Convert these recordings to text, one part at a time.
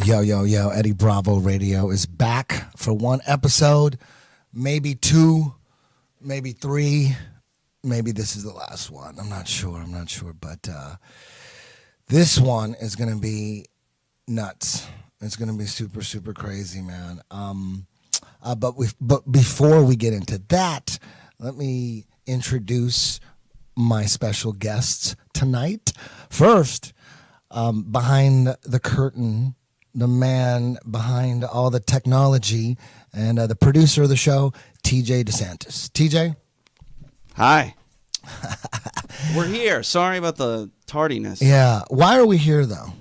Yo, Eddie Bravo Radio is back for one episode, maybe two, maybe three, maybe this is the last one. I'm not sure, but this one is going to be nuts. It's going to be super, super crazy, man. But before we get into that, let me introduce my special guests tonight. First, behind the curtain, the man behind all the technology and the producer of the show, TJ DeSantis. TJ? Hi. We're here. Sorry about the tardiness. Yeah. Why are we here, though?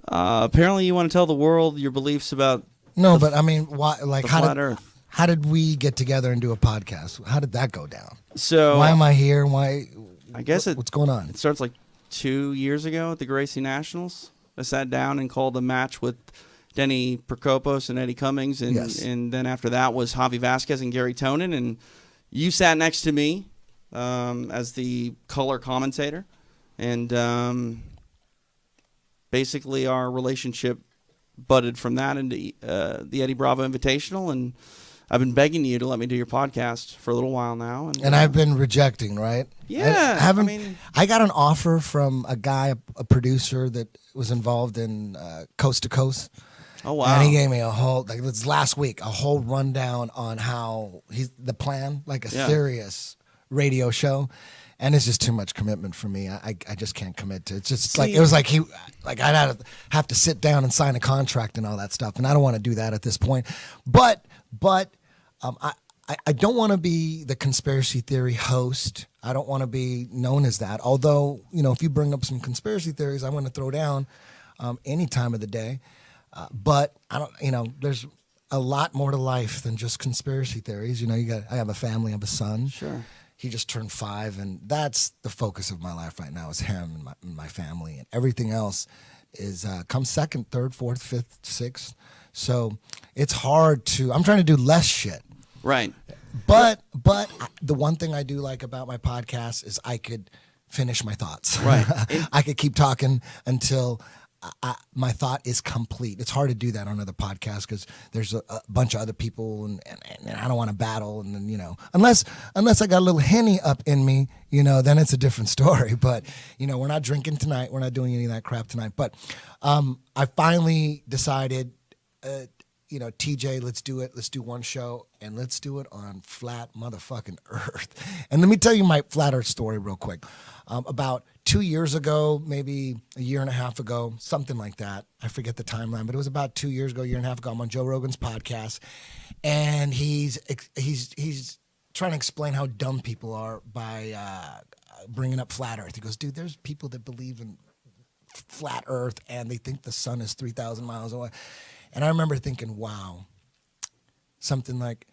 Apparently you want to tell the world your beliefs about but I mean, why? Like, flat Earth. How did we get together and do a podcast? How did that go down? So why am I here? Why? I guess what's going on? It starts like 2 years ago at the Gracie Nationals. I sat down and called a match with Denny Prokopos and Eddie Cummings, and Yes. and then after that was Javi Vasquez and Gary Tonin, and you sat next to me as the color commentator, and basically our relationship budded from that into the Eddie Bravo Invitational, and I've been begging you to let me do your podcast for a little while now. And I've been rejecting, right? Yeah. I got an offer from a guy, a producer that was involved in Coast to Coast. Oh, wow. And he gave me a whole, like this last week, a whole rundown on how the plan, like a serious radio show. And it's just too much commitment for me. I just can't commit to it. It's just like, it was like I'd have to sit down and sign a contract and all that stuff. And I don't want to do that at this point. But I don't want to be the conspiracy theory host. I don't want to be known as that. Although, if you bring up some conspiracy theories, I want to throw down any time of the day. But I don't, there's a lot more to life than just conspiracy theories. I have a family, I have a son. Sure. He just turned 5, and that's the focus of my life right now is him and my family, and everything else is comes second, third, fourth, fifth, sixth. So it's hard I'm trying to do less shit. Right. But the one thing I do like about my podcast is I could finish my thoughts. Right. I could keep talking until my thought is complete. It's hard to do that on other podcasts because there's a bunch of other people and I don't want to battle. And then, unless I got a little Henny up in me, then it's a different story. But, we're not drinking tonight. We're not doing any of that crap tonight. But I finally decided, TJ, let's do it. Let's do one show, and let's do it on flat motherfucking Earth. And let me tell you my flat Earth story real quick. About 2 years ago, maybe a year and a half ago, something like that. I forget the timeline, but it was about 2 years ago, year and a half ago. I'm on Joe Rogan's podcast, and he's trying to explain how dumb people are by bringing up flat Earth. He goes, dude, there's people that believe in flat Earth, and they think the sun is 3,000 miles away. And I remember thinking, wow, something like,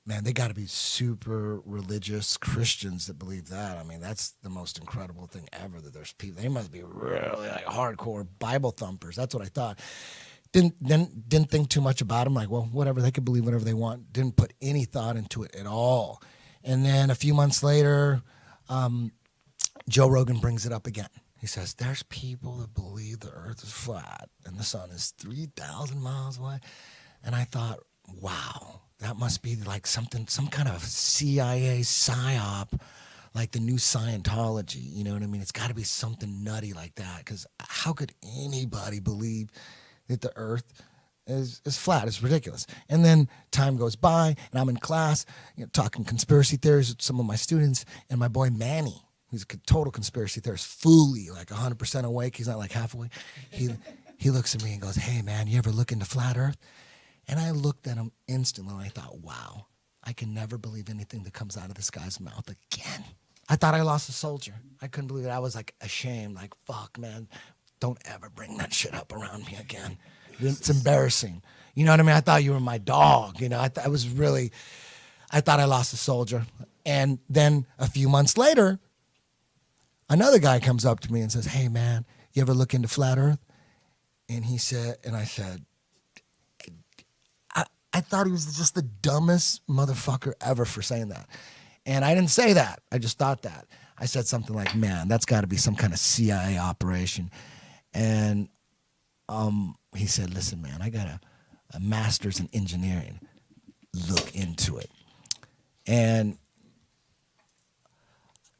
man, they got to be super religious Christians that believe that. I mean, that's the most incredible thing ever, that there's people. They must be really like hardcore Bible thumpers. That's what I thought. Didn't think too much about them. Like, well, whatever, they could believe whatever they want. Didn't put any thought into it at all. And then a few months later, Joe Rogan brings it up again. He says, there's people that believe the earth is flat and the sun is 3,000 miles away. And I thought, wow, that must be like some kind of CIA psyop, like the new Scientology. You know what I mean? It's got to be something nutty like that, because how could anybody believe that the earth is flat? It's ridiculous. And then time goes by, and I'm in class, talking conspiracy theories with some of my students, and my boy Manny, who's a total conspiracy theorist, fully like 100% awake. He's not like half awake. He looks at me and goes, hey, man, you ever look into flat earth? And I looked at him instantly, and I thought, wow, I can never believe anything that comes out of this guy's mouth again. I thought I lost a soldier. I couldn't believe it. I was like ashamed, like, fuck, man, don't ever bring that shit up around me again. It's embarrassing. You know what I mean? I thought you were my dog. I thought I lost a soldier. And then a few months later, another guy comes up to me and says, hey, man, you ever look into flat earth? And I said, I thought he was just the dumbest motherfucker ever for saying that. And I didn't say that. I just thought that. I said something like, man, that's got to be some kind of CIA operation. And he said, listen, man, I got a master's in engineering. Look into it. And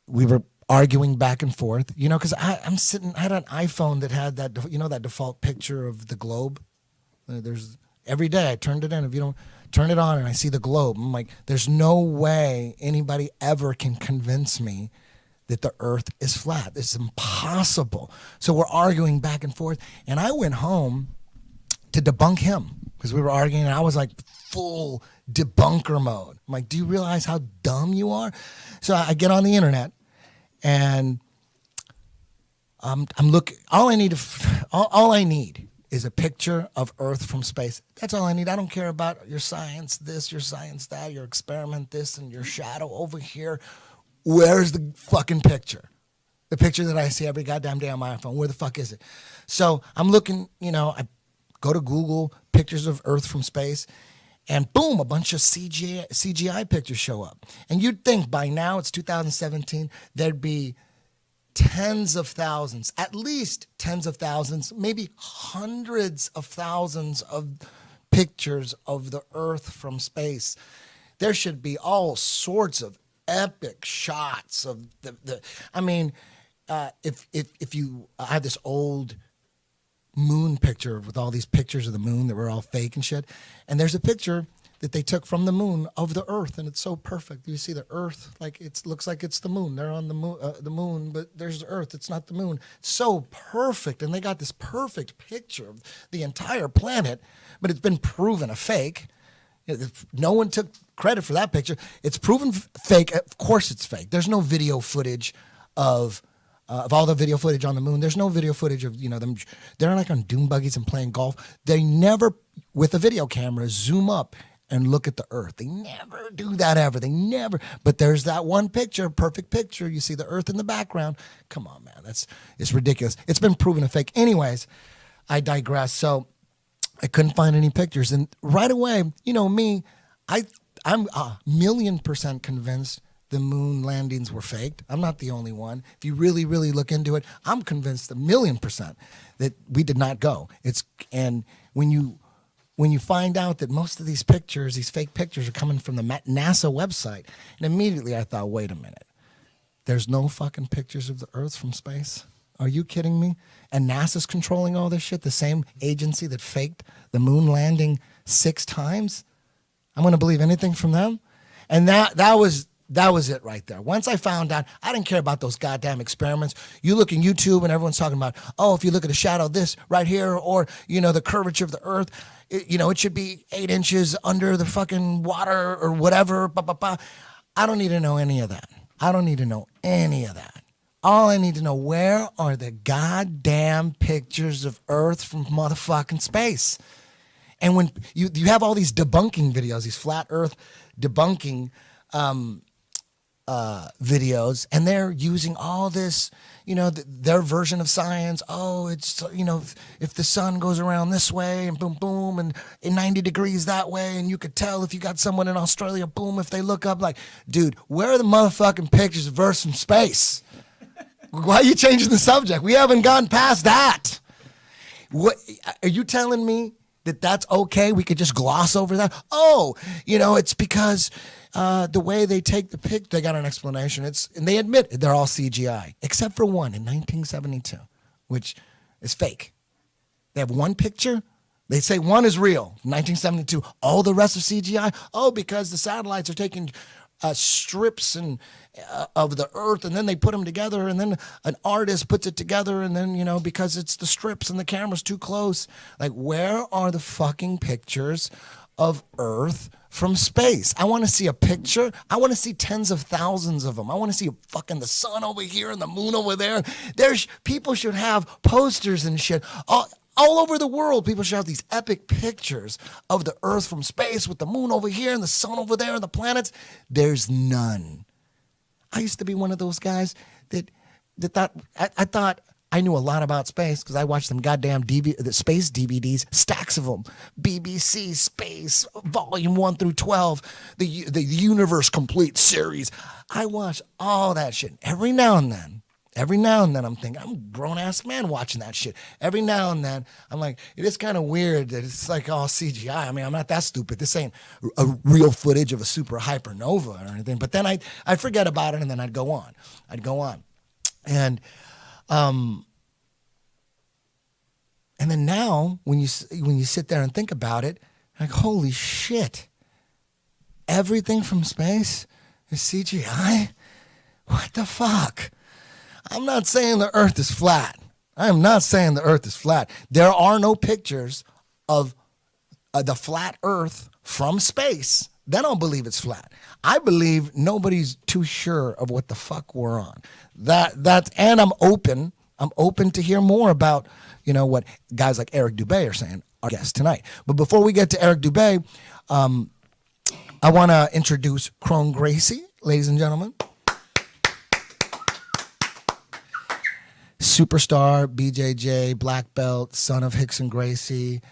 we were arguing back and forth, because I had an iPhone that had that, that default picture of the globe. There's every day I turned it in. If you don't turn it on and I see the globe, I'm like, there's no way anybody ever can convince me that the earth is flat. It's impossible. So we're arguing back and forth. And I went home to debunk him because we were arguing and I was like full debunker mode. I'm like, do you realize how dumb you are? So I get on the internet and I'm looking. All I need is a picture of Earth from space. That's all I need. I don't care about your science this, your science that, your experiment this, and your shadow over here. Where's the fucking picture? The picture that I see every goddamn day on my iPhone. Where the fuck is it? So I'm looking, I go to Google, pictures of Earth from space, and boom, a bunch of CGI pictures show up. And you'd think by now, it's 2017, there'd be tens of thousands, at least tens of thousands, maybe hundreds of thousands of pictures of the Earth from space. There should be all sorts of epic shots of if you I have this old moon picture with all these pictures of the moon that were all fake and shit, and there's a picture that they took from the moon of the Earth, and it's so perfect. You see the Earth, like it looks like it's the moon. They're on the moon, but there's the Earth. It's not the moon. It's so perfect, and they got this perfect picture of the entire planet, but it's been proven a fake. No one took credit for that picture. It's proven fake. Of course, it's fake. There's no video footage of all the video footage on the moon. There's no video footage of them. They're like on dune buggies and playing golf. They never, with a video camera, zoom up and look at the Earth. They never do that ever. They never. But there's that one picture, perfect picture. You see the Earth in the background. Come on, man. It's ridiculous. It's been proven a fake. Anyways, I digress. So I couldn't find any pictures. And right away, me, I'm 1,000,000% convinced the moon landings were faked. I'm not the only one. If you really, really look into it, I'm convinced 1,000,000% that we did not go. And when you find out that most of these pictures, these fake pictures, are coming from the NASA website, and immediately I thought, wait a minute, there's no fucking pictures of the Earth from space? Are you kidding me? And NASA's controlling all this shit, the same agency that faked the moon landing 6 times? I'm going to believe anything from them? And that was it right there. Once I found out, I didn't care about those goddamn experiments. You look in YouTube and everyone's talking about, if you look at a shadow this right here, or, the curvature of the Earth, it should be 8 inches under the fucking water or whatever. I don't need to know any of that. All I need to know, where are the goddamn pictures of Earth from motherfucking space? And when you have all these debunking videos, these flat Earth debunking videos, and they're using all this, their version of science. It's, if the sun goes around this way and boom, boom, and in 90 degrees that way, and you could tell if you got someone in Australia, boom, if they look up, like, dude, where are the motherfucking pictures of Earth from space? Why are you changing the subject? We haven't gone past that. What are you telling me that that's okay? We could just gloss over that? It's because the way they take the pic, they got an explanation. And they admit they're all CGI, except for one in 1972, which is fake. They have one picture. They say one is real, 1972. All the rest are CGI. Because the satellites are taking strips of the Earth, and then they put them together, and then an artist puts it together, and then, because it's the strips and the camera's too close. Like, where are the fucking pictures of Earth from space? I want to see a picture. I want to see tens of thousands of them. I want to see fucking the sun over here and the moon over there. People should have posters and shit. All over the world, people should have these epic pictures of the Earth from space with the moon over here and the sun over there and the planets. There's none. I used to be one of those guys that thought, I thought I knew a lot about space because I watched them goddamn the space DVDs, stacks of them. BBC Space, Volume 1 through 12, the Universe Complete series. I watched all that shit. Every now and then, Every now and then I'm thinking, I'm a grown-ass man watching that shit. Every now and then I'm like, it is kind of weird that it's like all CGI. I mean, I'm not that stupid. This ain't a real footage of a super hypernova or anything. But then I'd forget about it, and then I'd go on. And and then now when you sit there and think about it, like, holy shit, everything from space is CGI? What the fuck? I'm not saying the earth is flat. I am not saying the earth is flat. There are no pictures of the flat earth from space. Then I'll believe it's flat. I believe nobody's too sure of what the fuck we're on. And I'm open to hear more about, what guys like Eric Dubay are saying, our guest tonight. But before we get to Eric Dubay, I want to introduce Kron Gracie, ladies and gentlemen. Superstar, BJJ, black belt, son of Hicks and Gracie,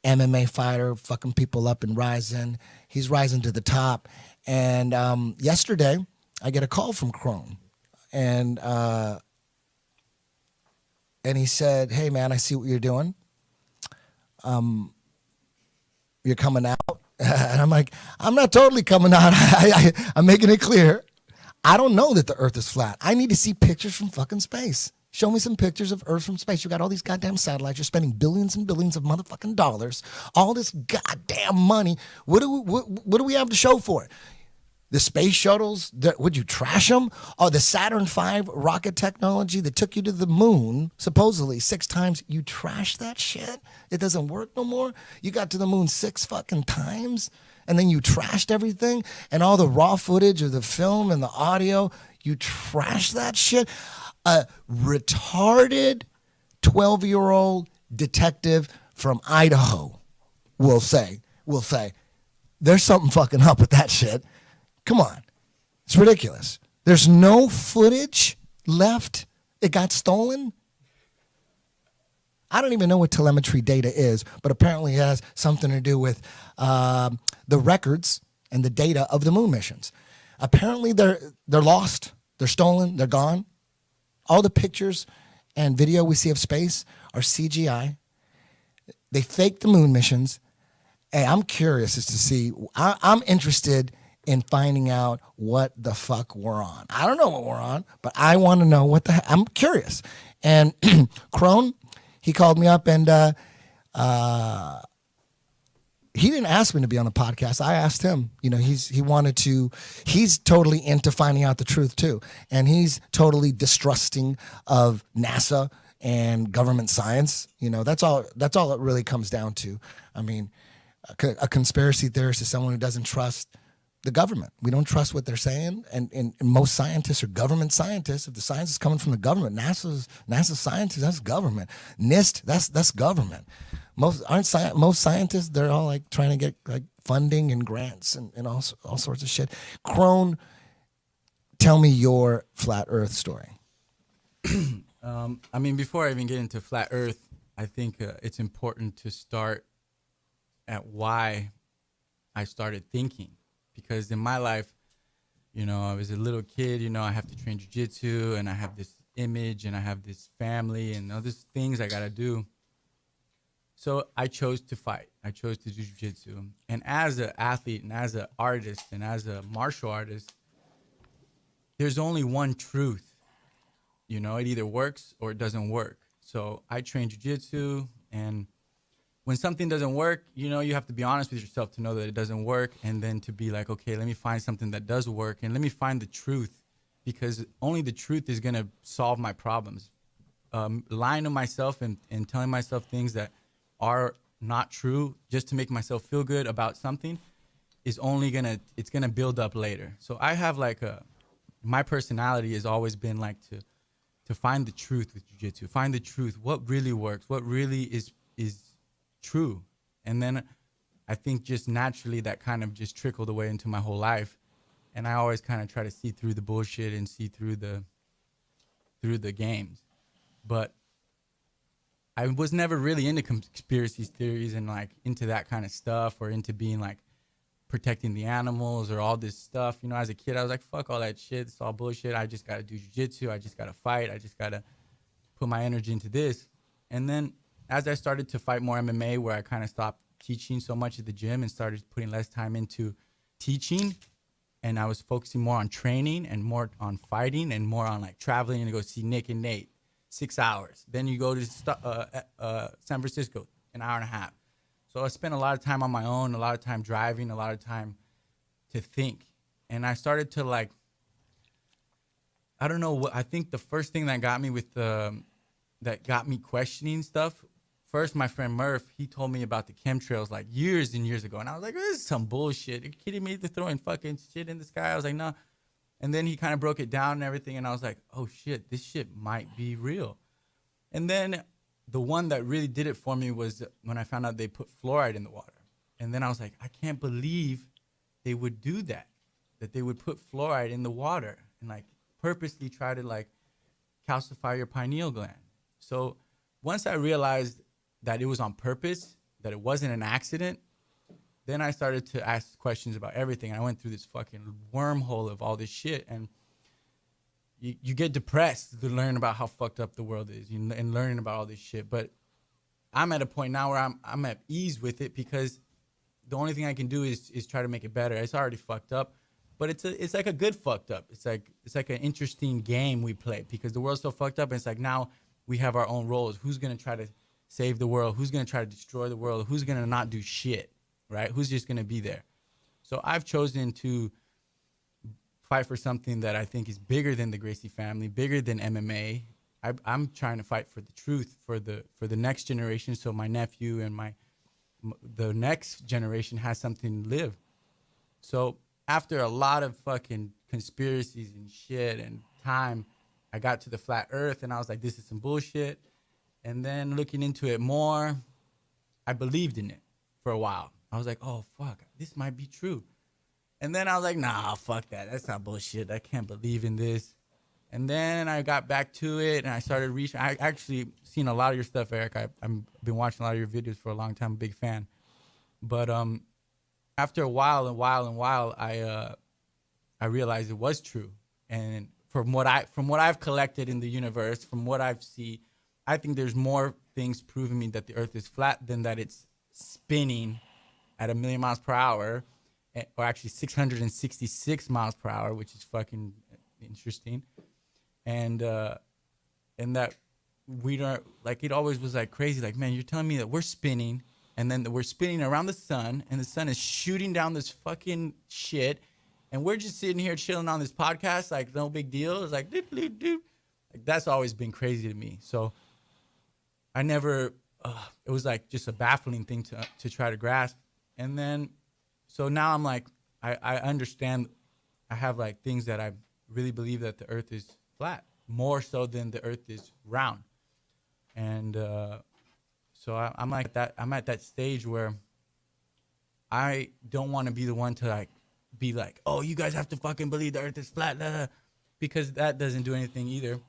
MMA fighter, fucking people up and rising. He's rising to the top. And yesterday, I get a call from Kron. And he said, hey, man, I see what you're doing. You're coming out. And I'm like, I'm not totally coming out. I'm making it clear. I don't know that the earth is flat. I need to see pictures from fucking space. Show me some pictures of Earth from space. You got all these goddamn satellites. You're spending billions and billions of motherfucking dollars. All this goddamn money. What do we have to show for it? The space shuttles, would you trash them? Or the Saturn V rocket technology that took you to the moon, supposedly 6 times, you trashed that shit? It doesn't work no more? You got to the moon 6 fucking times? And then you trashed everything? And all the raw footage of the film and the audio, you trashed that shit? A retarded 12-year-old detective from Idaho will say, there's something fucking up with that shit. Come on. It's ridiculous. There's no footage left. It got stolen. I don't even know what telemetry data is, but apparently it has something to do with the records and the data of the moon missions. Apparently they're lost. They're stolen. They're gone. All the pictures and video we see of space are CGI. They faked the moon missions. Hey, I'm curious as to see. I'm interested in finding out what the fuck we're on. I don't know what we're on, but I want to know what the heck. I'm curious. And Kron, he called me up and he didn't ask me to be on the podcast. I asked him. He's totally into finding out the truth too. And he's totally distrusting of NASA and government science. That's all it really comes down to. I mean, a conspiracy theorist is someone who doesn't trust the government. We don't trust what they're saying. And most scientists are government scientists. If the science is coming from the government, NASA scientists, that's government. NIST, that's government. Most scientists, they're all like trying to get like funding and grants and all sorts of shit. Kron, tell me your flat earth story. Before I even get into flat earth, I think it's important to start at why I started thinking. Because in my life, I was a little kid, I have to train jiu-jitsu and I have this image and I have this family and all these things I got to do. So I chose to fight. I chose to do jiu-jitsu. And as an athlete and as an artist and as a martial artist, there's only one truth. It either works or it doesn't work. So I train jiu-jitsu, and when something doesn't work, you have to be honest with yourself to know that it doesn't work, and then to be like, okay, let me find something that does work, and let me find the truth, because only the truth is going to solve my problems. Lying to myself and telling myself things that are not true just to make myself feel good about something is only it's gonna build up later. So I have my personality has always been like to find the truth with jiu-jitsu, find the truth, what really works, what really is true. And then I think just naturally that kind of just trickled away into my whole life. And I always kind of try to see through the bullshit and see through the games. But I was never really into conspiracy theories and into that kind of stuff, or into being protecting the animals or all this stuff. You know, as a kid, I was like, fuck all that shit. It's all bullshit. I just got to do jujitsu. I just got to fight. I just got to put my energy into this. And then as I started to fight more MMA, where I kind of stopped teaching so much at the gym and started putting less time into teaching, and I was focusing more on training and more on fighting and more on like traveling and go see Nick and Nate, 6 hours. Then you go to San Francisco, an hour and a half. So I spent a lot of time on my own, a lot of time driving, a lot of time to think. And I started to like, I don't know what, I think the first thing that got me that got me questioning stuff, first my friend Murph, he told me about the chemtrails like years and years ago. And I was like, this is some bullshit. Are you kidding me? They're throwing fucking shit in the sky. I was like, no. And then he kind of broke it down and everything. And I was like, oh shit, this shit might be real. And then the one that really did it for me was when I found out they put fluoride in the water. And then I was like, I can't believe they would do that they would put fluoride in the water and like purposely try to like calcify your pineal gland. So once I realized that it was on purpose, that it wasn't an accident, then I started to ask questions about everything. And I went through this fucking wormhole of all this shit. And you get depressed to learn about how fucked up the world is and learning about all this shit. But I'm at a point now where I'm at ease with it, because the only thing I can do is try to make it better. It's already fucked up, but it's like a good fucked up. It's like an interesting game we play, because the world's so fucked up. And it's like now we have our own roles. Who's going to try to save the world? Who's going to try to destroy the world? Who's going to not do shit, right? Who's just going to be there? So I've chosen to fight for something that I think is bigger than the Gracie family, bigger than MMA. I'm trying to fight for the truth for the next generation, so my nephew and the next generation has something to live. So after a lot of fucking conspiracies and shit and time, I got to the flat earth and I was like, this is some bullshit. And then looking into it more, I believed in it for a while. I was like, oh, fuck, this might be true. And then I was like, nah, fuck that. That's not bullshit. I can't believe in this. And then I got back to it and I started reaching. I actually seen a lot of your stuff, Eric. I've been watching a lot of your videos for a long time. I'm a big fan. But after a while, I realized it was true. And from what I've collected in the universe, from what I've seen, I think there's more things proving me that the Earth is flat than that it's spinning at 1 million miles per hour, or actually 666 miles per hour, which is fucking interesting. And that we don't, like, it always was like crazy. Like, man, you're telling me that we're spinning, and then we're spinning around the sun, and the sun is shooting down this fucking shit, and we're just sitting here chilling on this podcast, like no big deal. It's like, doop, doop, doop. Like, that's always been crazy to me. So I never, it was like just a baffling thing to try to grasp. And then, so now I'm like, I understand. I have like things that I really believe that the Earth is flat, more so than the Earth is round. And so I'm like that. I'm at that stage where I don't want to be the one to like be like, oh, you guys have to fucking believe the Earth is flat, blah, blah, because that doesn't do anything either.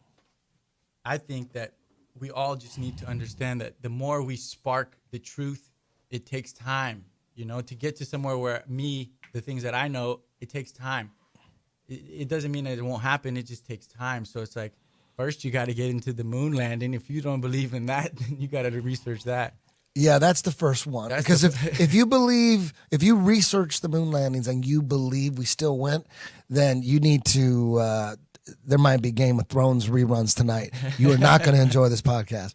I think that we all just need to understand that the more we spark the truth, it takes time, you know, to get to somewhere where the things that I know, it takes time. It doesn't mean that it won't happen. It just takes time. So it's like, first you got to get into the moon landing. If you don't believe in that, then you got to research that. Yeah, that's the first one. Because if you research the moon landings and you believe we still went, then you need to, there might be Game of Thrones reruns tonight. You are not going to enjoy this podcast.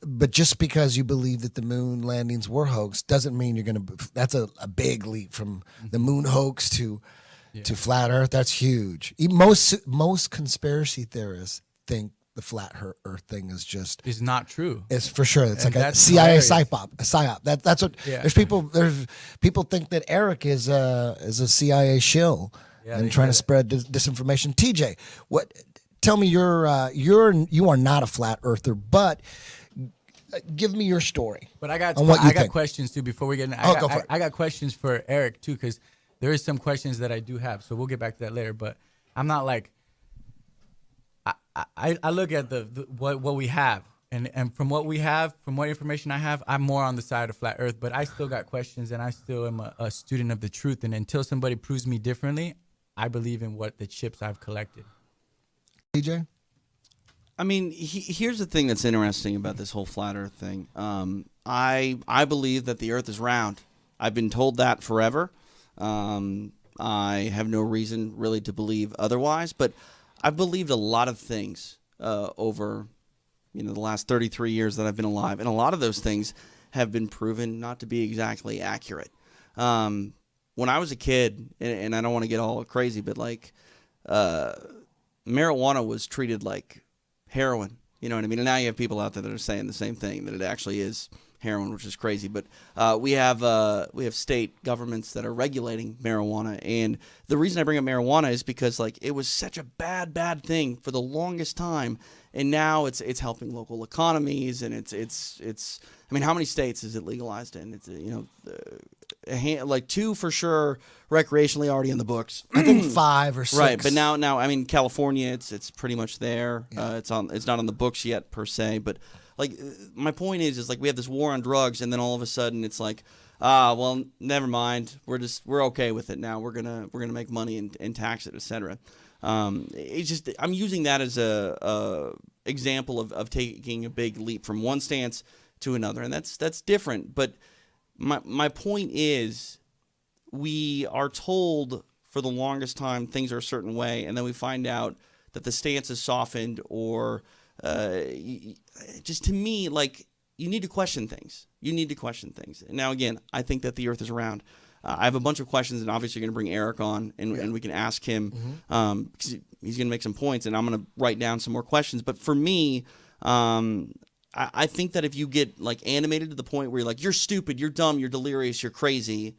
But just because you believe that the moon landings were hoax doesn't mean you're going to, that's a big leap from the moon hoax to flat earth. That's huge. Most conspiracy theorists think the flat earth thing is not true. It's for sure. It's like a CIA psyop. That's what there's people think that Eric is a CIA shill and trying to spread disinformation. TJ, tell me you are not a flat earther, but give me your story. But I got questions too before we get into go for it. I got questions for Eric too, because there is some questions that I do have. So we'll get back to that later. But I'm not like, I look at what we have. And from what we have, from what information I have, I'm more on the side of flat Earth. But I still got questions, and I still am a student of the truth. And until somebody proves me differently, I believe in what the chips I've collected. DJ? I mean, here's the thing that's interesting about this whole flat Earth thing. I believe that the Earth is round. I've been told that forever. I have no reason really to believe otherwise, but I've believed a lot of things over the last 33 years that I've been alive, and a lot of those things have been proven not to be exactly accurate. When I was a kid, and I don't want to get all crazy, but like marijuana was treated like heroin. You know what I mean? And now you have people out there that are saying the same thing, that it actually is heroin, which is crazy. But we have state governments that are regulating marijuana, and the reason I bring up marijuana is because like it was such a bad thing for the longest time, and now it's helping local economies, and it's I mean, how many states is it legalized in? It's like 2 for sure recreationally already in the books. I think 5 or 6. Right, but now I mean California, it's pretty much there. Yeah. It's not on the books yet per se, but like my point is like we have this war on drugs, and then all of a sudden it's like, well, never mind. We're okay with it now. We're gonna make money and tax it, etc. It's just I'm using that as a example of taking a big leap from one stance to another, and that's different. But my point is, we are told for the longest time things are a certain way, and then we find out that the stance is softened, or just to me, like, you need to question things. You need to question things. And now, again, I think that the Earth is round. I have a bunch of questions, and obviously you're going to bring Eric on, and we can ask him, because he's going to make some points, and I'm going to write down some more questions. But for me, I think that if you get like animated to the point where you're like, you're stupid, you're dumb, you're delirious, you're crazy,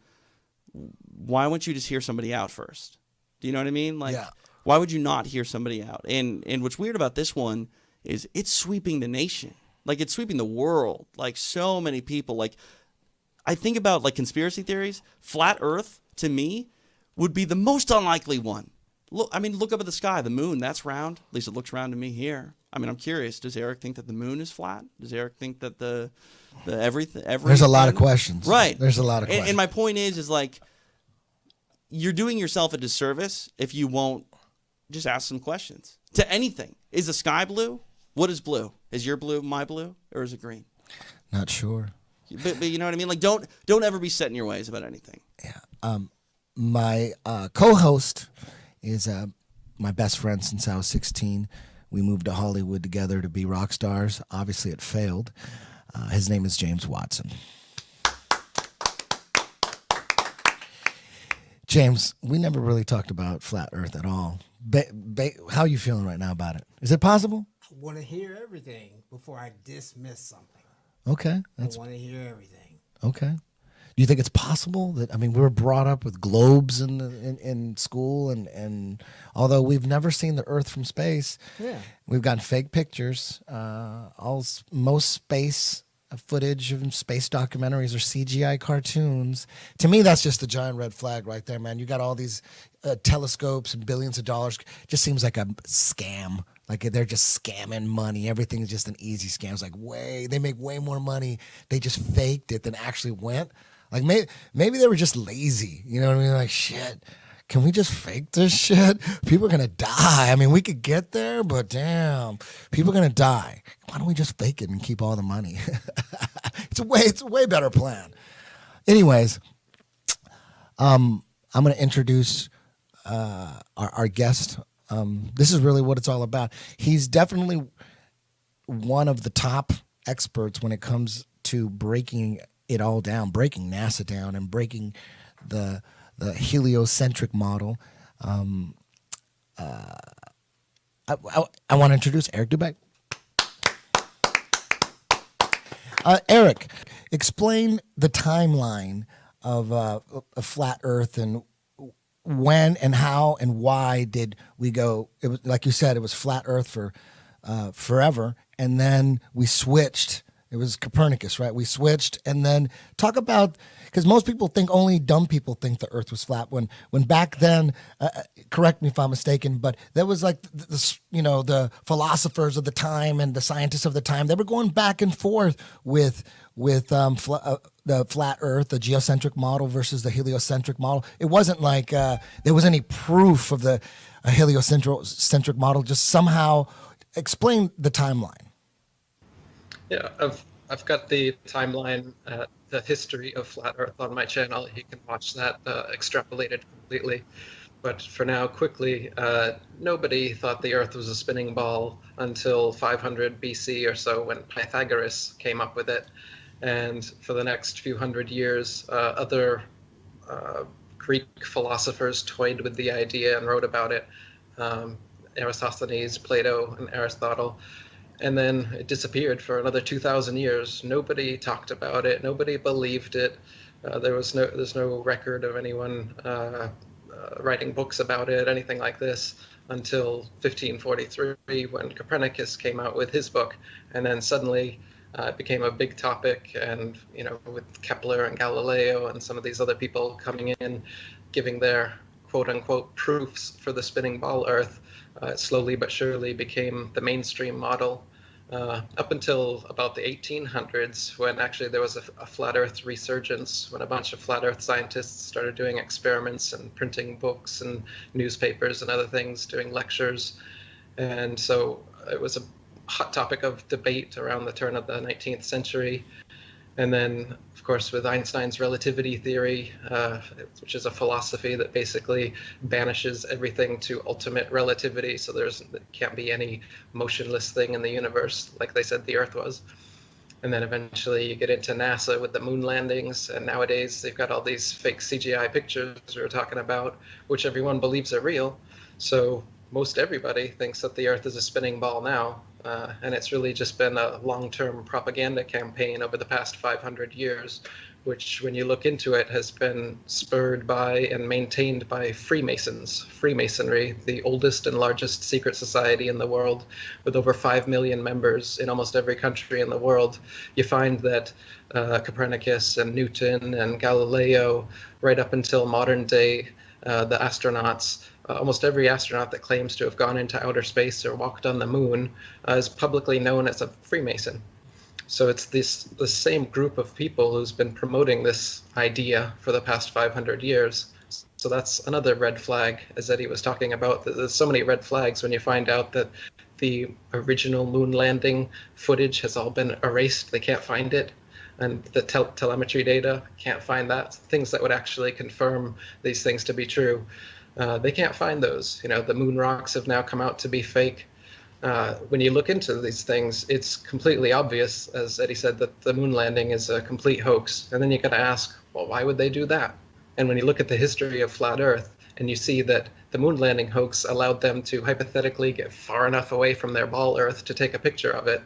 why wouldn't you just hear somebody out first? Do you know what I mean? Like, why would you not hear somebody out? And what's weird about this one is it's sweeping the nation. Like, it's sweeping the world. Like, so many people. Like, I think about like conspiracy theories. Flat Earth, to me, would be the most unlikely one. Look up at the sky. The moon, that's round. At least it looks round to me here. I mean, I'm curious. Does Eric think that the moon is flat? Does Eric think that the everything? There's a lot of questions. Right. There's a lot of questions. And my point is like, you're doing yourself a disservice if you won't just ask some questions to anything. Is the sky blue? What is blue? Is your blue my blue, or is it green? Not sure. But you know what I mean? Like, don't ever be set in your ways about anything. Yeah. My co-host is my best friend since I was 16. We moved to Hollywood together to be rock stars. Obviously, it failed. His name is James Watson. James, we never really talked about flat Earth at all. How are you feeling right now about it? Is it possible? I want to hear everything before I dismiss something. Okay. I want to hear everything. Okay. Do you think it's possible that, I mean, we were brought up with globes in school, and although we've never seen the Earth from space, we've gotten fake pictures. Most space footage of space documentaries are CGI cartoons. To me, that's just a giant red flag right there, man. You got all these telescopes and billions of dollars. It just seems like a scam. Like, they're just scamming money. Everything is just an easy scam. It's like, they make way more money. They just faked it than actually went. Like, maybe they were just lazy. You know what I mean? Like, shit, can we just fake this shit? People are going to die. I mean, we could get there, but damn, people are going to die. Why don't we just fake it and keep all the money? It's a way better plan. Anyways, I'm going to introduce our guest. This is really what it's all about. He's definitely one of the top experts when it comes to breaking it all down, breaking NASA down, and breaking the heliocentric model. I want to introduce Eric Dubay. Eric, explain the timeline of a flat Earth, and when and how and why did we go? It was, like you said, it was flat Earth for forever, and then we switched It was Copernicus, right? We switched, and then talk about, because most people think, only dumb people think the Earth was flat. When back then, correct me if I'm mistaken, but there was like the philosophers of the time and the scientists of the time. They were going back and forth with the flat Earth, the geocentric model versus the heliocentric model. It wasn't like there was any proof of the heliocentric model. Just somehow explain the timeline. Yeah, I've got the timeline, the history of flat Earth on my channel. You can watch that extrapolated completely. But for now, quickly, nobody thought the Earth was a spinning ball until 500 BC or so, when Pythagoras came up with it. And for the next few hundred years, other Greek philosophers toyed with the idea and wrote about it. Eratosthenes, Plato, and Aristotle. And then it disappeared for another 2,000 years. Nobody talked about it. Nobody believed it. There's no record of anyone writing books about it, anything like this, until 1543, when Copernicus came out with his book. And then suddenly it became a big topic, and with Kepler and Galileo and some of these other people coming in, giving their quote-unquote proofs for the spinning ball Earth, it slowly but surely became the mainstream model. Up until about the 1800s, when actually there was a flat Earth resurgence, when a bunch of flat Earth scientists started doing experiments and printing books and newspapers and other things, doing lectures. And so it was a hot topic of debate around the turn of the 19th century. And then, of course, with Einstein's relativity theory, which is a philosophy that basically banishes everything to ultimate relativity. So there can't be any motionless thing in the universe, like they said the Earth was. And then eventually you get into NASA with the moon landings. And nowadays they've got all these fake CGI pictures we were talking about, which everyone believes are real. So most everybody thinks that the Earth is a spinning ball now. And it's really just been a long-term propaganda campaign over the past 500 years, which, when you look into it, has been spurred by and maintained by Freemasons. Freemasonry, the oldest and largest secret society in the world, with over 5 million members in almost every country in the world. You find that Copernicus and Newton and Galileo, right up until modern day, the astronauts, almost every astronaut that claims to have gone into outer space or walked on the moon is publicly known as a Freemason. So it's the same group of people who's been promoting this idea for the past 500 years. So that's another red flag, as Eddie was talking about. There's so many red flags when you find out that the original moon landing footage has all been erased. They can't find it. And the telemetry data, can't find that. Things that would actually confirm these things to be true. They can't find those. The moon rocks have now come out to be fake. When you look into these things, it's completely obvious, as Eddie said, that the moon landing is a complete hoax. And then you got to ask, well, why would they do that? And when you look at the history of flat Earth, and you see that the moon landing hoax allowed them to hypothetically get far enough away from their ball Earth to take a picture of it,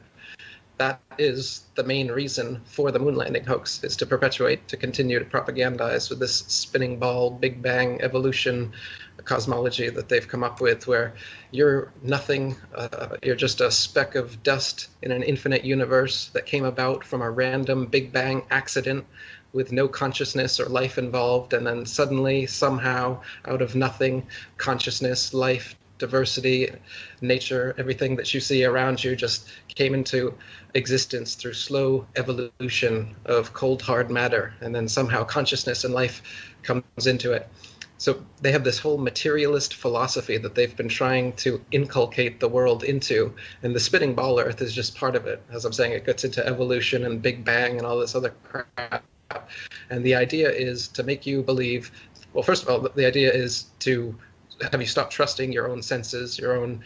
that is the main reason for the moon landing hoax, is to perpetuate, to continue to propagandize with this spinning ball, Big Bang evolution cosmology that they've come up with, where you're nothing, you're just a speck of dust in an infinite universe that came about from a random Big Bang accident with no consciousness or life involved, and then suddenly, somehow, out of nothing, consciousness, life, diversity, nature, everything that you see around you just came into existence through slow evolution of cold, hard matter, and then somehow consciousness and life comes into it. So they have this whole materialist philosophy that they've been trying to inculcate the world into, and the spinning ball Earth is just part of it. As I'm saying, it gets into evolution and Big Bang and all this other crap. And the idea is to make you believe, well, first of all, the idea is to have you stop trusting your own senses, your own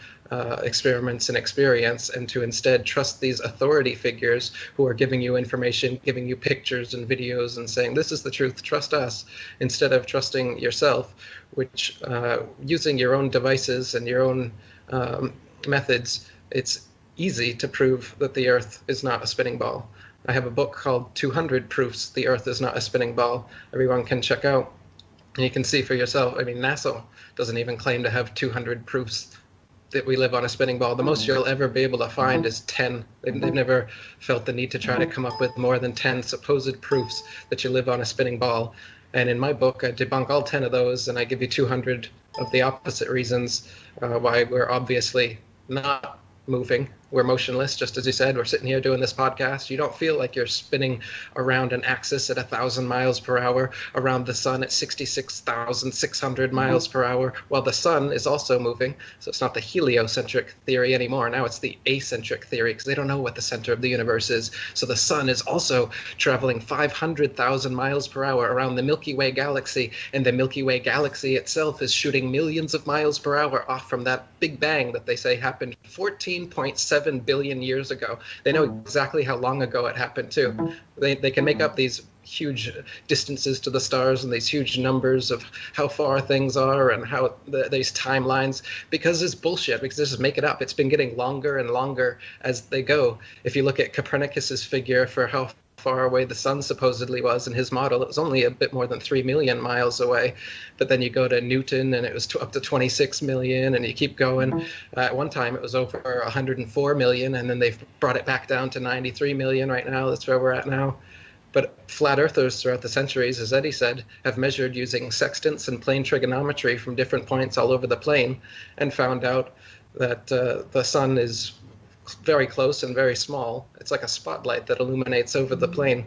experiments and experience, and to instead trust these authority figures who are giving you information, giving you pictures and videos and saying, this is the truth, trust us, instead of trusting yourself, which using your own devices and your own methods, it's easy to prove that the Earth is not a spinning ball. I have a book called 200 Proofs the Earth is Not a Spinning Ball. Everyone can check out. And you can see for yourself, I mean, NASA doesn't even claim to have 200 proofs that we live on a spinning ball. The most you'll ever be able to find is 10. They've never felt the need to try to come up with more than 10 supposed proofs that you live on a spinning ball. And in my book, I debunk all 10 of those, and I give you 200 of the opposite reasons why we're obviously not moving. We're motionless, just as you said. We're sitting here doing this podcast. You don't feel like you're spinning around an axis at 1,000 miles per hour around the sun at 66,600 miles per hour, while the sun is also moving. So it's not the heliocentric theory anymore. Now it's the acentric theory, because they don't know what the center of the universe is. So the sun is also traveling 500,000 miles per hour around the Milky Way galaxy, and the Milky Way galaxy itself is shooting millions of miles per hour off from that Big Bang that they say happened 14.7 billion years ago. They know exactly how long ago it happened too. They can make up these huge distances to the stars and these huge numbers of how far things are and how these timelines, because it's bullshit, because they just make it up. It's been getting longer and longer as they go. If you look at Copernicus's figure for how far away the sun supposedly was in his model, it was only a bit more than 3 million miles away. But then you go to Newton and it was up to 26 million, and you keep going. At one time it was over 104 million, and then they've brought it back down to 93 million right now. That's where we're at now. But flat earthers throughout the centuries, as Eddie said, have measured using sextants and plane trigonometry from different points all over the plane, and found out that the sun is very close and very small. It's like a spotlight that illuminates over the plane,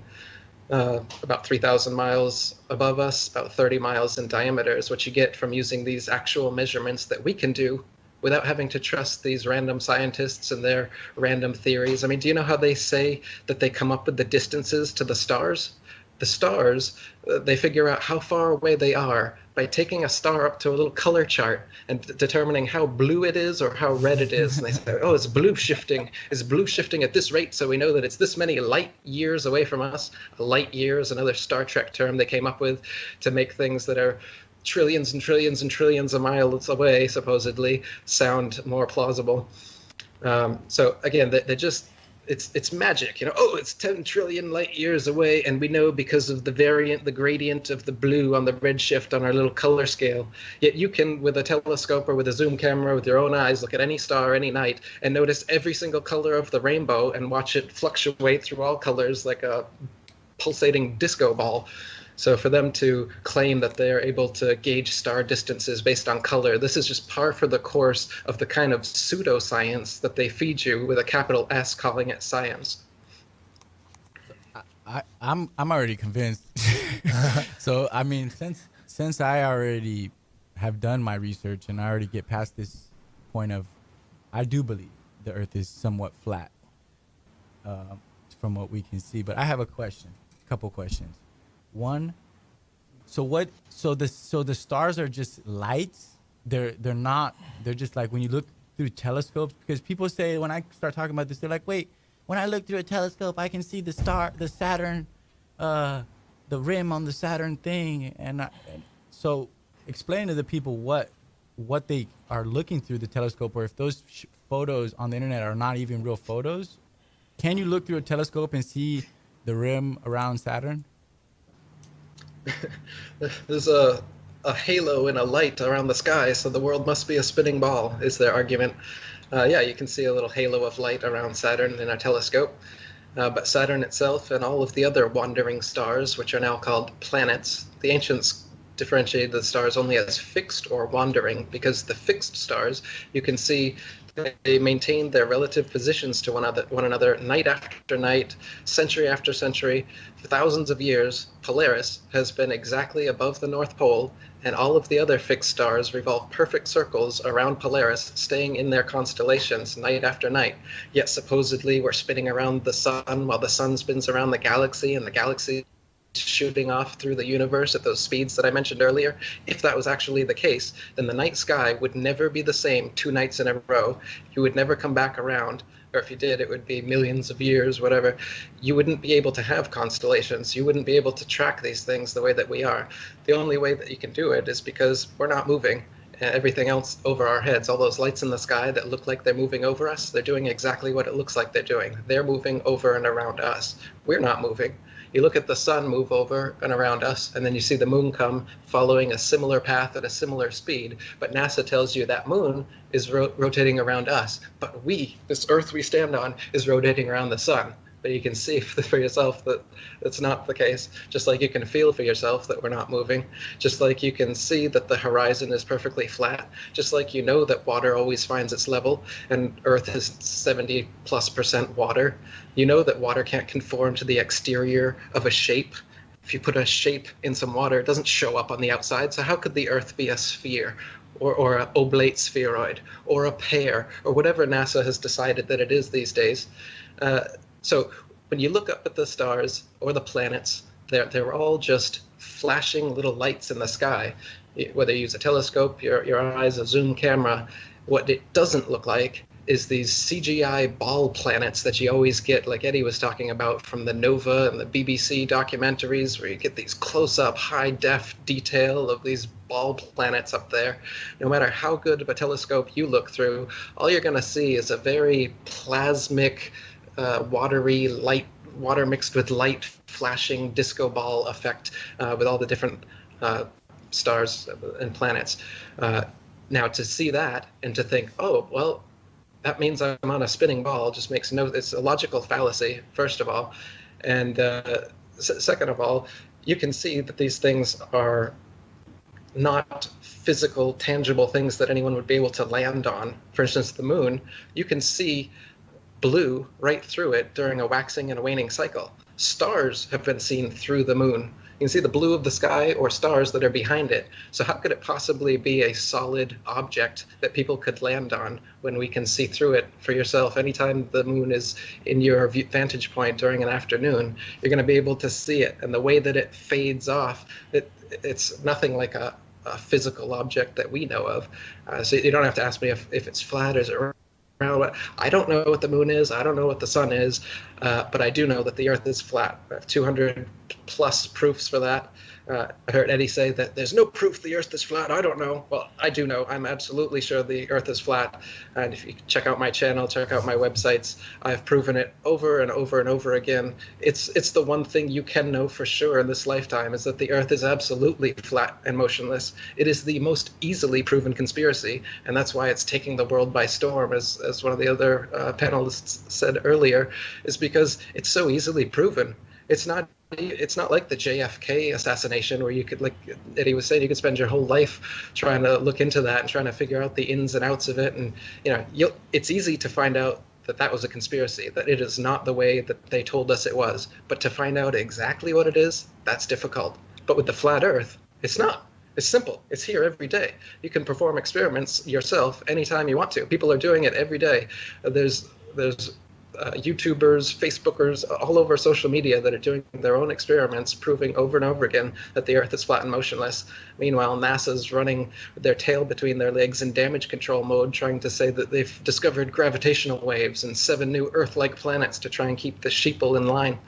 about 3,000 miles above us, about 30 miles in diameter is what you get from using these actual measurements that we can do without having to trust these random scientists and their random theories. I mean, do you know how they say that they come up with the distances to the stars? The stars, they figure out how far away they are by taking a star up to a little color chart and determining how blue it is or how red it is. And they say, oh, it's blue shifting. It's blue shifting at this rate, so we know that it's this many light years away from us. A light year is another Star Trek term they came up with to make things that are trillions and trillions and trillions of miles away, supposedly, sound more plausible. So again, they just... It's magic, you know. Oh, it's 10 trillion light years away, and we know because of the gradient of the blue on the redshift on our little color scale. Yet you can, with a telescope or with a zoom camera, with your own eyes, look at any star any night and notice every single color of the rainbow and watch it fluctuate through all colors like a pulsating disco ball. So for them to claim that they're able to gauge star distances based on color, this is just par for the course of the kind of pseudoscience that they feed you with a capital S, calling it science. I'm already convinced. So I mean, since I already have done my research and I already get past this point of, I do believe the Earth is somewhat flat, from what we can see. But I have a couple questions. One, so the stars are just lights. They're not. They're just like when you look through telescopes. Because people say, when I start talking about this, they're like, wait, when I look through a telescope, I can see the Saturn, the rim on the Saturn thing. And so explain to the people what they are looking through the telescope, or if those photos on the internet are not even real photos. Can you look through a telescope and see the rim around Saturn? There's a halo and a light around the sky, so the world must be a spinning ball, is their argument. Yeah, you can see a little halo of light around Saturn in a telescope. But Saturn itself and all of the other wandering stars, which are now called planets, the ancients differentiated the stars only as fixed or wandering, because the fixed stars, you can see they maintain their relative positions to one another night after night, century after century. For thousands of years, Polaris has been exactly above the North Pole, and all of the other fixed stars revolve perfect circles around Polaris, staying in their constellations night after night. Yet supposedly we're spinning around the sun while the sun spins around the galaxy, and the galaxy shooting off through the universe at those speeds that I mentioned earlier. If that was actually the case, then the night sky would never be the same 2 nights in a row. You would never come back around, or if you did, it would be millions of years, whatever. You wouldn't be able to have constellations. You wouldn't be able to track these things the way that we are. The only way that you can do it is because we're not moving. Everything else over our heads, all those lights in the sky that look like they're moving over us, they're doing exactly what it looks like they're doing. They're moving over and around us. We're not moving. You look at the sun move over and around us, and then you see the moon come following a similar path at a similar speed. But NASA tells you that moon is rotating around us. But this Earth we stand on, is rotating around the sun. But you can see for yourself that that's not the case. Just like you can feel for yourself that we're not moving. Just like you can see that the horizon is perfectly flat. Just like you know that water always finds its level, and Earth is 70+% water. You know that water can't conform to the exterior of a shape. If you put a shape in some water, it doesn't show up on the outside. So how could the Earth be a sphere? Or an oblate spheroid, or a pear, or whatever NASA has decided that it is these days. So when you look up at the stars or the planets, they're all just flashing little lights in the sky. Whether you use a telescope, your eyes, a zoom camera, what it doesn't look like is these CGI ball planets that you always get, like Eddie was talking about, from the Nova and the BBC documentaries, where you get these close-up, high-def detail of these ball planets up there. No matter how good of a telescope you look through, all you're going to see is a very plasmic, watery light, water mixed with light, flashing disco ball effect with all the different stars and planets. Now, to see that and to think, oh, well, that means I'm on a spinning ball just makes it's a logical fallacy, first of all. And second of all, you can see that these things are not physical, tangible things that anyone would be able to land on. For instance, the moon, you can see blue right through it during a waxing and a waning cycle. Stars have been seen through the moon. You can see the blue of the sky or stars that are behind it. So how could it possibly be a solid object that people could land on when we can see through it for yourself? Anytime the moon is in your vantage point during an afternoon, you're going to be able to see it. And the way that it fades off, it's nothing like a physical object that we know of. So you don't have to ask me if it's flat or is it round. I don't know what the moon is. I don't know what the sun is, but I do know that the Earth is flat. I have 200 plus proofs for that. I heard Eddie say that there's no proof the Earth is flat. I don't know. Well, I do know. I'm absolutely sure the Earth is flat. And if you check out my channel, check out my websites, I've proven it over and over and over again. It's the one thing you can know for sure in this lifetime, is that the Earth is absolutely flat and motionless. It is the most easily proven conspiracy, and that's why it's taking the world by storm, as one of the other panelists said earlier, is because it's so easily proven. It's not like the JFK assassination, where you could, like Eddie was saying, you could spend your whole life trying to look into that and trying to figure out the ins and outs of it. And it's easy to find out that that was a conspiracy, that it is not the way that they told us it was. But to find out exactly what it is, that's difficult. But with the flat Earth, it's not. It's simple. It's here every day. You can perform experiments yourself anytime you want to. People are doing it every day. There's YouTubers, Facebookers, all over social media that are doing their own experiments, proving over and over again that the Earth is flat and motionless. Meanwhile, NASA's running with their tail between their legs in damage control mode, trying to say that they've discovered gravitational waves and 7 new Earth-like planets to try and keep the sheeple in line.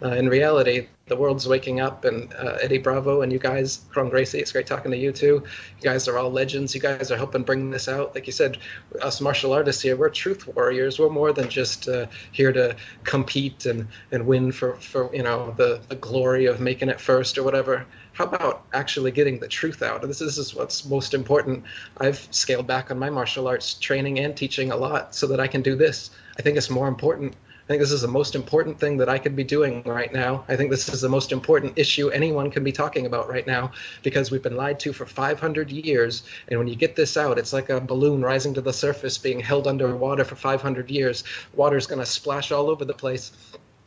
In reality, the world's waking up, and Eddie, bravo, and you guys, Kron, Gracie, it's great talking to you too. You guys are all legends. You guys are helping bring this out. Like you said, us martial artists here, we're truth warriors. We're more than just here to compete and win for the glory of making it first or whatever. How about actually getting the truth out? This is what's most important. I've scaled back on my martial arts training and teaching a lot so that I can do this. I think it's more important. I think this is the most important thing that I could be doing right now. I think this is the most important issue anyone can be talking about right now, because we've been lied to for 500 years. And when you get this out, it's like a balloon rising to the surface being held underwater for 500 years. Water's going to splash all over the place.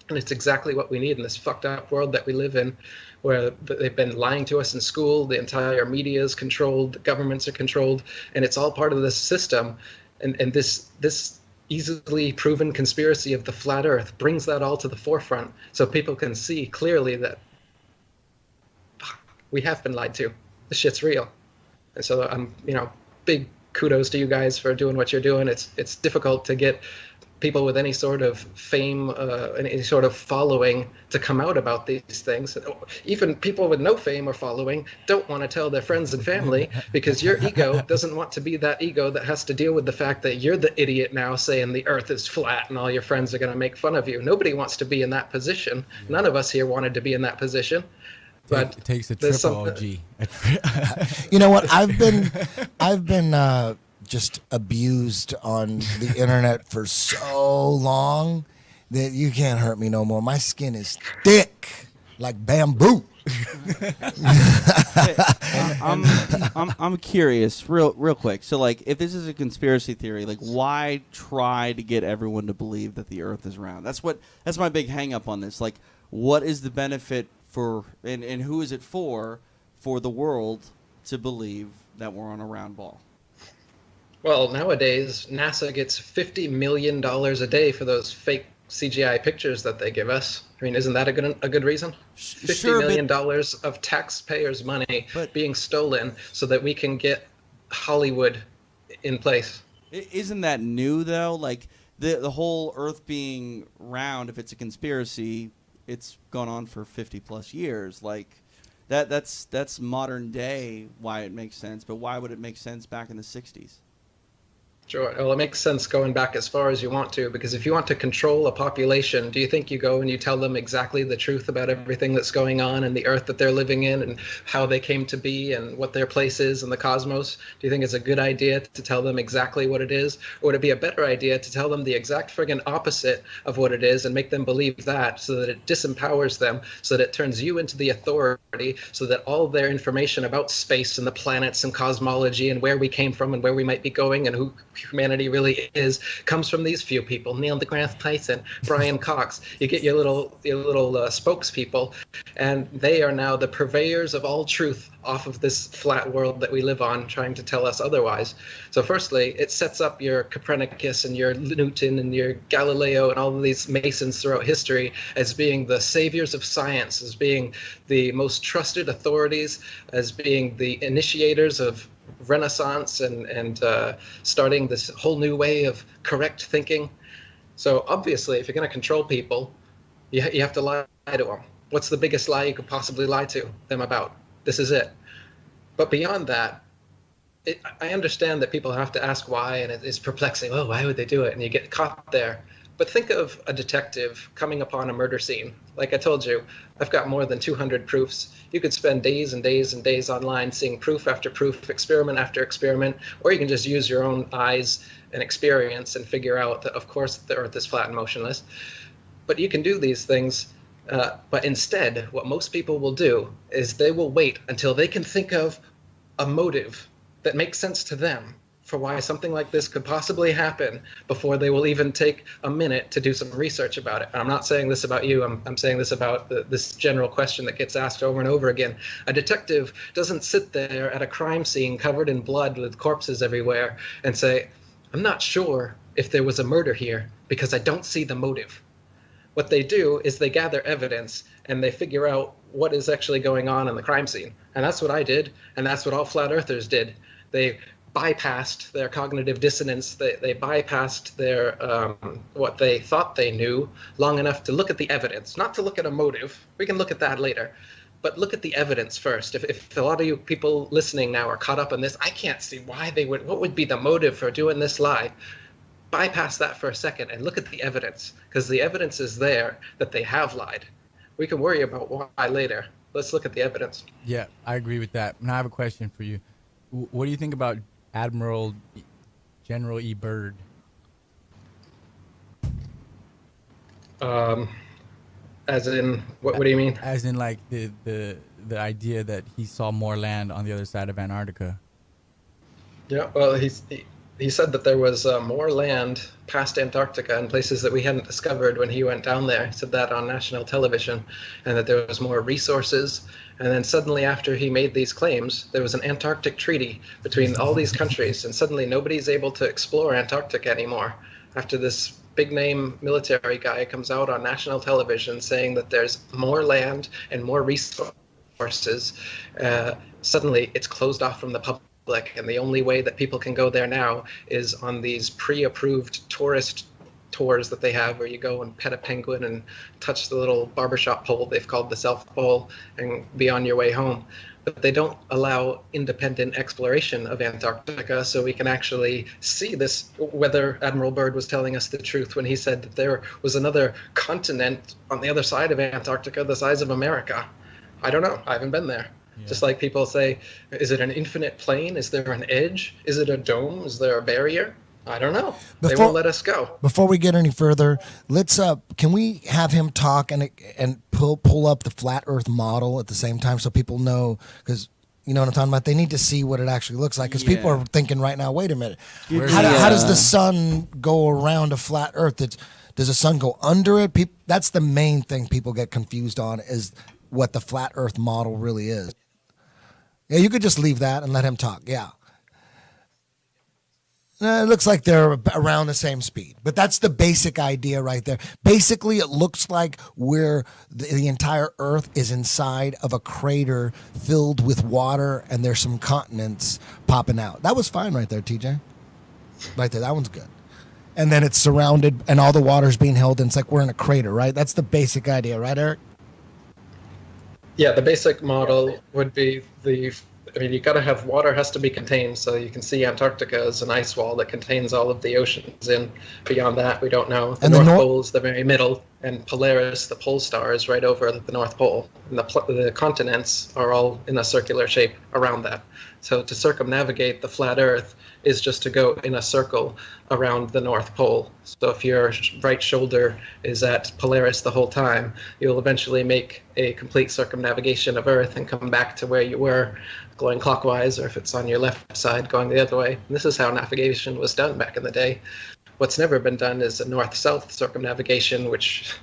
And it's exactly what we need in this fucked up world that we live in, where they've been lying to us in school. The entire media is controlled. The governments are controlled. And it's all part of this system. And this easily proven conspiracy of the flat Earth brings that all to the forefront, so people can see clearly that we have been lied to. This shit's real. And so big kudos to you guys for doing what you're doing. It's difficult to get people with any sort of fame, any sort of following to come out about these things. Even people with no fame or following don't want to tell their friends and family because your ego doesn't want to be that ego that has to deal with the fact that you're the idiot now saying the earth is flat and all your friends are going to make fun of you. Nobody wants to be in that position. None of us here wanted to be in that position. But it takes a triple OG. You know what? I've been just abused on the internet for so long that you can't hurt me no more. My skin is thick like bamboo. I'm curious, real quick. So, like, if this is a conspiracy theory, like, why try to get everyone to believe that the Earth is round? That's my big hang up on this. Like, what is the benefit for, and who is it for the world to believe that we're on a round ball? Well, nowadays, NASA gets $50 million a day for those fake CGI pictures that they give us. I mean, isn't that a good reason? $50 million of taxpayers' money being stolen so that we can get Hollywood in place. Isn't that new, though? Like, the whole Earth being round, if it's a conspiracy, it's gone on for 50-plus years. Like, that's modern day why it makes sense, but why would it make sense back in the 60s? Sure. Well, it makes sense going back as far as you want to, because if you want to control a population, do you think you go and you tell them exactly the truth about everything that's going on in the Earth that they're living in and how they came to be and what their place is in the cosmos? Do you think it's a good idea to tell them exactly what it is? Or would it be a better idea to tell them the exact friggin' opposite of what it is and make them believe that, so that it disempowers them, so that it turns you into the authority, so that all their information about space and the planets and cosmology and where we came from and where we might be going and who humanity really is comes from these few people: Neil deGrasse Tyson, Brian Cox. You get your little spokespeople, and they are now the purveyors of all truth off of this flat world that we live on, trying to tell us otherwise. So firstly, it sets up your Copernicus and your Newton and your Galileo and all of these Masons throughout history as being the saviors of science, as being the most trusted authorities, as being the initiators of Renaissance and starting this whole new way of correct thinking. So obviously, if you're going to control people, you have to lie to them. What's the biggest lie you could possibly lie to them about? This is it. But beyond that, I understand that people have to ask why, and it's perplexing. Oh, why would they do it? And you get caught there. But think of a detective coming upon a murder scene. Like I told you, I've got more than 200 proofs. You could spend days and days and days online seeing proof after proof, experiment after experiment, or you can just use your own eyes and experience and figure out that, of course, the Earth is flat and motionless. But you can do these things. But instead, what most people will do is they will wait until they can think of a motive that makes sense to them for why something like this could possibly happen before they will even take a minute to do some research about it. And I'm not saying this about you. I'm saying this about this general question that gets asked over and over again. A detective doesn't sit there at a crime scene covered in blood with corpses everywhere and say, I'm not sure if there was a murder here because I don't see the motive. What they do is they gather evidence and they figure out what is actually going on in the crime scene. And that's what I did, and that's what all flat earthers did. They bypassed their cognitive dissonance. They bypassed their what they thought they knew long enough to look at the evidence, not to look at a motive. We can look at that later. But look at the evidence first. If a lot of you people listening now are caught up in this, I can't see why they would, what would be the motive for doing this lie? Bypass that for a second and look at the evidence, because the evidence is there that they have lied. We can worry about why later. Let's look at the evidence. Yeah, I agree with that. Now I have a question for you. What do you think about Admiral General E. Byrd? As in, what do you mean? As in, like, the idea that he saw more land on the other side of Antarctica. Yeah, well, he said that there was more land past Antarctica in places that we hadn't discovered when he went down there. He said that on national television, and that there was more resources. And then suddenly after he made these claims, there was an Antarctic treaty between all these countries, and suddenly nobody's able to explore Antarctica anymore. After this big name military guy comes out on national television saying that there's more land and more resources, suddenly it's closed off from the public, and the only way that people can go there now is on these pre-approved tourist tours that they have where you go and pet a penguin and touch the little barbershop pole they've called the South Pole and be on your way home. But they don't allow independent exploration of Antarctica, so we can actually see this, whether Admiral Byrd was telling us the truth when he said that there was another continent on the other side of Antarctica the size of America. I don't know. I haven't been there. Yeah. Just like people say, is it an infinite plane? Is there an edge? Is it a dome? Is there a barrier? I don't know. They won't let us go. Before we get any further, let's can we have him talk and pull up the flat Earth model at the same time so people know, because you know what I'm talking about? They need to see what it actually looks like, because people are thinking right now, wait a minute, how does the sun go around a flat Earth? Does the sun go under it? That's the main thing people get confused on, is what the flat Earth model really is. Yeah, you could just leave that and let him talk. Yeah. It looks like they're around the same speed, but that's the basic idea right there. Basically, it looks like the entire Earth is inside of a crater filled with water, and there's some continents popping out. That was fine right there, TJ. Right there, that one's good. And then it's surrounded, and all the water's being held, and it's like we're in a crater, right? That's the basic idea, right, Eric? Yeah, the basic model would be you got to have water has to be contained, so you can see Antarctica as an ice wall that contains all of the oceans. And beyond that, we don't know. The North Pole is the very middle, and Polaris, the pole star, is right over the North Pole. And the continents are all in a circular shape around that. So to circumnavigate the flat Earth is just to go in a circle around the North Pole. So if your right shoulder is at Polaris the whole time, you'll eventually make a complete circumnavigation of Earth and come back to where you were, going clockwise, or if it's on your left side, going the other way. And this is how navigation was done back in the day. What's never been done is a north-south circumnavigation, which,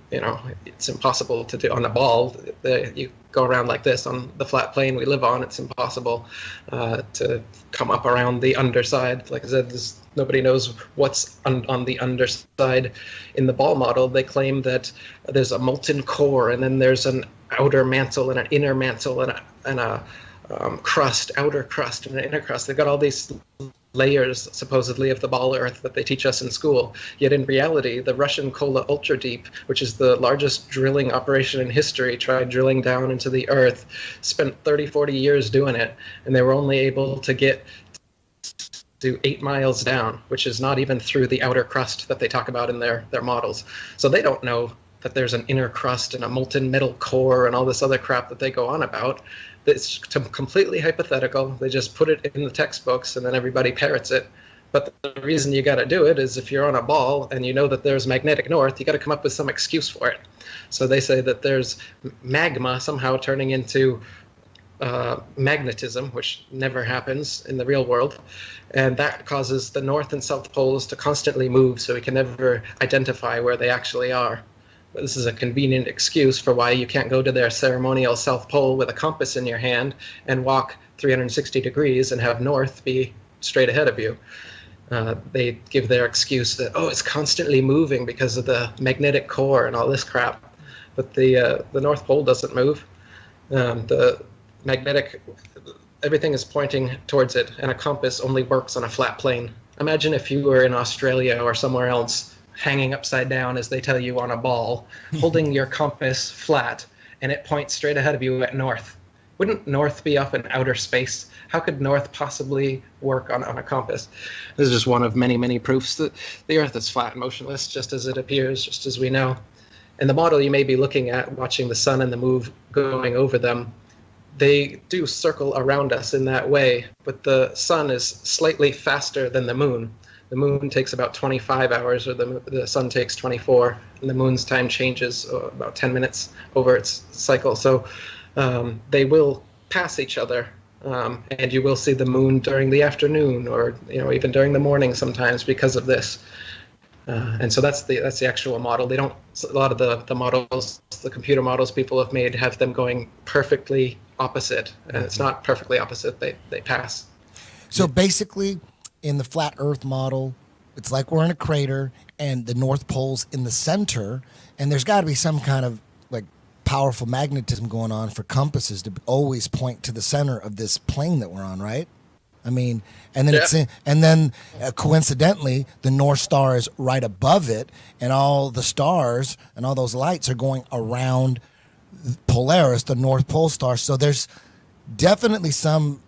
it's impossible to do on a ball. You go around like this on the flat plane we live on. It's impossible to come up around the underside. Like I said, nobody knows what's on the underside. In the ball model, they claim that there's a molten core, and then there's an outer mantle and an inner mantle and a crust, outer crust and an inner crust. They've got all these layers, supposedly, of the ball Earth that they teach us in school. Yet in reality, the Russian Kola Ultra Deep, which is the largest drilling operation in history, tried drilling down into the Earth, spent 30, 40 years doing it, and they were only able to get to 8 miles down, which is not even through the outer crust that they talk about in their models. So they don't know that there's an inner crust and a molten metal core and all this other crap that they go on about. It's completely hypothetical. They just put it in the textbooks and then everybody parrots it. But the reason you got to do it is if you're on a ball and you know that there's magnetic north, you got to come up with some excuse for it. So they say that there's magma somehow turning into magnetism, which never happens in the real world. And that causes the north and south poles to constantly move, so we can never identify where they actually are. This is a convenient excuse for why you can't go to their ceremonial South Pole with a compass in your hand and walk 360 degrees and have north be straight ahead of you. They give their excuse that, it's constantly moving because of the magnetic core and all this crap. But the North Pole doesn't move. The magnetic, everything is pointing towards it, and a compass only works on a flat plane. Imagine if you were in Australia or somewhere else, hanging upside down, as they tell you, on a ball, holding your compass flat, and it points straight ahead of you at north. Wouldn't north be up in outer space? How could north possibly work on a compass? This is just one of many, many proofs that the Earth is flat and motionless, just as it appears, just as we know. And the model you may be looking at, watching the sun and the moon going over them, they do circle around us in that way, but the sun is slightly faster than the moon. The moon takes about 25 hours, or the sun takes 24, and the moon's time changes about 10 minutes over its cycle. So they will pass each other, and you will see the moon during the afternoon, or even during the morning sometimes because of this. And so that's the actual model. They don't. A lot of the models, the computer models people have made, have them going perfectly opposite, and it's not perfectly opposite. They pass. So basically, in the flat Earth model, it's like we're in a crater and the North Pole's in the center, and there's got to be some kind of like powerful magnetism going on for compasses to always point to the center of this plane that we're on, right? I mean, and then Yeah. coincidentally, the North Star is right above it, and all the stars and all those lights are going around Polaris, the North Pole star. So there's definitely some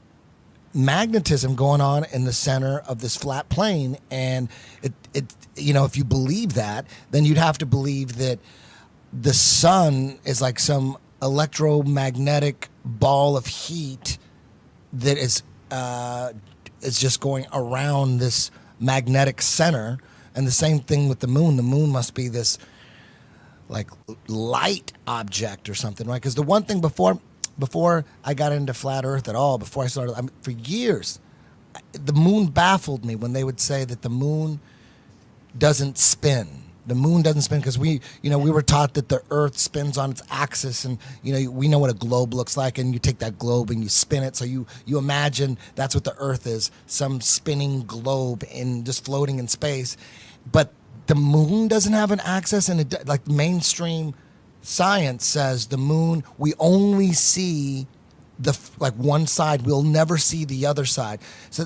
magnetism going on in the center of this flat plane, and it if you believe that, then you'd have to believe that the sun is like some electromagnetic ball of heat that is just going around this magnetic center. And the same thing with the moon. The moon must be this like light object or something, right? Because the one thing before I got into flat Earth at all, before I started, for years, the moon baffled me when they would say that the moon doesn't spin. The moon doesn't spin because we were taught that the Earth spins on its axis, and we know what a globe looks like, and you take that globe and you spin it. So you imagine that's what the Earth is, some spinning globe in just floating in space. But the moon doesn't have an axis, and like mainstream science says the moon, we only see one side, we'll never see the other side. So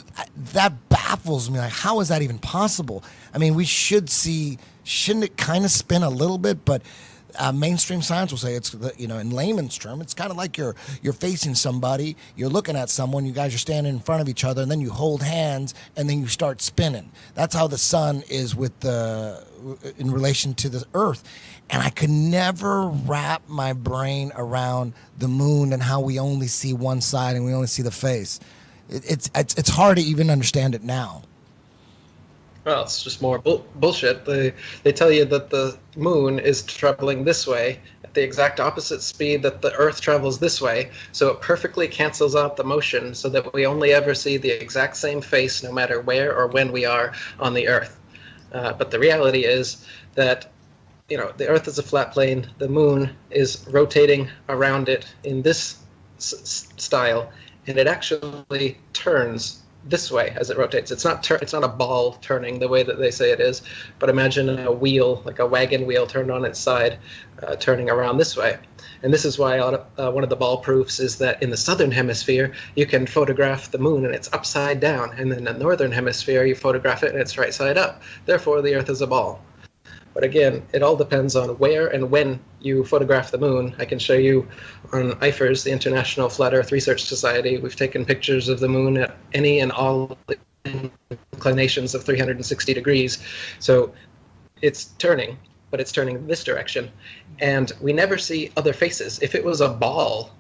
that baffles me. Like, how is that even possible? I mean, shouldn't it kind of spin a little bit? But mainstream science will say it's, in layman's term, it's kind of like you're facing somebody, you're looking at someone, you guys are standing in front of each other, and then you hold hands, and then you start spinning. That's how the sun is in relation to the Earth. And I could never wrap my brain around the moon and how we only see one side and we only see the face. It's hard to even understand it now. Well, it's just more bullshit. They tell you that the moon is traveling this way at the exact opposite speed that the Earth travels this way, so it perfectly cancels out the motion so that we only ever see the exact same face no matter where or when we are on the Earth. But the reality is that the Earth is a flat plane. The moon is rotating around it in this style, and it actually turns this way as it rotates. It's not a ball turning the way that they say it is, but imagine a wheel, like a wagon wheel turned on its side, turning around this way. And this is why one of the ball proofs is that in the southern hemisphere, you can photograph the moon and it's upside down, and in the northern hemisphere, you photograph it and it's right side up. Therefore, the Earth is a ball. But again, it all depends on where and when you photograph the moon. I can show you on IFRS, the International Flat Earth Research Society. We've taken pictures of the moon at any and all inclinations of 360 degrees. So it's turning, but it's turning in this direction. And we never see other faces. If it was a ball,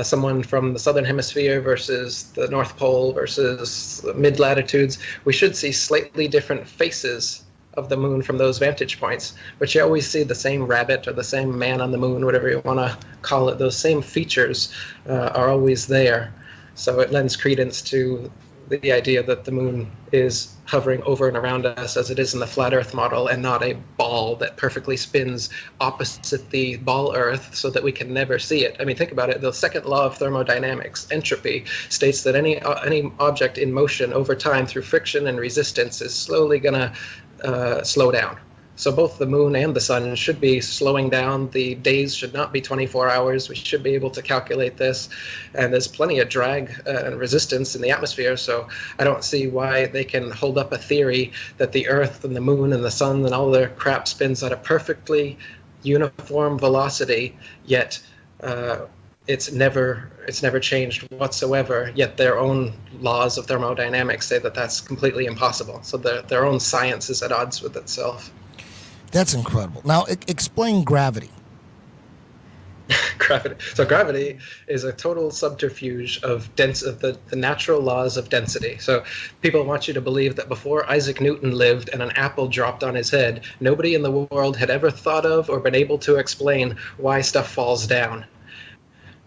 someone from the southern hemisphere versus the North Pole versus mid-latitudes, we should see slightly different faces of the moon from those vantage points, but you always see the same rabbit or the same man on the moon, whatever you want to call it. Those same features are always there. So it lends credence to the idea that the moon is hovering over and around us as it is in the flat Earth model, and not a ball that perfectly spins opposite the ball Earth so that we can never see it. I mean, think about it. The second law of thermodynamics, entropy, states that any object in motion over time through friction and resistance is slowly going to slow down. So both the moon and the sun should be slowing down. The days should not be 24 hours. We should be able to calculate this. And there's plenty of drag and resistance in the atmosphere, so I don't see why they can hold up a theory that the Earth and the moon and the sun and all their crap spins at a perfectly uniform velocity, yet it's never changed whatsoever, yet their own laws of thermodynamics say that that's completely impossible. So their own science is at odds with itself. That's incredible. Now, explain gravity. Gravity. So gravity is a total subterfuge of the natural laws of density. So people want you to believe that before Isaac Newton lived and an apple dropped on his head, nobody in the world had ever thought of or been able to explain why stuff falls down.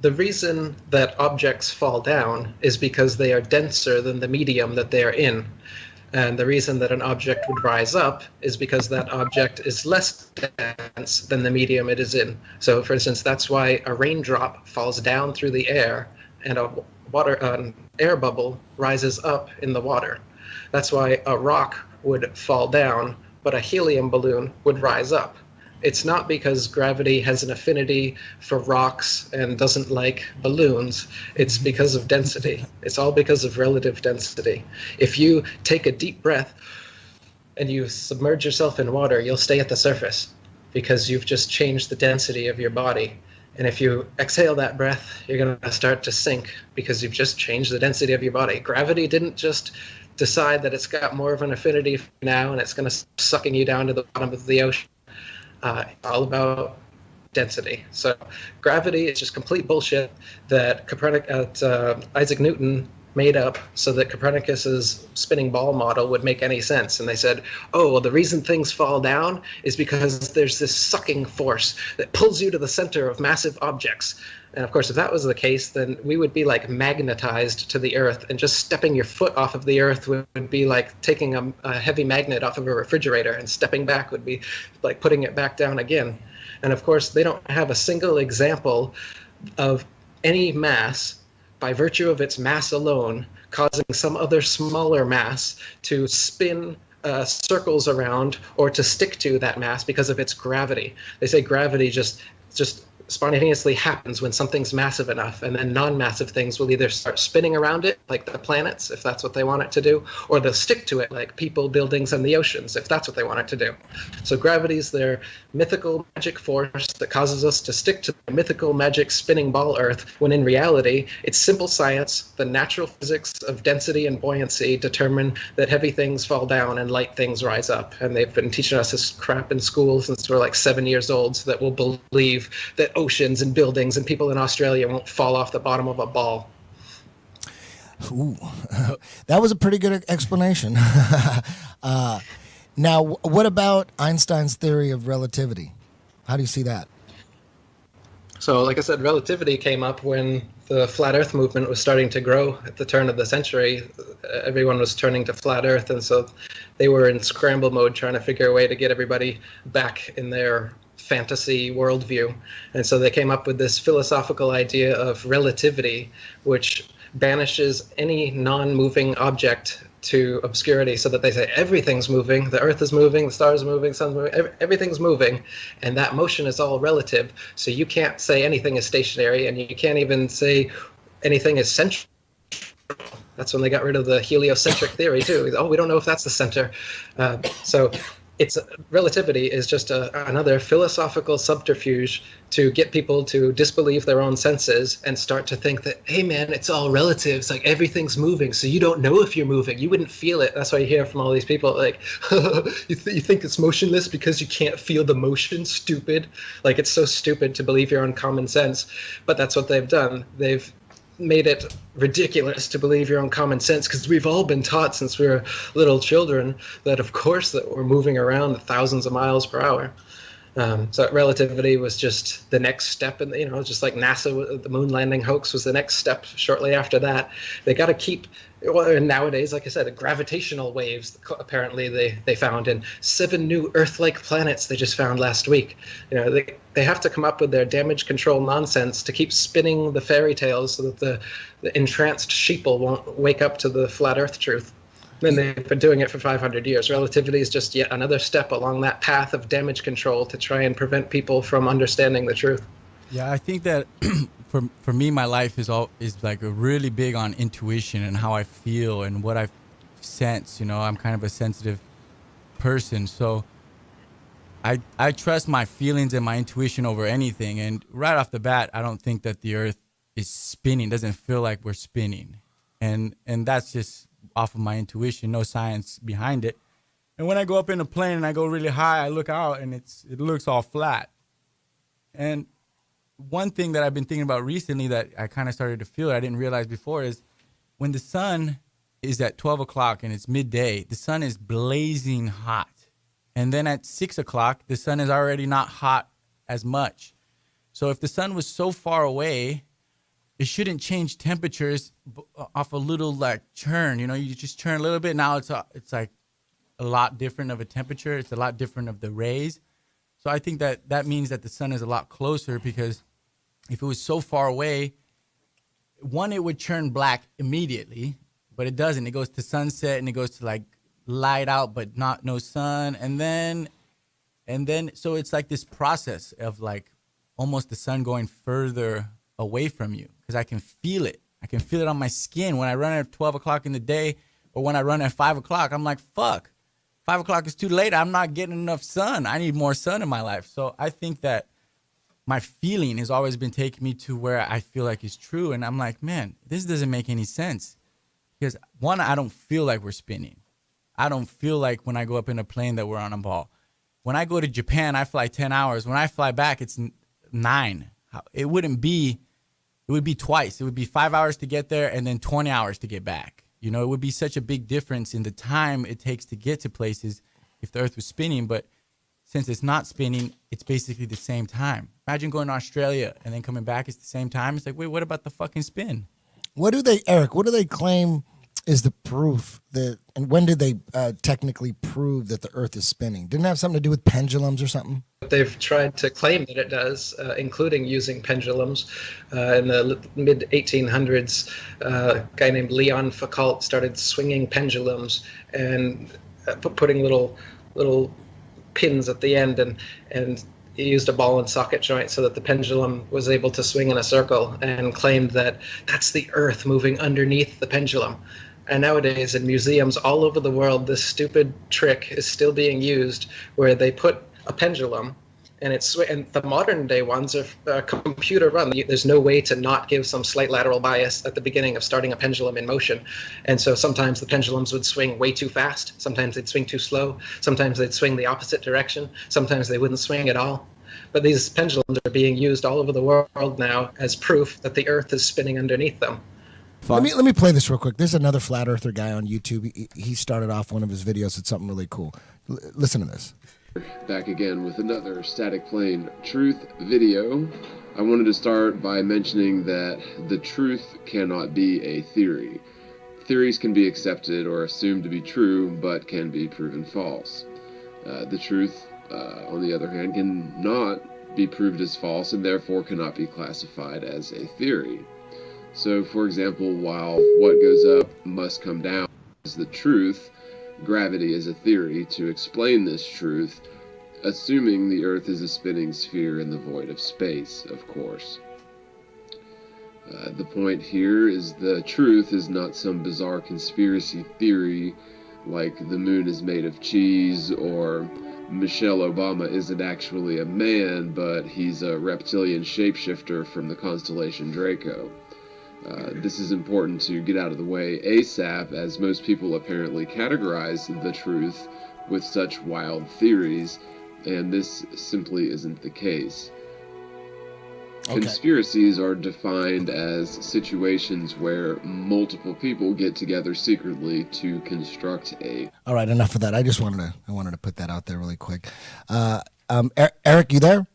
The reason that objects fall down is because they are denser than the medium that they are in. And the reason that an object would rise up is because that object is less dense than the medium it is in. So, for instance, that's why a raindrop falls down through the air and an air bubble rises up in the water. That's why a rock would fall down, but a helium balloon would rise up. it's not because gravity has an affinity for rocks and doesn't like balloons. It's because of density. It's all because of relative density. If you take a deep breath and you submerge yourself in water, you'll stay at the surface because you've just changed the density of your body. And if you exhale that breath, you're going to start to sink because you've just changed the density of your body. Gravity didn't just decide that it's got more of an affinity now and it's going to sucking you down to the bottom of the ocean. All about density. So gravity is just complete bullshit that Isaac Newton made up so that Copernicus's spinning ball model would make any sense. And they said, oh, well, the reason things fall down is because there's this sucking force that pulls you to the center of massive objects. And of course, if that was the case, then we would be like magnetized to the earth, and just stepping your foot off of the earth would be like taking a heavy magnet off of a refrigerator, and stepping back would be like putting it back down again. And of course, they don't have a single example of any mass, by virtue of its mass alone, causing some other smaller mass to spin circles around or to stick to that mass because of its gravity. They say gravity just spontaneously happens when something's massive enough, and then non-massive things will either start spinning around it, like the planets, if that's what they want it to do, or they'll stick to it, like people, buildings, and the oceans, if that's what they want it to do. So gravity's their mythical magic force that causes us to stick to the mythical magic spinning ball Earth, when in reality, it's simple science. The natural physics of density and buoyancy determine that heavy things fall down and light things rise up. And they've been teaching us this crap in school since we're like 7 years old, so that we'll believe that oceans and buildings and people in Australia won't fall off the bottom of a ball. Ooh, that was a pretty good explanation. Now, what about Einstein's theory of relativity? How do you see that? So, like I said, relativity came up when the flat Earth movement was starting to grow at the turn of the century. Everyone was turning to flat Earth, and so they were in scramble mode trying to figure a way to get everybody back in their fantasy worldview. And so they came up with this philosophical idea of relativity, which banishes any non-moving object to obscurity, so that they say everything's moving, the earth is moving, the stars are moving, the sun's moving, everything's moving, and that motion is all relative. So you can't say anything is stationary, and you can't even say anything is central. That's when they got rid of the heliocentric theory too. Oh, we don't know if that's the center. So it's relativity is just another philosophical subterfuge to get people to disbelieve their own senses and start to think that, hey man, it's all relative. It's like everything's moving, so you don't know if you're moving. You wouldn't feel it. That's why you hear from all these people like, you think it's motionless because you can't feel the motion, stupid. Like, it's so stupid to believe your own common sense. But that's what they've done. They've made it ridiculous to believe your own common sense, because we've all been taught since we were little children that of course that we're moving around at thousands of miles per hour. So relativity was just the next step, and just like NASA, the moon landing hoax was the next step. Shortly after that, they got to keep. Well, and nowadays, like I said, the gravitational waves apparently they found in 7 new Earth-like planets they just found last week. They have to come up with their damage control nonsense to keep spinning the fairy tales so that the entranced sheeple won't wake up to the flat Earth truth. And they've been doing it for 500 years. Relativity is just yet another step along that path of damage control to try and prevent people from understanding the truth. Yeah, I think that for me, my life is like really big on intuition and how I feel and what I sense. I'm kind of a sensitive person, so I trust my feelings and my intuition over anything. And right off the bat, I don't think that the Earth is spinning. It doesn't feel like we're spinning, and that's just off of my intuition, no science behind it. And when I go up in a plane and I go really high, I look out and it looks all flat. And one thing that I've been thinking about recently that I kind of started to feel I didn't realize before is when the sun is at 12 o'clock and it's midday, the sun is blazing hot. And then at 6 o'clock, the sun is already not hot as much. So if the sun was so far away, it shouldn't change temperatures off a little like churn. You just churn a little bit. Now it's like a lot different of a temperature. It's a lot different of the rays. So I think that means that the sun is a lot closer, because if it was so far away, one, it would turn black immediately, but it doesn't. It goes to sunset and it goes to like light out, but no sun. And then And then, so it's like this process of like almost the sun going further away from you, because I can feel it. I can feel it on my skin when I run at 12 o'clock in the day, or when I run at 5 o'clock. I'm like, fuck, 5 o'clock is too late. I'm not getting enough sun. I need more sun in my life. So I think that my feeling has always been taking me to where I feel like it's true. And I'm like, man, this doesn't make any sense. Because one, I don't feel like we're spinning. I don't feel like when I go up in a plane that we're on a ball. When I go to Japan, I fly 10 hours. When I fly back, it's 9. It would be twice. It would be 5 hours to get there and then 20 hours to get back. You know, it would be such a big difference in the time it takes to get to places if the earth was spinning. But since it's not spinning, it's basically the same time. Imagine going to Australia and then coming back, it's the same time. It's like, wait, what about the fucking spin? Eric, what do they claim is the proof that, and when did they technically prove that the earth is spinning? Didn't it have something to do with pendulums or something? They've tried to claim that it does, including using pendulums. In the mid 1800s, a guy named Leon Foucault started swinging pendulums and putting little pins at the end, and he used a ball and socket joint so that the pendulum was able to swing in a circle, and claimed that that's the earth moving underneath the pendulum. And nowadays in museums all over the world, this stupid trick is still being used, where they put a pendulum, and and the modern day ones are computer run. There's no way to not give some slight lateral bias at the beginning of starting a pendulum in motion. And so sometimes the pendulums would swing way too fast. Sometimes they'd swing too slow. Sometimes they'd swing the opposite direction. Sometimes they wouldn't swing at all. But these pendulums are being used all over the world now as proof that the earth is spinning underneath them. Let me play this real quick. There's another flat earther guy on YouTube. He started off one of his videos with something really cool. Listen to this. Back again with another static plane truth video. I wanted to start by mentioning that the truth cannot be a theory. Theories can be accepted or assumed to be true, but can be proven false. The truth, on the other hand, cannot be proved as false and therefore cannot be classified as a theory. So, for example, while what goes up must come down is the truth, gravity is a theory to explain this truth, assuming the Earth is a spinning sphere in the void of space, of course. The point here is the truth is not some bizarre conspiracy theory like the moon is made of cheese, or Michelle Obama isn't actually a man, but he's a reptilian shapeshifter from the constellation Draco. This is important to get out of the way ASAP, as most people apparently categorize the truth with such wild theories, and this simply isn't the case. Okay. Conspiracies are defined as situations where multiple people get together secretly to construct a... All right, enough of that. I wanted to put that out there really quick. Eric, you there?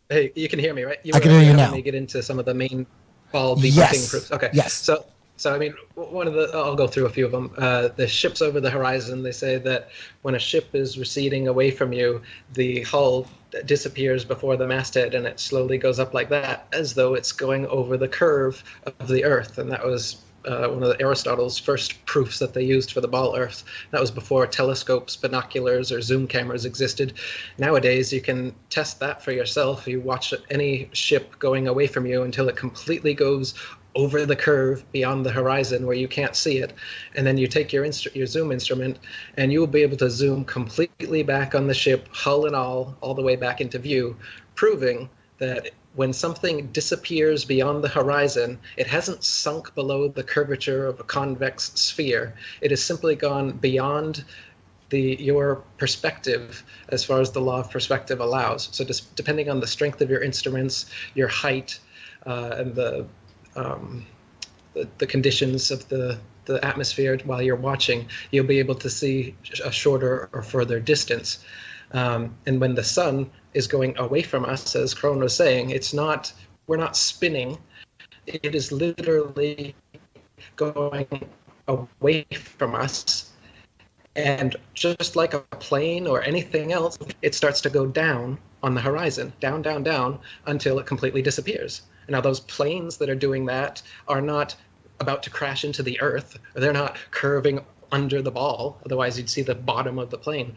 Hey, you can hear me, right? I can hear you now. Let me get into some of the main ball debunking proofs. Okay. Yes. So I mean, I'll go through a few of them. The ships over the horizon, they say that when a ship is receding away from you, the hull disappears before the masthead, and it slowly goes up like that, as though it's going over the curve of the Earth. And that was one of Aristotle's first proofs that they used for the ball Earth. That was before telescopes, binoculars, or zoom cameras existed. Nowadays, you can test that for yourself. You watch any ship going away from you until it completely goes over the curve beyond the horizon where you can't see it, and then you take your zoom instrument, and you will be able to zoom completely back on the ship, hull and all the way back into view, proving that when something disappears beyond the horizon, it hasn't sunk below the curvature of a convex sphere. It has simply gone beyond your perspective as far as the law of perspective allows. So just depending on the strength of your instruments, your height, and the conditions of the atmosphere while you're watching, you'll be able to see a shorter or further distance. And when the sun is going away from us, as Kron was saying, we're not spinning. It is literally going away from us. And just like a plane or anything else, it starts to go down on the horizon, down, down, down, until it completely disappears. Now, those planes that are doing that are not about to crash into the earth. They're not curving under the ball. Otherwise, you'd see the bottom of the plane.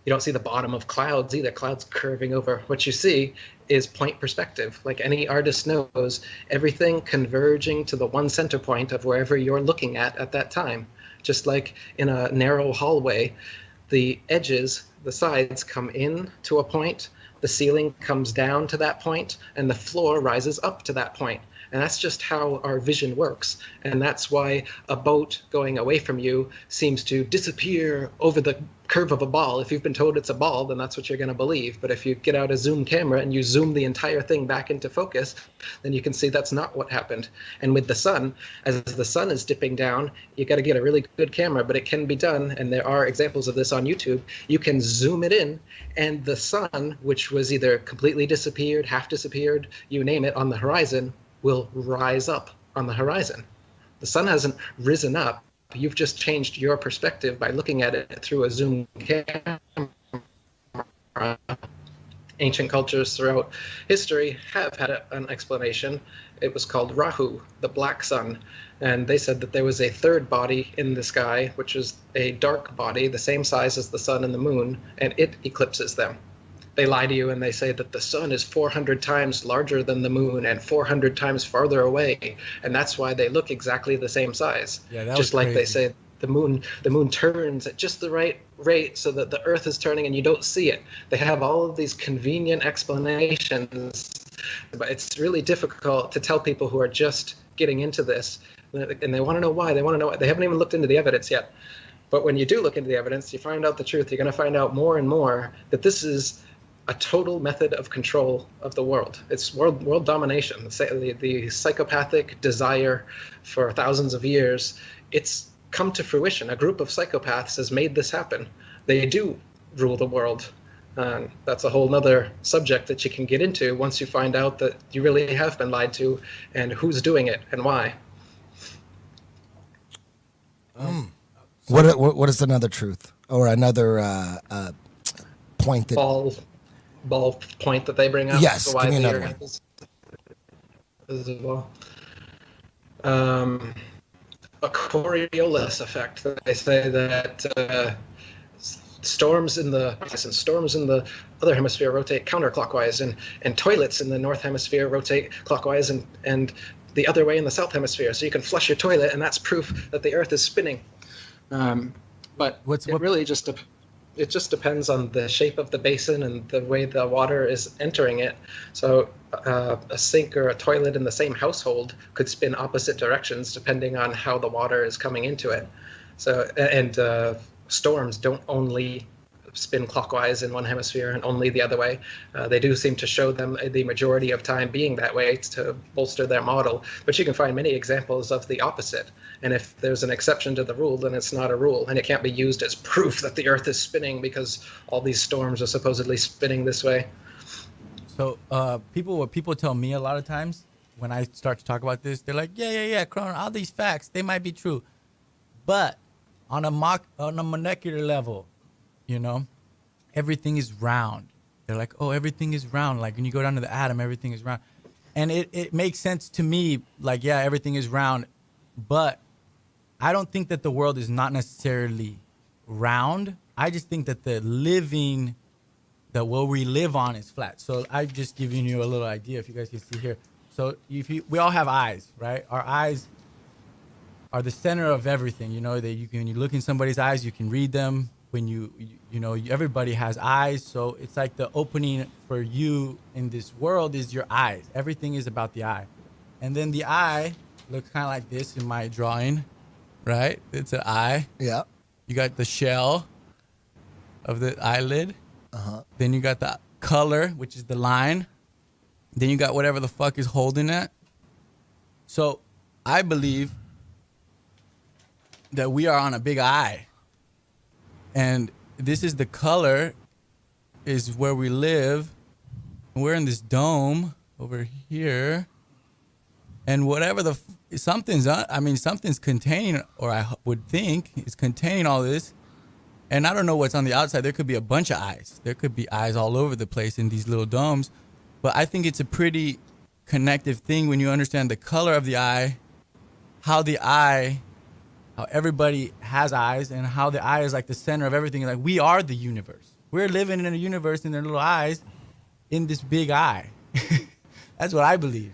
You don't see the bottom of clouds either. Clouds curving over. What you see is point perspective. Like any artist knows, everything converging to the one center point of wherever you're looking at that time. Just like in a narrow hallway, the edges, the sides come in to a point, the ceiling comes down to that point, and the floor rises up to that point. And that's just how our vision works. And that's why a boat going away from you seems to disappear over the curve of a ball. If you've been told it's a ball, then that's what you're going to believe. But if you get out a zoom camera and you zoom the entire thing back into focus, then you can see that's not what happened. And with the sun, as the sun is dipping down, you got to get a really good camera, but it can be done. And there are examples of this on YouTube. You can zoom it in, and the sun, which was either completely disappeared, half disappeared, you name it, on the horizon, will rise up on the horizon. The sun hasn't risen up. You've just changed your perspective by looking at it through a zoom camera. Ancient cultures throughout history have had an explanation. It was called Rahu, the black sun. And they said that there was a third body in the sky, which is a dark body, the same size as the sun and the moon, and it eclipses them. They lie to you and they say that the sun is 400 times larger than the moon and 400 times farther away, and that's why they look exactly the same size. Yeah, that just was like crazy. they say the moon turns at just the right rate so that the earth is turning and you don't see it. They have all of these convenient explanations, but it's really difficult to tell people who are just getting into this, and they want to know why. They want to know why. They haven't even looked into the evidence yet. But when you do look into the evidence, you find out the truth. You're going to find out more and more that this is a total method of control of the world. It's world domination. The psychopathic desire for thousands of years, it's come to fruition. A group of psychopaths has made this happen. They do rule the world. That's a whole nother subject that you can get into once you find out that you really have been lied to and who's doing it and why. What is another truth or another point that? Ball point that they bring up. Yes, why give me the another Earth is a ball. A Coriolis effect. They say that storms in the other hemisphere rotate counterclockwise, and toilets in the north hemisphere rotate clockwise, and the other way in the south hemisphere. So you can flush your toilet, and that's proof that the Earth is spinning. But it just depends on the shape of the basin and the way the water is entering it. So a sink or a toilet in the same household could spin opposite directions depending on how the water is coming into it. So and storms don't only spin clockwise in one hemisphere and only the other way. They do seem to show them the majority of time being that way to bolster their model. But you can find many examples of the opposite. And if there's an exception to the rule, then it's not a rule. And it can't be used as proof that the Earth is spinning because all these storms are supposedly spinning this way. So what people tell me a lot of times when I start to talk about this, they're like, yeah, Kron, all these facts, they might be true. But on a molecular level, you know, everything is round. They're like, oh, everything is round. Like when you go down to the atom, everything is round. And it makes sense to me, like, yeah, everything is round. But I don't think that the world is not necessarily round. I just think that what we live on is flat. So I'm just giving you a little idea if you guys can see here. So we all have eyes, right? Our eyes are the center of everything. You know, when you look in somebody's eyes, you can read them. When everybody has eyes. So it's like the opening for you in this world is your eyes. Everything is about the eye. And then the eye looks kind of like this in my drawing, right? It's an eye. Yeah. You got the shell of the eyelid. Uh-huh. Then you got the color, which is the line. Then you got whatever the fuck is holding that. So I believe that we are on a big eye. And this is the color, is where we live. We're in this dome over here. And whatever something's containing, or I would think is containing all this. And I don't know what's on the outside. There could be a bunch of eyes. There could be eyes all over the place in these little domes. But I think it's a pretty connective thing when you understand the color of the eye, how everybody has eyes, and how the eye is like the center of everything. Like we are the universe. We're living in a universe in their little eyes, in this big eye. That's what I believe.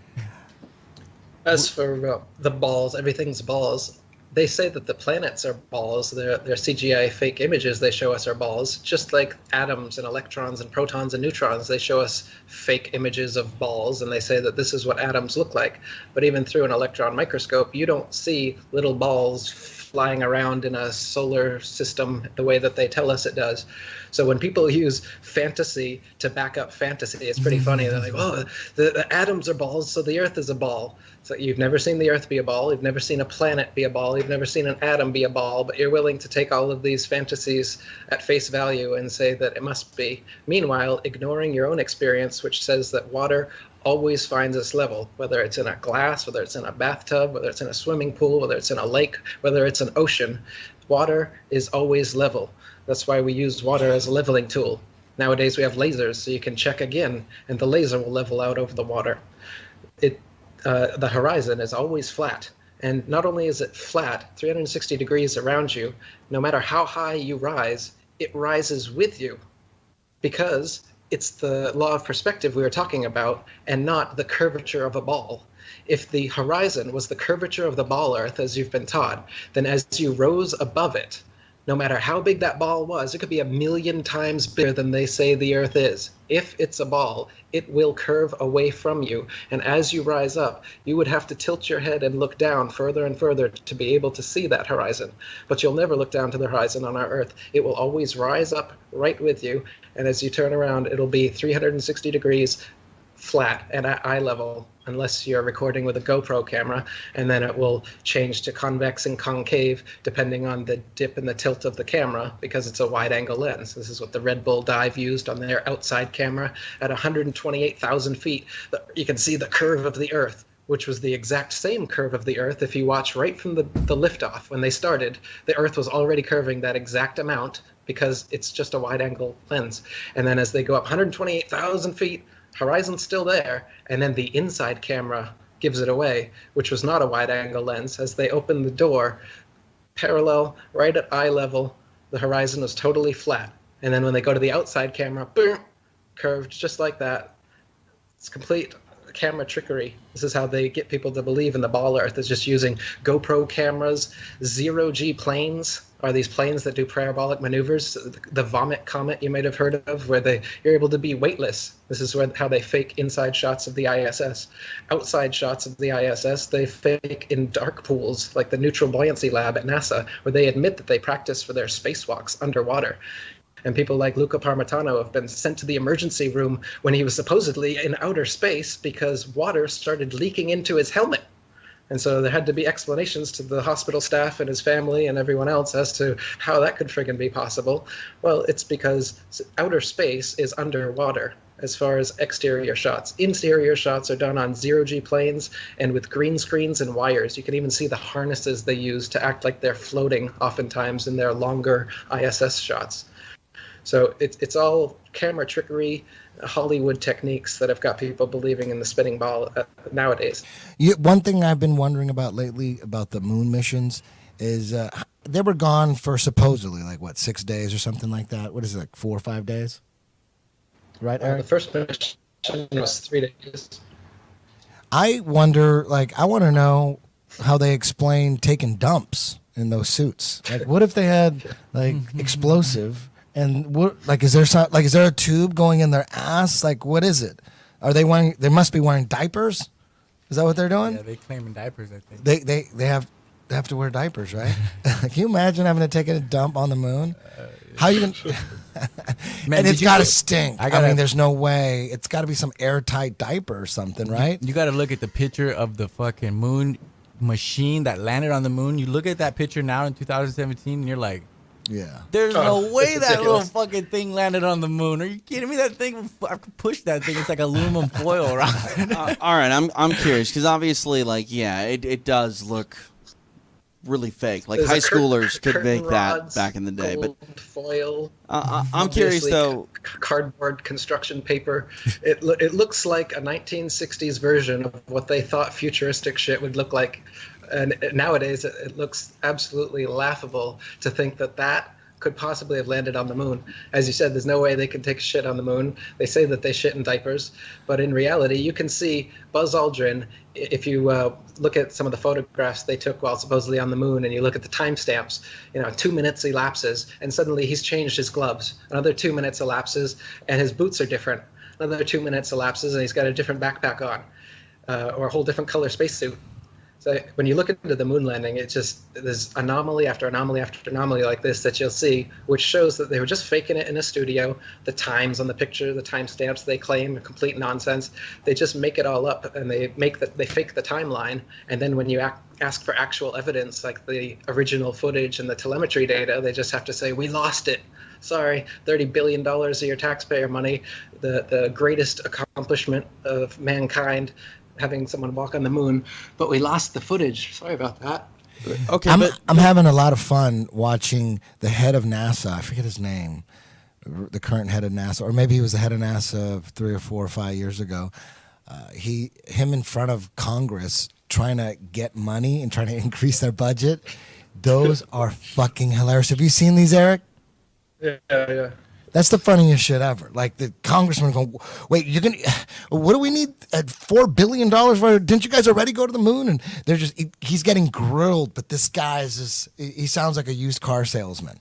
As for the balls, everything's balls. They say that the planets are balls. They're CGI fake images they show us are balls. Just like atoms and electrons and protons and neutrons, they show us fake images of balls, and they say that this is what atoms look like. But even through an electron microscope, you don't see little balls flying around in a solar system the way that they tell us it does. So when people use fantasy to back up fantasy, it's pretty funny. They're like, oh, the atoms are balls, so the Earth is a ball. So you've never seen the Earth be a ball. You've never seen a planet be a ball. You've never seen an atom be a ball, but you're willing to take all of these fantasies at face value and say that it must be. Meanwhile, ignoring your own experience, which says that water always finds its level, whether it's in a glass, whether it's in a bathtub, whether it's in a swimming pool, whether it's in a lake, whether it's an ocean. Water is always level. That's why we use water as a leveling tool. Nowadays we have lasers, so you can check again, and the laser will level out over the water. The horizon is always flat. And not only is it flat, 360 degrees around you, no matter how high you rise, it rises with you, because it's the law of perspective we were talking about, and not the curvature of a ball. If the horizon was the curvature of the ball Earth, as you've been taught, then as you rose above it, no matter how big that ball was, it could be 1,000,000 times bigger than they say the Earth is. If it's a ball, it will curve away from you. And as you rise up, you would have to tilt your head and look down further and further to be able to see that horizon. But you'll never look down to the horizon on our Earth. It will always rise up right with you. And as you turn around, it'll be 360 degrees flat and at eye level, unless you're recording with a GoPro camera, and then it will change to convex and concave depending on the dip and the tilt of the camera, because it's a wide-angle lens. This is what the Red Bull Dive used on their outside camera. At 128,000 feet, you can see the curve of the Earth, which was the exact same curve of the Earth. If you watch right from the liftoff, when they started, the Earth was already curving that exact amount, because it's just a wide-angle lens. And then as they go up 128,000 feet, horizon's still there, and then the inside camera gives it away, which was not a wide-angle lens. As they opened the door, parallel, right at eye level, the horizon was totally flat. And then when they go to the outside camera, boom, curved just like that. It's complete camera trickery. This is how they get people to believe in the ball Earth, is just using GoPro cameras. Zero-G planes are these planes that do parabolic maneuvers. The Vomit Comet you might have heard of, where you're able to be weightless. This is how they fake inside shots of the ISS. Outside shots of the ISS, they fake in dark pools, like the Neutral Buoyancy Lab at NASA, where they admit that they practice for their spacewalks underwater. And people like Luca Parmitano have been sent to the emergency room when he was supposedly in outer space because water started leaking into his helmet. And so there had to be explanations to the hospital staff and his family and everyone else as to how that could friggin' be possible. Well, it's because outer space is underwater as far as exterior shots. Interior shots are done on zero-G planes and with green screens and wires. You can even see the harnesses they use to act like they're floating oftentimes in their longer ISS shots. So it's all camera trickery, Hollywood techniques that have got people believing in the spinning ball nowadays. One thing I've been wondering about lately about the moon missions is they were gone for supposedly 6 days or something like that. What is it, like 4 or 5 days? Right, Eric? The first mission was 3 days. I wonder, I want to know how they explain taking dumps in those suits. What if they had explosive? And what, is there a tube going in their ass? What is it? Are they wearing? They must be wearing diapers. Is that what they're doing? Yeah, they claim in diapers, I think. They have to wear diapers, right? Can you imagine having to take a dump on the moon? How you gonna? Man, and it's got to stink. I mean, there's no way. It's got to be some airtight diaper or something, right? You got to look at the picture of the fucking moon machine that landed on the moon. You look at that picture now in 2017, and you're like, yeah. There's no way that little ridiculous. fucking thing landed on the moon. Are you kidding me? That thing, I could push that thing. It's like aluminum foil around. All right, I'm curious because obviously, it does look really fake. There's High a schoolers could curtain make that rods, back in the day. But gold foil. I'm curious obviously though. Cardboard construction paper. It looks like a 1960s version of what they thought futuristic shit would look like. And nowadays, it looks absolutely laughable to think that could possibly have landed on the moon. As you said, there's no way they could take a shit on the moon. They say that they shit in diapers, but in reality, you can see Buzz Aldrin, if you look at some of the photographs they took while supposedly on the moon, and you look at the timestamps, 2 minutes elapses, and suddenly he's changed his gloves. Another 2 minutes elapses, and his boots are different. Another 2 minutes elapses, and he's got a different backpack on, or a whole different color spacesuit. So when you look into the moon landing, there's anomaly after anomaly after anomaly like this that you'll see, which shows that they were just faking it in a studio. The times on the picture, the timestamps they claim are complete nonsense. They just make it all up, and they fake the timeline. And then when you ask for actual evidence, like the original footage and the telemetry data, they just have to say, we lost it. Sorry, $30 billion of your taxpayer money, the greatest accomplishment of mankind, having someone walk on the moon, but we lost the footage. Sorry about that. Okay, I'm having a lot of fun watching the head of NASA. I forget his name, the current head of NASA, or maybe he was the head of NASA 3 or 4 or 5 years ago. Him in front of Congress trying to get money and trying to increase their budget. Those are fucking hilarious. Have you seen these, Eric? Yeah. That's the funniest shit ever. Like the congressman going, wait, what do we need $4 billion for? Didn't you guys already go to the moon? And they're he's getting grilled, but this guy he sounds like a used car salesman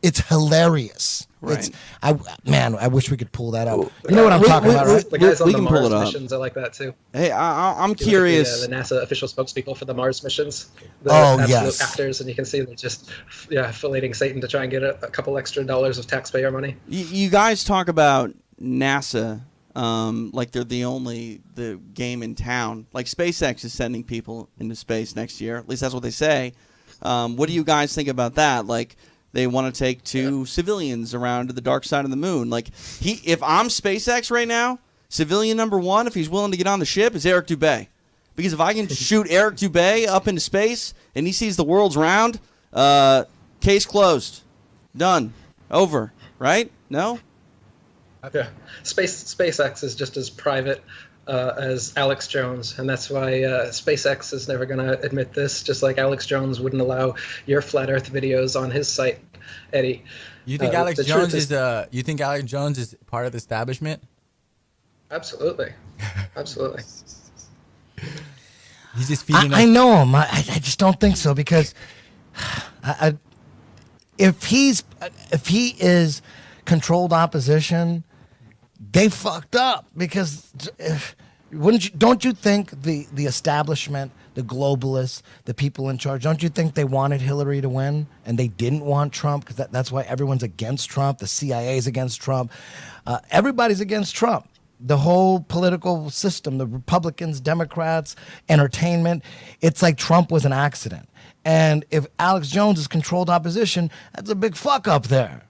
it's hilarious. Right. I wish we could pull that up. You know what I'm talking about, right? The guys on we the can pull Mars it up. missions are like that too. Hey, I'm You look at curious. the NASA official spokespeople for the Mars missions. The absolute yes. actors, and you can see they're just filleting Satan to try and get a couple extra dollars of taxpayer money. You guys talk about NASA like they're the game in town. Like SpaceX is sending people into space next year. At least that's what they say. What do you guys think about that? Like, they want to take 2 civilians around to the dark side of the moon. Like, if I'm SpaceX right now, civilian number 1, if he's willing to get on the ship, is Eric Dubay. Because if I can shoot Eric Dubay up into space and he sees the world's round, case closed. Done. Over. Right? No? Yeah, SpaceX is just as private as Alex Jones, and that's why SpaceX is never going to admit this. Just like Alex Jones wouldn't allow your flat Earth videos on his site, Eddie. You think Alex Jones is You think Alex Jones is part of the establishment? Absolutely. He's just feeding. I know him. I just don't think so, because if he is controlled opposition, they fucked up. Because don't you think the establishment, the globalists, the people in charge, don't you think they wanted Hillary to win and they didn't want Trump? Because that's why everyone's against Trump. The CIA is against Trump. Everybody's against Trump. The whole political system, the Republicans, Democrats, entertainment, it's like Trump was an accident. And if Alex Jones is controlled opposition, that's a big fuck up there,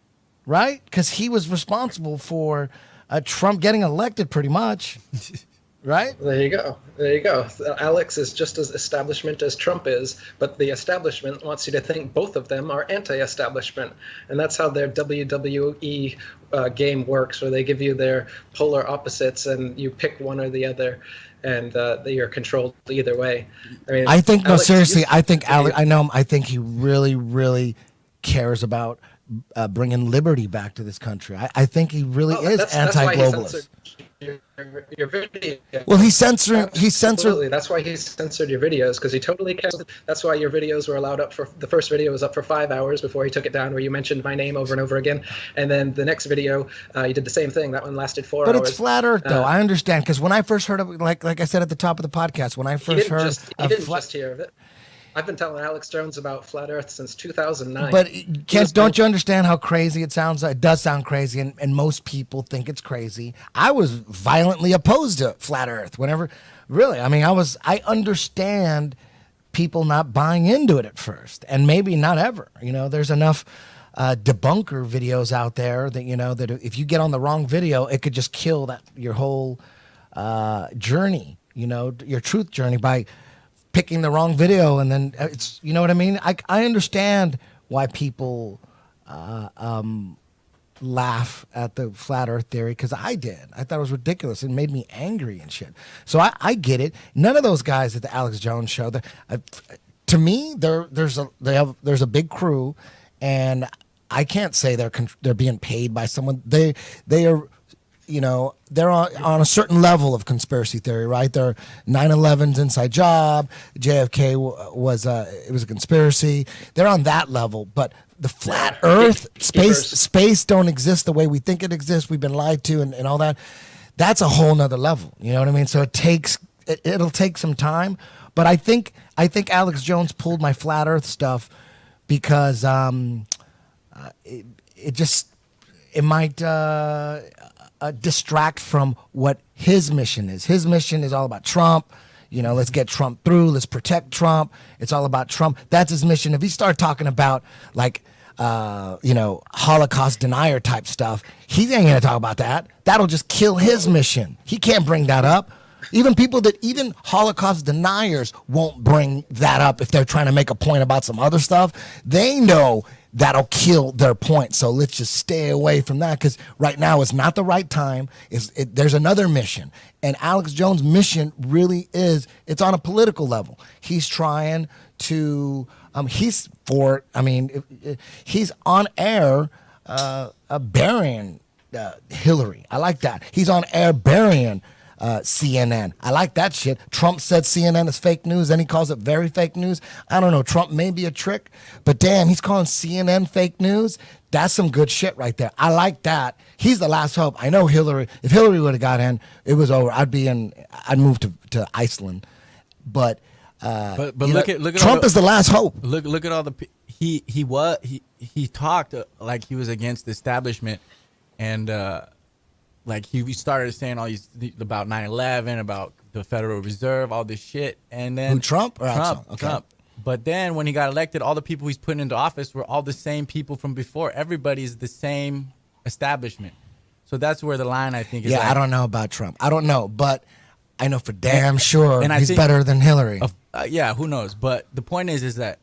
right? Because he was responsible for Trump getting elected pretty much, right? There you go. Alex is just as establishment as Trump is, but the establishment wants you to think both of them are anti-establishment. And that's how their WWE game works, where they give you their polar opposites and you pick one or the other, and you're controlled either way. I think, no, seriously, I think Alex, I know him, I think he really, really cares about bringing liberty back to this country. I think he really is anti-globalist. Your video. Well, he censored. Absolutely. That's why he censored your videos, because he totally canceled. That's why your videos were allowed up for the first video was up for 5 hours before he took it down, where you mentioned my name over and over again. And then the next video, you did the same thing. That one lasted 4 hours. But it's flat Earth, though. I understand, because when I first heard of it, like I said at the top of the podcast, when I first heard, you didn't just hear of it. I've been telling Alex Jones about flat Earth since 2009. But don't you understand how crazy it sounds? It does sound crazy, and most people think it's crazy. I was violently opposed to flat Earth whenever, really. I mean, I understand people not buying into it at first, and maybe not ever. There's enough debunker videos out there that, that if you get on the wrong video, it could just kill your whole journey, your truth journey by picking the wrong video. And then it's, you know what I mean? I understand why people laugh at the flat Earth theory, because I did. I thought it was ridiculous. It made me angry and shit. So I get it. None of those guys at the Alex Jones show, to me, there's a big crew, and I can't say they're being paid by someone. They are, they're on a certain level of conspiracy theory, right? They're 9/11's inside job. JFK was it was a conspiracy. They're on that level, but the flat Earth, space don't exist the way we think it exists. We've been lied to, and all that. That's a whole nother level. You know what I mean? So it'll take some time, but I think Alex Jones pulled my flat Earth stuff because it might distract from what his mission is. His mission is all about Trump. Let's get Trump through. Let's protect Trump. It's all about Trump. That's his mission. If he started talking about Holocaust denier type stuff, he ain't gonna talk about that. That'll just kill his mission. He can't bring that up. Even Holocaust deniers won't bring that up if they're trying to make a point about some other stuff. They know that'll kill their point. So let's just stay away from that, because right now it's not the right time. There's another mission. And Alex Jones' mission really it's on a political level. He's trying to, he's on air burying Hillary. I like that. He's on air burying CNN. I like that shit. Trump said CNN is fake news, and he calls it very fake news. I don't know. Trump may be a trick, but damn, he's calling CNN fake news. That's some good shit right there. I like that. He's the last hope. I know Hillary. If Hillary would have got in, it was over. I'd move to Iceland. But look at Trump is the last hope. Look at all the he talked like he was against the establishment, and like he started saying all these about 9/11, about the Federal Reserve, all this shit, and then Trump. But then when he got elected, all the people he's putting into office were all the same people from before. Everybody's the same establishment. So that's where the line, I think, is. Yeah, I don't know about Trump. I don't know, but I know for damn sure he's better than Hillary. Yeah, who knows? But the point is that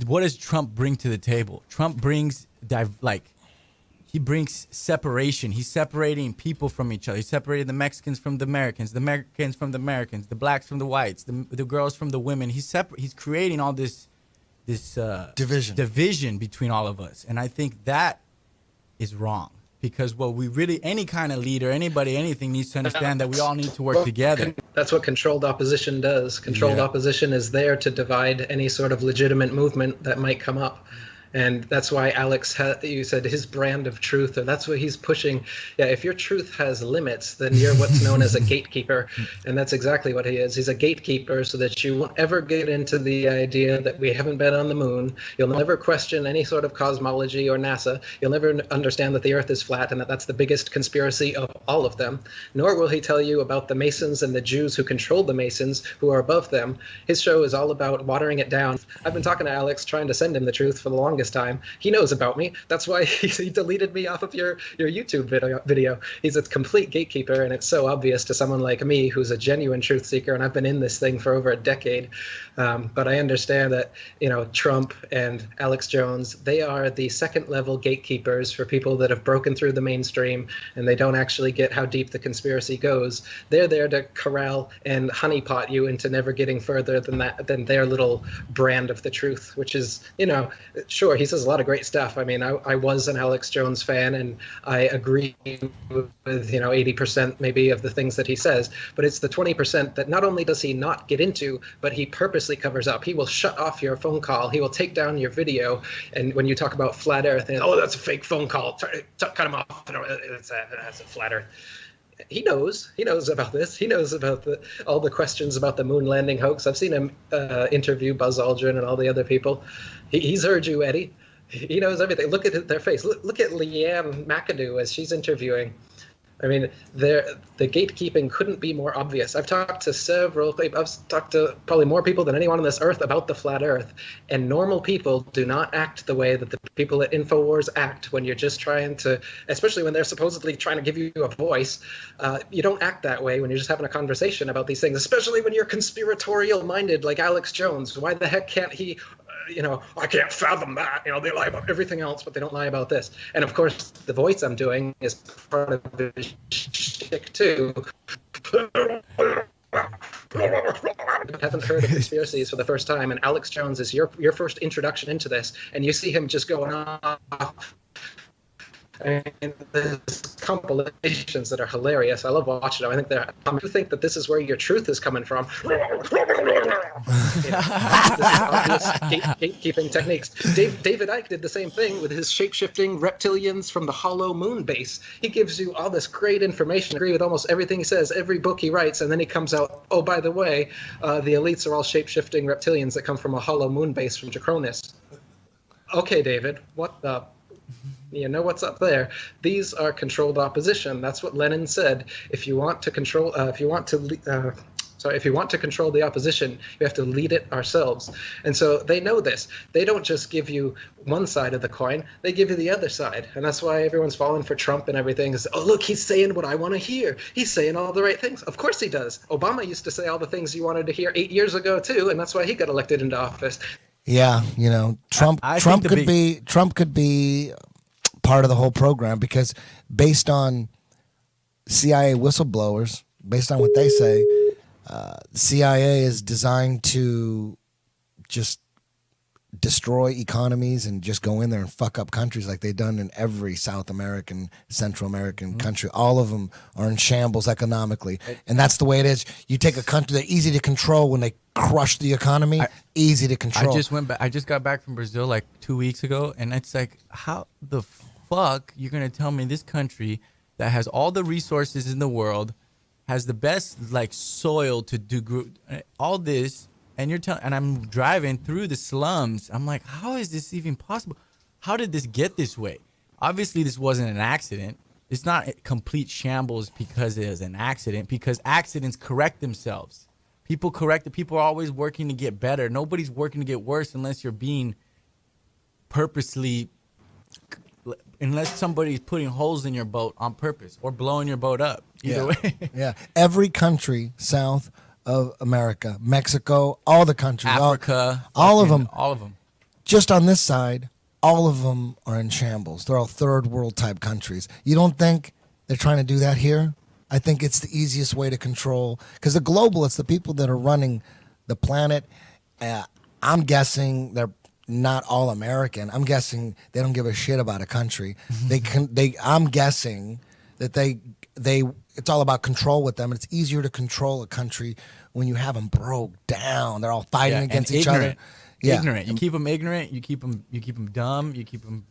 what does Trump bring to the table? Trump brings he brings separation. He's separating people from each other. He's separating the Mexicans from the Americans from the Americans, the blacks from the whites, the girls from the women. He's creating all this division between all of us, and I think that is wrong. Because any kind of leader, anybody, anything needs to understand that we all need to work together. That's what controlled opposition does. Controlled opposition is there to divide any sort of legitimate movement that might come up. And that's why Alex, you said his brand of truth, or that's what he's pushing. Yeah, if your truth has limits, then you're what's known as a gatekeeper. And that's exactly what he is. He's a gatekeeper so that you won't ever get into the idea that we haven't been on the moon. You'll never question any sort of cosmology or NASA. You'll never understand that the Earth is flat and that that's the biggest conspiracy of all of them. Nor will he tell you about the Masons and the Jews who control the Masons, who are above them. His show is all about watering it down. I've been talking to Alex, trying to send him the truth for the longest time. He knows about me. That's why he deleted me off of your YouTube video. He's a complete gatekeeper, and it's so obvious to someone like me who's a genuine truth seeker, and I've been in this thing for over a decade. But I understand that, Trump and Alex Jones, they are the second level gatekeepers for people that have broken through the mainstream and they don't actually get how deep the conspiracy goes. They're there to corral and honeypot you into never getting further than their little brand of the truth, which is, sure, he says a lot of great stuff. I mean, I was an Alex Jones fan, and I agree with 80% maybe of the things that he says, but it's the 20% that not only does he not get into, but he purposely covers up. He will shut off your phone call. He will take down your video. And when you talk about flat Earth, and that's a fake phone call, cut him off. That's a flat Earth. He knows about this. He knows about all the questions about the moon landing hoax. I've seen him interview Buzz Aldrin and all the other people. He's heard you, Eddie. He knows everything. Look at their face. Look at Leanne McAdoo as she's interviewing. I mean, the gatekeeping couldn't be more obvious. I've talked to probably more people than anyone on this earth about the flat Earth, and normal people do not act the way that the people at InfoWars act when you're just trying to, especially when they're supposedly trying to give you a voice. You don't act that way when you're just having a conversation about these things, especially when you're conspiratorial-minded like Alex Jones. Why the heck can't he... I can't fathom that. They lie about everything else, but they don't lie about this. And of course, the voice I'm doing is part of the shtick too. haven't heard of conspiracies for the first time, and Alex Jones is your first introduction into this, and you see him just going off. I mean, there's compilations that are hilarious. I love watching them. I think they're. You think that this is where your truth is coming from? This is obvious gatekeeping techniques. David Icke did the same thing with his shape-shifting reptilians from the Hollow Moon base. He gives you all this great information. I agree with almost everything he says, every book he writes, and then he comes out. Oh, by the way, the elites are all shape-shifting reptilians that come from a Hollow Moon base from Kronus. Okay, David, what the? You know what's up there. These are controlled opposition. That's what Lenin said. If you want to control, if you want to control the opposition, you have to lead it ourselves. And so they know this. They don't just give you one side of the coin. They give you the other side. And that's why everyone's falling for Trump and everything. Is, oh, look, he's saying what I want to hear. He's saying all the right things. Of course he does. Obama used to say all the things you wanted to hear 8 years ago, too. And that's why he got elected into office. Yeah, you know, Trump could be part of the whole program, because based on CIA whistleblowers, based on what they say, CIA is designed to just destroy economies and just go in there and fuck up countries like they've done in every South American, Central American country. All of them are in shambles economically. And that's the way it is. You take a country, they're easy to control when they crush the economy, easy to control. I just got back from Brazil like 2 weeks ago, and it's like, how the fuck you're gonna tell me this country that has all the resources in the world, has the best like soil to do all this, and you're telling, and I'm driving through the slums, I'm like, how is this even possible? How did this get this way? Obviously this wasn't an accident. It's not a complete shambles because it is an accident, because accidents correct themselves. People correct it. People are always working to get better. Nobody's working to get worse unless you're being purposely, unless somebody's putting holes in your boat on purpose or blowing your boat up. Either way. Yeah. Every country south of America, Mexico, all the countries, Africa, all of them, just on this side, all of them are in shambles. They're all third world type countries. You don't think they're trying to do that here? I think it's the easiest way to control, because the globalists, the people that are running the planet, I'm guessing they're not all American. I'm guessing they don't give a shit about a country. I'm guessing that it's all about control with them. It's easier to control a country when you have them broke down. They're all fighting against each other. Yeah. Ignorant. You keep them ignorant. You keep them dumb. You keep them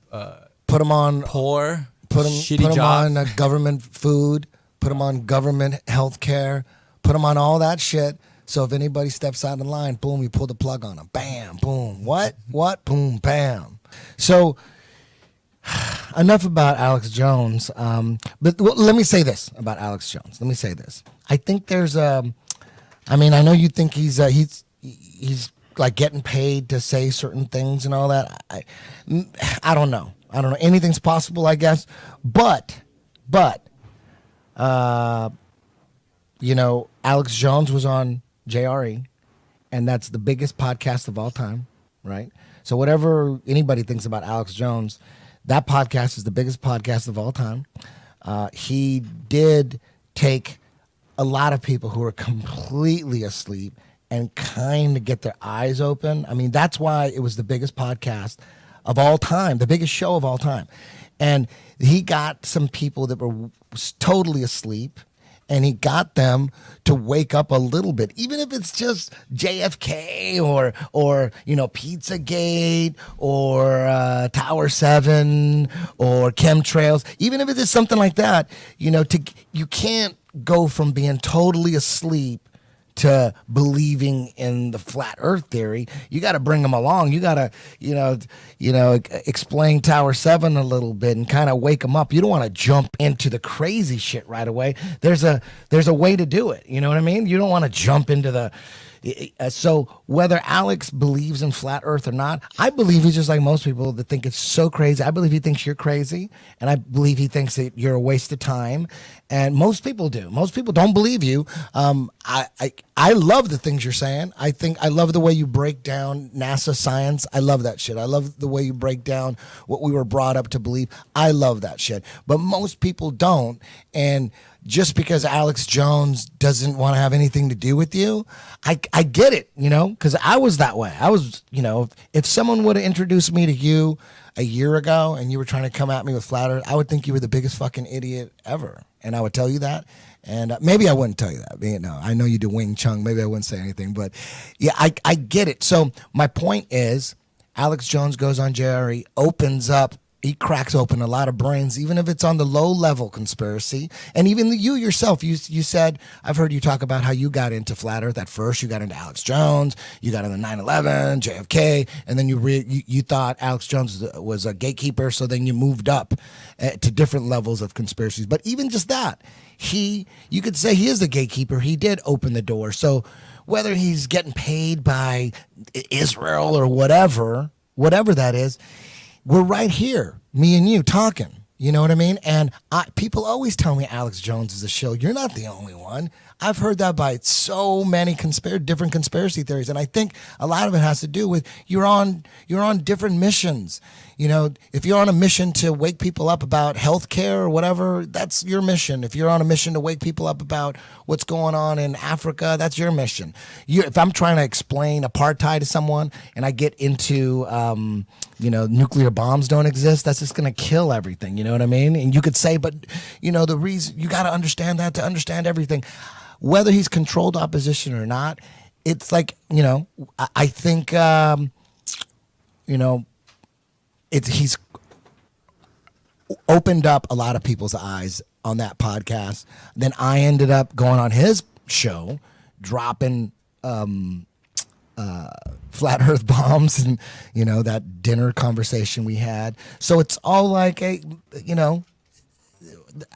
put them on poor. Put them jobs. on government food. Put them on government health care. Put them on all that shit. So if anybody steps out of line, boom, you pull the plug on them. Bam, boom. What? Boom, bam. So enough about Alex Jones. But let me say this about Alex Jones. Let me say this. I think there's I know you think he's like getting paid to say certain things and all that. I don't know. Anything's possible, I guess. But Alex Jones was on JRE, and that's the biggest podcast of all time, right? So whatever anybody thinks about Alex Jones, that podcast is the biggest podcast of all time. He did take a lot of people who were completely asleep and kind of get their eyes open. I mean, that's why it was the biggest podcast of all time, the biggest show of all time. And he got some people that were totally asleep, and he got them to wake up a little bit, even if it's just JFK or Pizzagate or Tower 7 or chemtrails, even if it is something like that, you can't go from being totally asleep to believing in the flat earth theory. You got to bring them along. You got to, explain Tower 7 a little bit and kind of wake them up. You don't want to jump into the crazy shit right away. There's a way to do it. You know what I mean? You don't want to jump into the... So whether Alex believes in flat earth or not, I believe he's just like most people that think it's so crazy. I believe he thinks you're crazy, and I believe he thinks that you're a waste of time. And most people do. Most people don't believe you. I love the things you're saying. I love the way you break down NASA science. I love that shit. I love the way you break down what we were brought up to believe. I love that shit. But most people don't. And just because Alex Jones doesn't want to have anything to do with you. I get it, because I was that way. I was, if someone would have introduced me to you a year ago and you were trying to come at me with flat earth, I would think you were the biggest fucking idiot ever. And I would tell you that. And maybe I wouldn't tell you that. No, I know you do Wing Chun. Maybe I wouldn't say anything. But yeah, I get it. So my point is, Alex Jones goes on JRE, opens up, he cracks open a lot of brains, even if it's on the low level conspiracy. And even you yourself, you said, I've heard you talk about how you got into flat earth at first. You got into Alex Jones, you got into 9/11, JFK, and then you thought Alex Jones was a gatekeeper. So then you moved up to different levels of conspiracies. But even just that, you could say he is the gatekeeper. He did open the door. So whether he's getting paid by Israel or whatever that is, we're right here, me and you, talking. You know what I mean? And people always tell me Alex Jones is a shill. You're not the only one. I've heard that by so many different conspiracy theories, and I think a lot of it has to do with you're on different missions. If you're on a mission to wake people up about healthcare or whatever, that's your mission. If you're on a mission to wake people up about what's going on in Africa, that's your mission. If I'm trying to explain apartheid to someone and I get into nuclear bombs don't exist, that's just going to kill everything. You know what I mean? And you could say, but the reason you got to understand that to understand everything. Whether he's controlled opposition or not, it's like, I think, he's opened up a lot of people's eyes on that podcast. Then I ended up going on his show, dropping flat earth bombs and, that dinner conversation we had. So it's all like,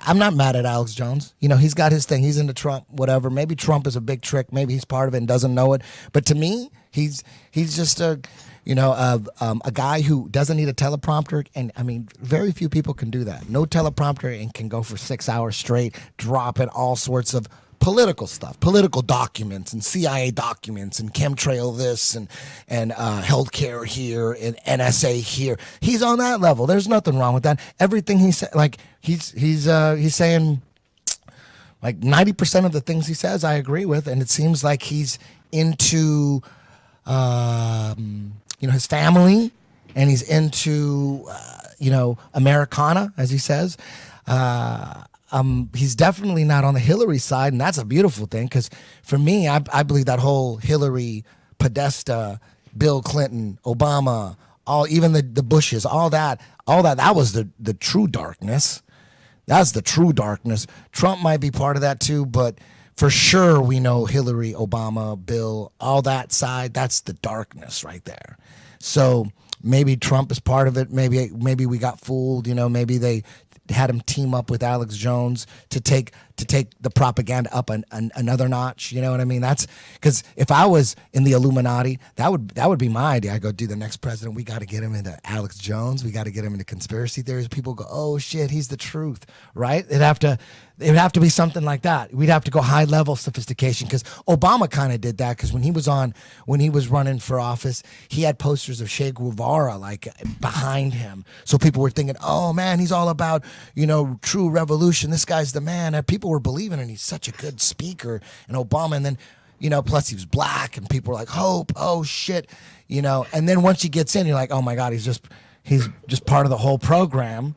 I'm not mad at Alex Jones. He's got his thing. He's into Trump, whatever. Maybe Trump is a big trick. Maybe he's part of it and doesn't know it. But to me, he's just a guy who doesn't need a teleprompter. And I mean, very few people can do that. No teleprompter and can go for 6 hours straight, dropping all sorts of political stuff, political documents and CIA documents and chemtrail this and healthcare here and NSA here. He's on that level. There's nothing wrong with that. Everything he said, like he's saying, like 90% of the things he says, I agree with, and it seems like he's into his family, and he's into Americana, as he says. He's definitely not on the Hillary side, and that's a beautiful thing, because for me, I believe that whole Hillary, Podesta, Bill Clinton, Obama, even the Bushes, all that was the true darkness. That's the true darkness. Trump might be part of that too, but for sure we know Hillary, Obama, Bill, all that side, that's the darkness right there. So maybe Trump is part of it. Maybe we got fooled. Maybe they had him team up with Alex Jones to take the propaganda up another notch. You know what I mean? That's because if I was in the Illuminati, that would be my idea. I go, dude, the next president, we got to get him into Alex Jones. We got to get him into conspiracy theories. People go, oh shit, he's the truth, right? It would have to be something like that. We'd have to go high level sophistication, because Obama kind of did that, because when he was running for office, he had posters of Che Guevara like behind him. So people were thinking, oh man, he's all about, true revolution. This guy's the man. And people were believing, and he's such a good speaker. And Obama, and then, plus he was black, and people were like, hope, oh shit, and then once he gets in, you're like, oh my God, he's just part of the whole program.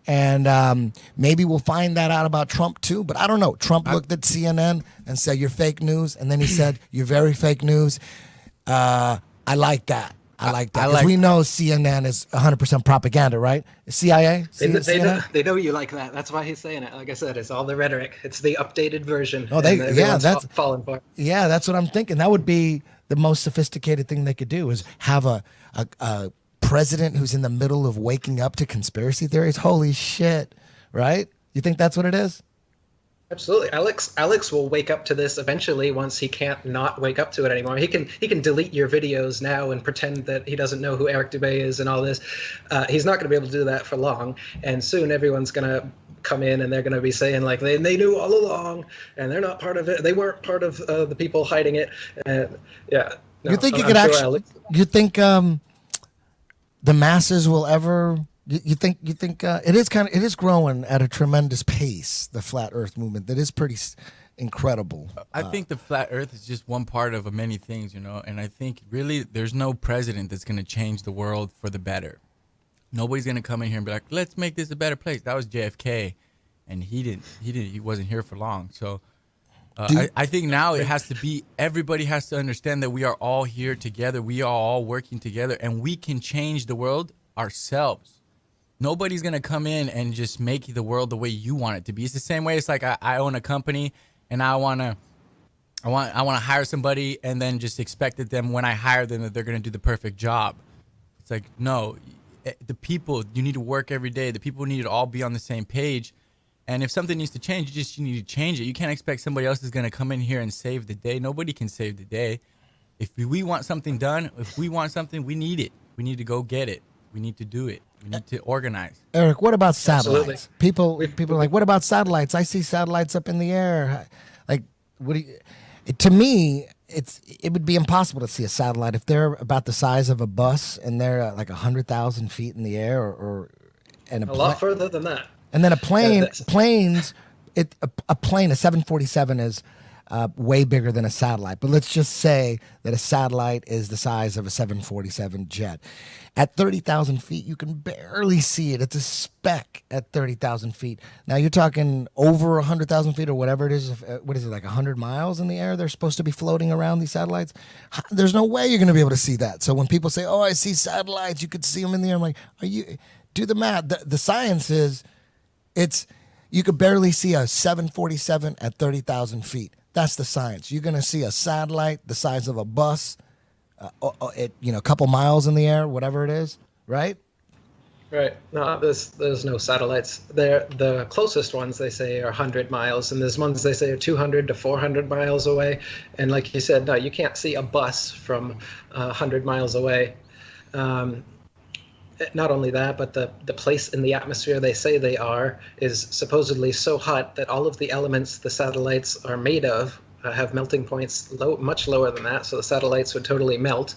And maybe we'll find that out about Trump too, but I don't know. Trump looked at CNN and said, you're fake news. And then he said, you're very fake news. I like that. Because we know CNN is 100% propaganda, right? CIA? They know you like that. That's why he's saying it. Like I said, it's all the rhetoric. It's the updated version. Oh, that's falling apart. Yeah, that's what I'm thinking. That would be the most sophisticated thing they could do, is have a president who's in the middle of waking up to conspiracy theories. Holy shit, right? You think that's what it is? Absolutely. Alex will wake up to this eventually once he can't not wake up to it anymore. He can delete your videos now and pretend that he doesn't know who Eric Dubay is and all this. He's not going to be able to do that for long. And soon everyone's going to come in and they're going to be saying like they knew all along and they're not part of it. They weren't part of the people hiding it. Yeah. No, you think you could actually? You think the masses will ever? You think it is growing at a tremendous pace, the flat Earth movement. That is pretty incredible. I think the flat Earth is just one part of many things, and I think really there's no president that's going to change the world for the better. Nobody's going to come in here and be like, let's make this a better place. That was JFK, and he wasn't here for long. So I think now it has to be, everybody has to understand that we are all here together. We are all working together, and we can change the world ourselves. Nobody's going to come in and just make the world the way you want it to be. It's the same way. It's like I own a company and I want to hire somebody and then just expect that them, when I hire them, that they're going to do the perfect job. It's like, no, the people, you need to work every day. The people need to all be on the same page. And if something needs to change, you need to change it. You can't expect somebody else is going to come in here and save the day. Nobody can save the day. If we want something done, if we want something, we need it. We need to go get it. We need to do it. We need to organize. Eric, what about satellites? Absolutely. People are like, what about satellites? I see satellites up in the air. Like, what do you? To me, it would be impossible to see a satellite if they're about the size of a bus and they're like 100,000 feet in the air, and A lot further than that. And then a plane, a plane, a 747 is way bigger than a satellite. But let's just say that a satellite is the size of a 747 jet. At 30,000 feet, you can barely see it. It's a speck at 30,000 feet. Now you're talking over 100,000 feet or whatever it is. What is it, like 100 miles in the air? They're supposed to be floating around, these satellites. There's no way you're going to be able to see that. So when people say, "Oh, I see satellites," you could see them in the air. I'm like, do the math. The science is, you could barely see a 747 at 30,000 feet. That's the science. You're going to see a satellite the size of a bus, a couple miles in the air, whatever it is, right? Right. No, there's no satellites. The closest ones, they say, are 100 miles, and there's ones they say are 200 to 400 miles away. And like you said, no, you can't see a bus from 100 miles away. Not only that, but the place in the atmosphere they say they are is supposedly so hot that all of the elements the satellites are made of have melting points much lower than that, so the satellites would totally melt.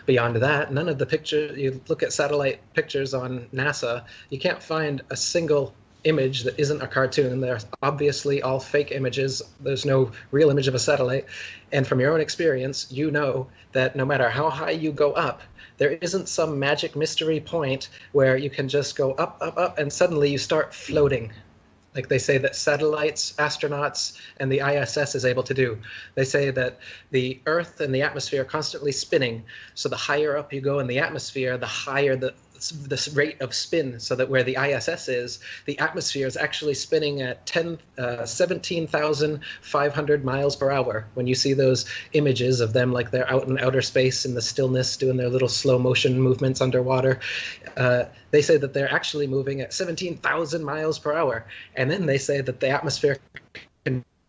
Beyond that, none of the pictures, you look at satellite pictures on NASA, you can't find a single image that isn't a cartoon. They're obviously all fake images. There's no real image of a satellite. And from your own experience, you know that no matter how high you go up, there isn't some magic mystery point where you can just go up, up, up, and suddenly you start floating. Like they say that satellites, astronauts, and the ISS is able to do. They say that the Earth and the atmosphere are constantly spinning. So the higher up you go in the atmosphere, the higher the rate of spin, so that where the ISS is, the atmosphere is actually spinning at 17,500 miles per hour. When you see those images of them like they're out in outer space in the stillness doing their little slow motion movements underwater, they say that they're actually moving at 17,000 miles per hour. And then they say that the atmosphere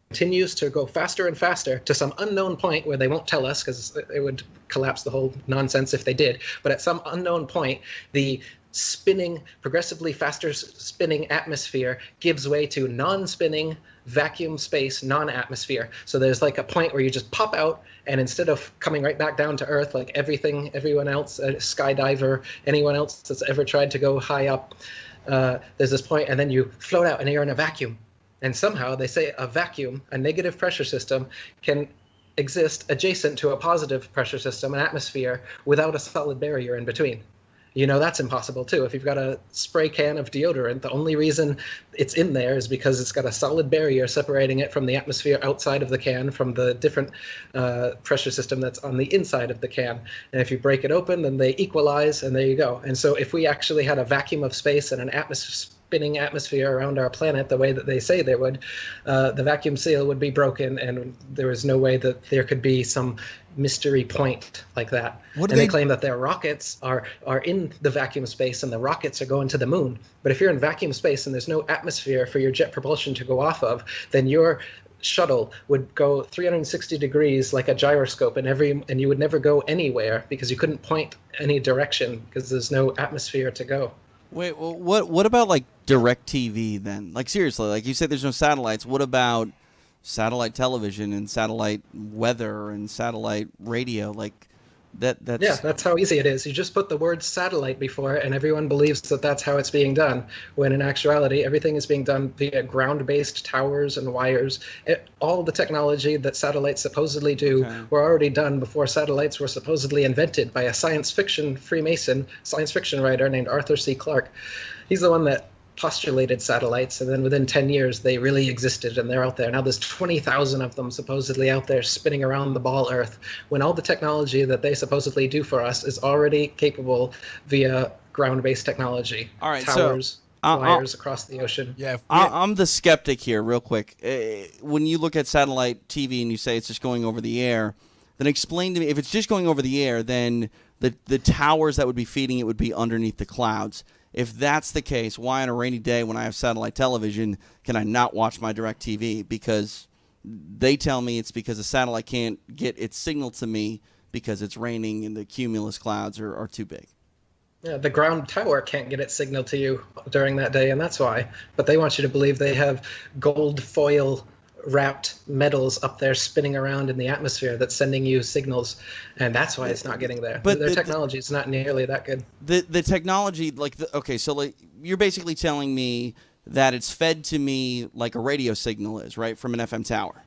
continues to go faster and faster to some unknown point where they won't tell us because it would collapse the whole nonsense if they did. But at some unknown point, the spinning, progressively faster spinning atmosphere gives way to non-spinning vacuum space, non-atmosphere. So there's like a point where you just pop out, and instead of coming right back down to Earth like everyone else, a skydiver, anyone else that's ever tried to go high up, there's this point, and then you float out and you're in a vacuum. And somehow they say a vacuum, a negative pressure system, can exist adjacent to a positive pressure system, an atmosphere, without a solid barrier in between. You know, that's impossible too. If you've got a spray can of deodorant, the only reason it's in there is because it's got a solid barrier separating it from the atmosphere outside of the can from the different pressure system that's on the inside of the can. And if you break it open, then they equalize, and there you go. And so if we actually had a vacuum of space and an spinning atmosphere around our planet the way that they say they would, the vacuum seal would be broken, and there is no way that there could be some mystery point like that. And they claim that their rockets are in the vacuum space, and the rockets are going to the moon. But if you're in vacuum space and there's no atmosphere for your jet propulsion to go off of, then your shuttle would go 360 degrees like a gyroscope, and you would never go anywhere because you couldn't point any direction because there's no atmosphere to go. Wait, well, what about like direct TV then? Like seriously, like you said, there's no satellites. What about satellite television and satellite weather and satellite radio? Like, That's Yeah, that's how easy it is. You just put the word satellite before it, and everyone believes that that's how it's being done, when in actuality, everything is being done via ground-based towers and wires. All the technology that satellites supposedly do were already done before satellites were supposedly invented by a science fiction Freemason science fiction writer named Arthur C. Clarke. He's the one that postulated satellites, and then within 10 years they really existed, and they're out there now. There's 20,000 of them supposedly out there spinning around the ball Earth, when all the technology that they supposedly do for us is already capable via ground-based technology. All right, towers, wires across the ocean. Yeah, I'm the skeptic here, real quick. When you look at satellite TV and you say it's just going over the air, then explain to me, if it's just going over the air, then the towers that would be feeding it would be underneath the clouds. If that's the case, why on a rainy day when I have satellite television can I not watch my DirecTV? Because they tell me it's because the satellite can't get its signal to me because it's raining and the cumulus clouds are too big. Yeah, the ground tower can't get its signal to you during that day, and that's why. But they want you to believe they have gold foil wrapped metals up there spinning around in the atmosphere that's sending you signals, and that's why it's not getting there. But their technology is not nearly that good. The technology, so you're basically telling me that it's fed to me like a radio signal is, right, from an FM tower.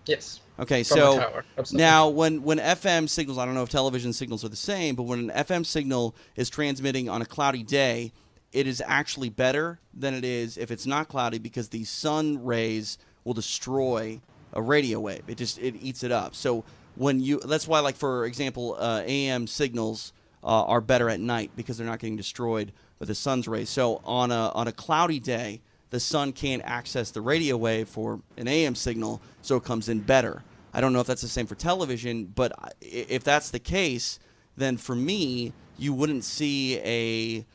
Yes. Okay, From a so tower, absolutely. now when FM signals, I don't know if television signals are the same, but when an FM signal is transmitting on a cloudy day, it is actually better than it is if it's not cloudy, because the sun rays will destroy a radio wave. It eats it up. So that's why, like, for example, AM signals are better at night because they're not getting destroyed by the sun's rays. So on a cloudy day, the sun can't access the radio wave for an AM signal, so it comes in better. I don't know if that's the same for television, but if that's the case, then for me, you wouldn't see a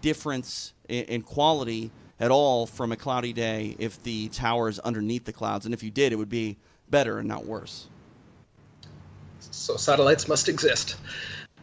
difference in quality at all from a cloudy day if the tower is underneath the clouds. And if you did, it would be better and not worse. So satellites must exist.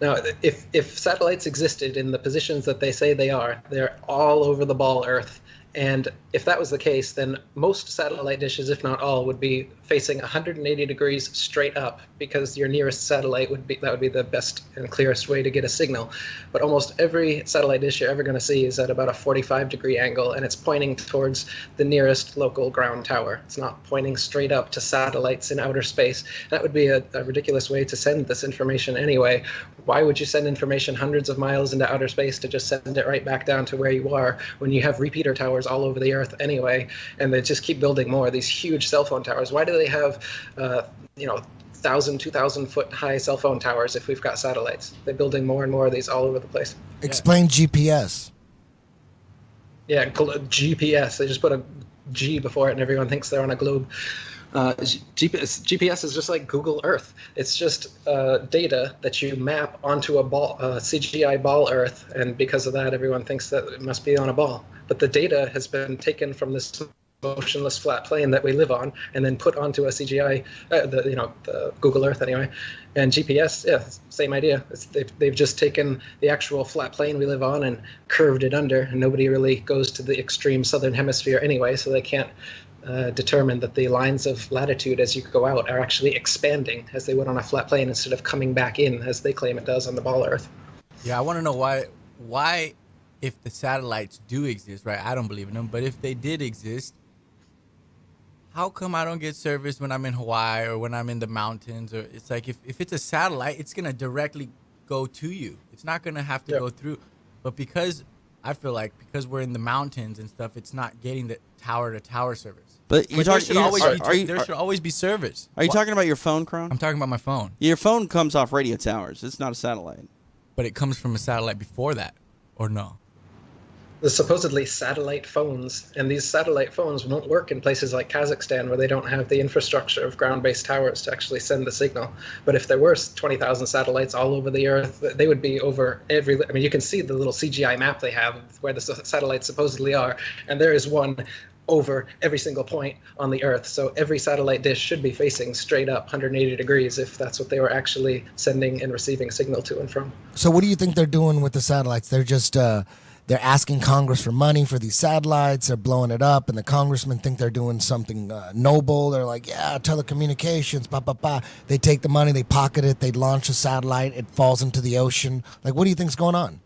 Now, if satellites existed in the positions that they say they are, they're all over the ball Earth. And if that was the case, then most satellite dishes, if not all, would be facing 180 degrees straight up, because your nearest satellite would be the best and clearest way to get a signal. But almost every satellite dish you're ever going to see is at about a 45-degree angle, and it's pointing towards the nearest local ground tower. It's not pointing straight up to satellites in outer space. That would be a ridiculous way to send this information anyway. Why would you send information hundreds of miles into outer space to just send it right back down to where you are when you have repeater towers all over the Earth anyway, and they just keep building more, these huge cell phone towers? Why do they have 1,000, 2,000 foot high cell phone towers if we've got satellites? They're building more and more of these all over the place. Explain GPS. Yeah, GPS. They just put a G before it and everyone thinks they're on a globe. GPS is just like Google Earth. It's just data that you map onto a ball, CGI ball Earth, and because of that, everyone thinks that it must be on a ball. But the data has been taken from this motionless flat plane that we live on, and then put onto a CGI, the Google Earth anyway. And GPS, yeah, same idea. They've just taken the actual flat plane we live on and curved it under, and nobody really goes to the extreme southern hemisphere anyway, so they can't determine that the lines of latitude as you go out are actually expanding as they would on a flat plane, instead of coming back in as they claim it does on the ball Earth. Yeah, I want to know why, if the satellites do exist, right? I don't believe in them, but if they did exist, how come I don't get service when I'm in Hawaii or when I'm in the mountains? Or it's like, if it's a satellite, it's gonna directly go to you. It's not gonna have to go through. But because I feel like because we're in the mountains and stuff, it's not getting the tower to tower service. But there should always be service. Are you talking about your phone, Kron? I'm talking about my phone. Your phone comes off radio towers. It's not a satellite. But it comes from a satellite before that, or no? The supposedly satellite phones, and these satellite phones won't work in places like Kazakhstan where they don't have the infrastructure of ground-based towers to actually send the signal. But if there were 20,000 satellites all over the Earth, they would be over you can see the little CGI map they have where the satellites supposedly are, and there is one over every single point on the Earth. So every satellite dish should be facing straight up 180 degrees if that's what they were actually sending and receiving signal to and from. So what do you think they're doing with the satellites? They're just they're asking Congress for money for these satellites. They're blowing it up, and the congressmen think they're doing something noble. They're like, yeah, telecommunications, blah, blah, blah. They take the money, they pocket it, they launch a satellite, it falls into the ocean. Like, what do you think's going on?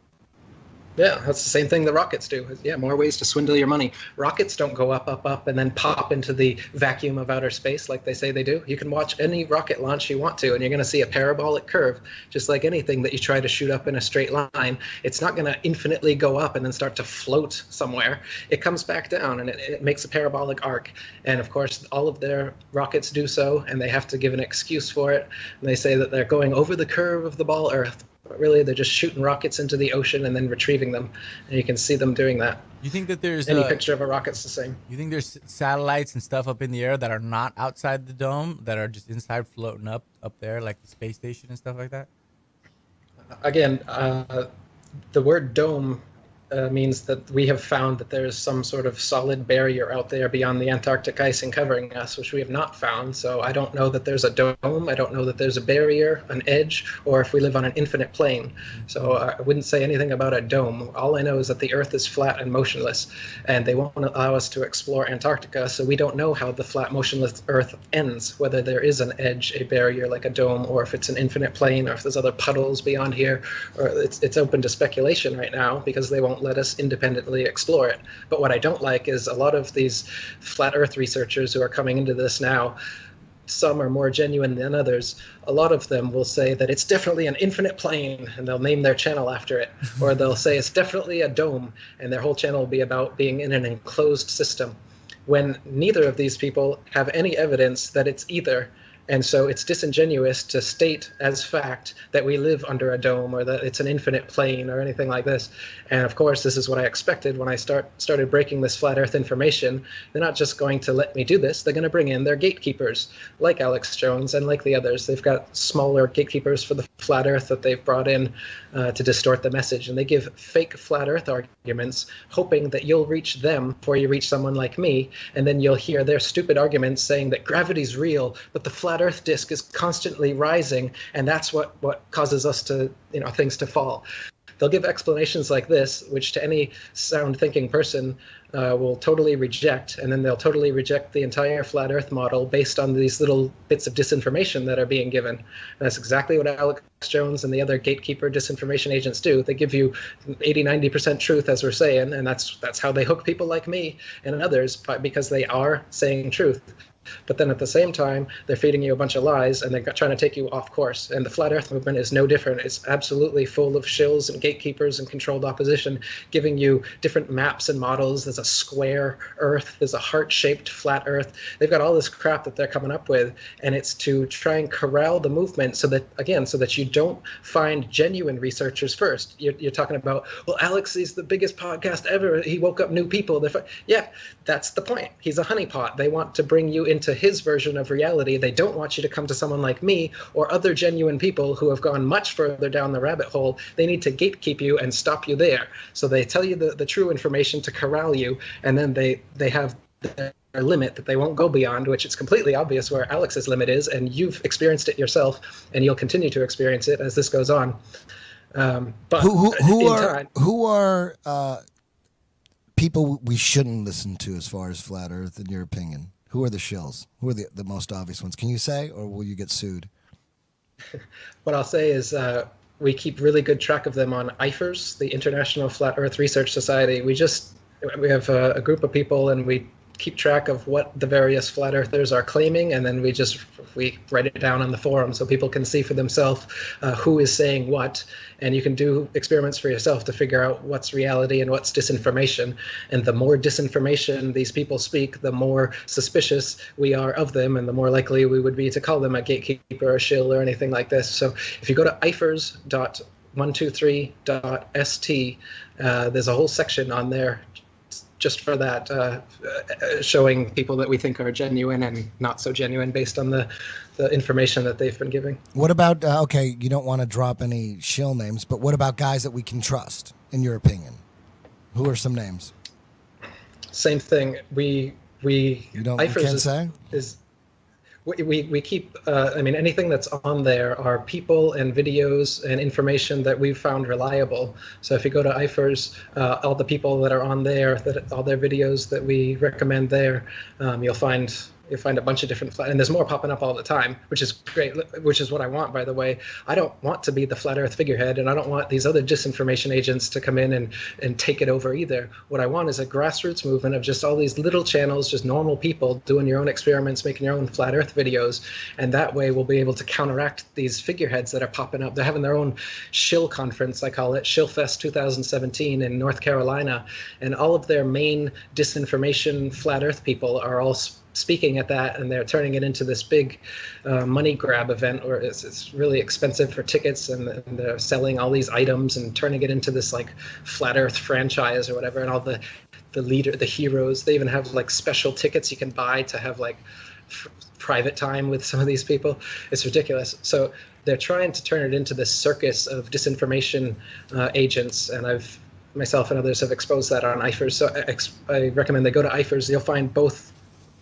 Yeah, that's the same thing the rockets do. Yeah, more ways to swindle your money. Rockets don't go up, up, up, and then pop into the vacuum of outer space like they say they do. You can watch any rocket launch you want to, and you're going to see a parabolic curve, just like anything that you try to shoot up in a straight line. It's not going to infinitely go up and then start to float somewhere. It comes back down, and it makes a parabolic arc. And, of course, all of their rockets do so, and they have to give an excuse for it. And they say that they're going over the curve of the ball Earth. But really, they're just shooting rockets into the ocean and then retrieving them. And you can see them doing that. You think that there's any picture of a rocket's the same. You think there's satellites and stuff up in the air that are not outside the dome, that are just inside floating up there, like the space station and stuff like that? Again, the word dome means that we have found that there is some sort of solid barrier out there beyond the Antarctic icing covering us, which we have not found. So I don't know that there's a dome. I don't know that there's a barrier, an edge, or if we live on an infinite plane. So I wouldn't say anything about a dome. All I know is that the Earth is flat and motionless, and they won't allow us to explore Antarctica, so we don't know how the flat, motionless Earth ends, whether there is an edge, a barrier like a dome, or if it's an infinite plane, or if there's other puddles beyond here. Or it's open to speculation right now because they won't let us independently explore it. But what I don't like is a lot of these flat Earth researchers who are coming into this now, some are more genuine than others. A lot of them will say that it's definitely an infinite plane, and they'll name their channel after it. Or they'll say it's definitely a dome, and their whole channel will be about being in an enclosed system, when neither of these people have any evidence that it's either. And so it's disingenuous to state as fact that we live under a dome or that it's an infinite plane or anything like this. And of course, this is what I expected when I started breaking this flat Earth information. They're not just going to let me do this. They're going to bring in their gatekeepers, like Alex Jones and like the others. They've got smaller gatekeepers for the flat Earth that they've brought in to distort the message. And they give fake flat Earth arguments, hoping that you'll reach them before you reach someone like me. And then you'll hear their stupid arguments saying that gravity's real, but the flat Earth disk is constantly rising, and that's what causes us to, things to fall. They'll give explanations like this, which to any sound thinking person will totally reject, and then they'll totally reject the entire flat Earth model based on these little bits of disinformation that are being given. And that's exactly what Alex Jones and the other gatekeeper disinformation agents do. They give you 80-90% truth, as we're saying, and that's how they hook people like me and others, because they are saying truth. But then at the same time, they're feeding you a bunch of lies, and they're trying to take you off course. And the Flat Earth movement is no different. It's absolutely full of shills and gatekeepers and controlled opposition, giving you different maps and models. There's a square Earth. There's a heart-shaped flat Earth. They've got all this crap that they're coming up with, and it's to try and corral the movement so that you don't find genuine researchers first. You're talking about, well, Alex is the biggest podcast ever. He woke up new people. Yeah, that's the point. He's a honeypot. They want to bring you into his version of reality. They don't want you to come to someone like me or other genuine people who have gone much further down the rabbit hole. They need to gatekeep you and stop you there. So they tell you the true information to corral you, and then they have their limit that they won't go beyond, which it's completely obvious where Alex's limit is, and you've experienced it yourself, and you'll continue to experience it as this goes on. But who are people we shouldn't listen to as far as flat Earth, in your opinion? Who are the shills? Who are the most obvious ones? Can you say, or will you get sued? What I'll say is we keep really good track of them on IFERS, the International Flat Earth Research Society. We have a group of people, and we keep track of what the various flat earthers are claiming, and then we write it down on the forum so people can see for themselves who is saying what, and you can do experiments for yourself to figure out what's reality and what's disinformation. And the more disinformation these people speak, the more suspicious we are of them, and the more likely we would be to call them a gatekeeper or shill or anything like this. So if you go to ifers.123.st, there's a whole section on there just for that, showing people that we think are genuine and not so genuine based on the information that they've been giving. What about, okay, you don't want to drop any shill names, but what about guys that we can trust, in your opinion? Who are some names? Same thing. You can't say? we keep, I mean, anything that's on there are people and videos and information that we've found reliable. So if you go to IFERS, all the people that are on there, all their videos that we recommend there, you'll find a bunch of different and there's more popping up all the time, which is great, which is what I want, by the way. I don't want to be the flat earth figurehead, and I don't want these other disinformation agents to come in and take it over either. What I want is a grassroots movement of just all these little channels, just normal people doing your own experiments, making your own flat earth videos, and that way we'll be able to counteract these figureheads that are popping up. They're having their own shill conference, I call it, Shillfest 2017 in North Carolina, and all of their main disinformation flat earth people are all speaking at that, and they're turning it into this big money grab event where it's really expensive for tickets, and they're selling all these items and turning it into this like flat earth franchise or whatever, and all the heroes, they even have like special tickets you can buy to have like private time with some of these people. It's ridiculous. So they're trying to turn it into this circus of disinformation agents, and myself and others have exposed that on IFERS. So I recommend they go to IFERS. You'll find both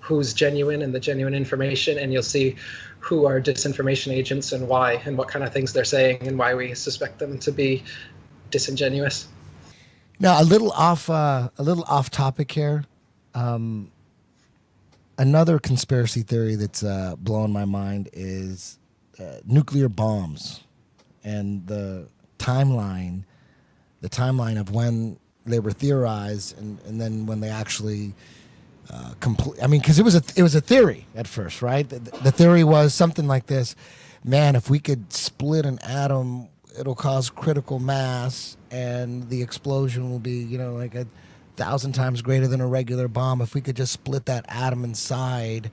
who's genuine and the genuine information, and you'll see who are disinformation agents and why, and what kind of things they're saying and why we suspect them to be disingenuous. Now, a little off topic here. Another conspiracy theory that's blowing my mind is nuclear bombs, and the timeline of when they were theorized and then when they actually complete. I mean, because it was a theory at first, right? The theory was something like this: man, if we could split an atom, it'll cause critical mass, and the explosion will be, like 1,000 times greater than a regular bomb. If we could just split that atom inside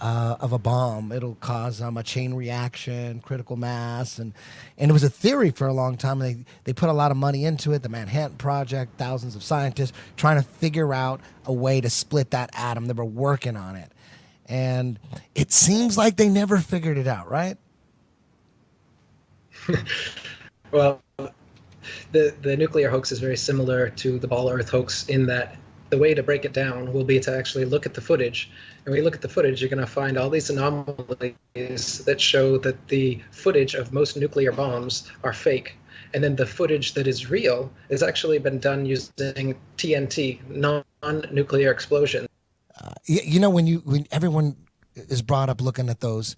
of a bomb, it'll cause a chain reaction, critical mass, and it was a theory for a long time. And they put a lot of money into it. The Manhattan Project, thousands of scientists trying to figure out a way to split that atom. They were working on it, and it seems like they never figured it out, right? Well, the nuclear hoax is very similar to the Ball Earth hoax in that the way to break it down will be to actually look at the footage. And when you look at the footage, you're going to find all these anomalies that show that the footage of most nuclear bombs are fake. And then the footage that is real has actually been done using TNT, non-nuclear explosion. When everyone is brought up looking at those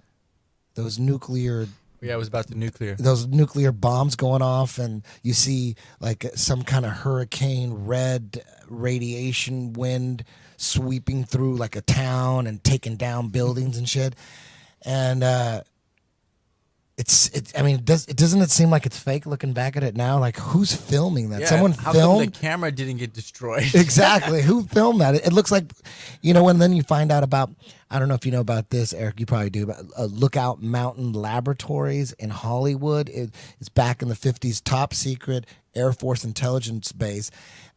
nuclear. Yeah, it was about the nuclear. Those nuclear bombs going off, and you see like some kind of hurricane red radiation wind sweeping through like a town and taking down buildings and shit. And doesn't it seem like it's fake looking back at it now? Like, who's filming that? Yeah, Someone how filmed? come the camera didn't get destroyed? Exactly. Who filmed that? It looks like, and then you find out about, I don't know if you know about this, Eric, you probably do, but Lookout Mountain Laboratories in Hollywood. It's back in the 50s, top secret Air Force intelligence base.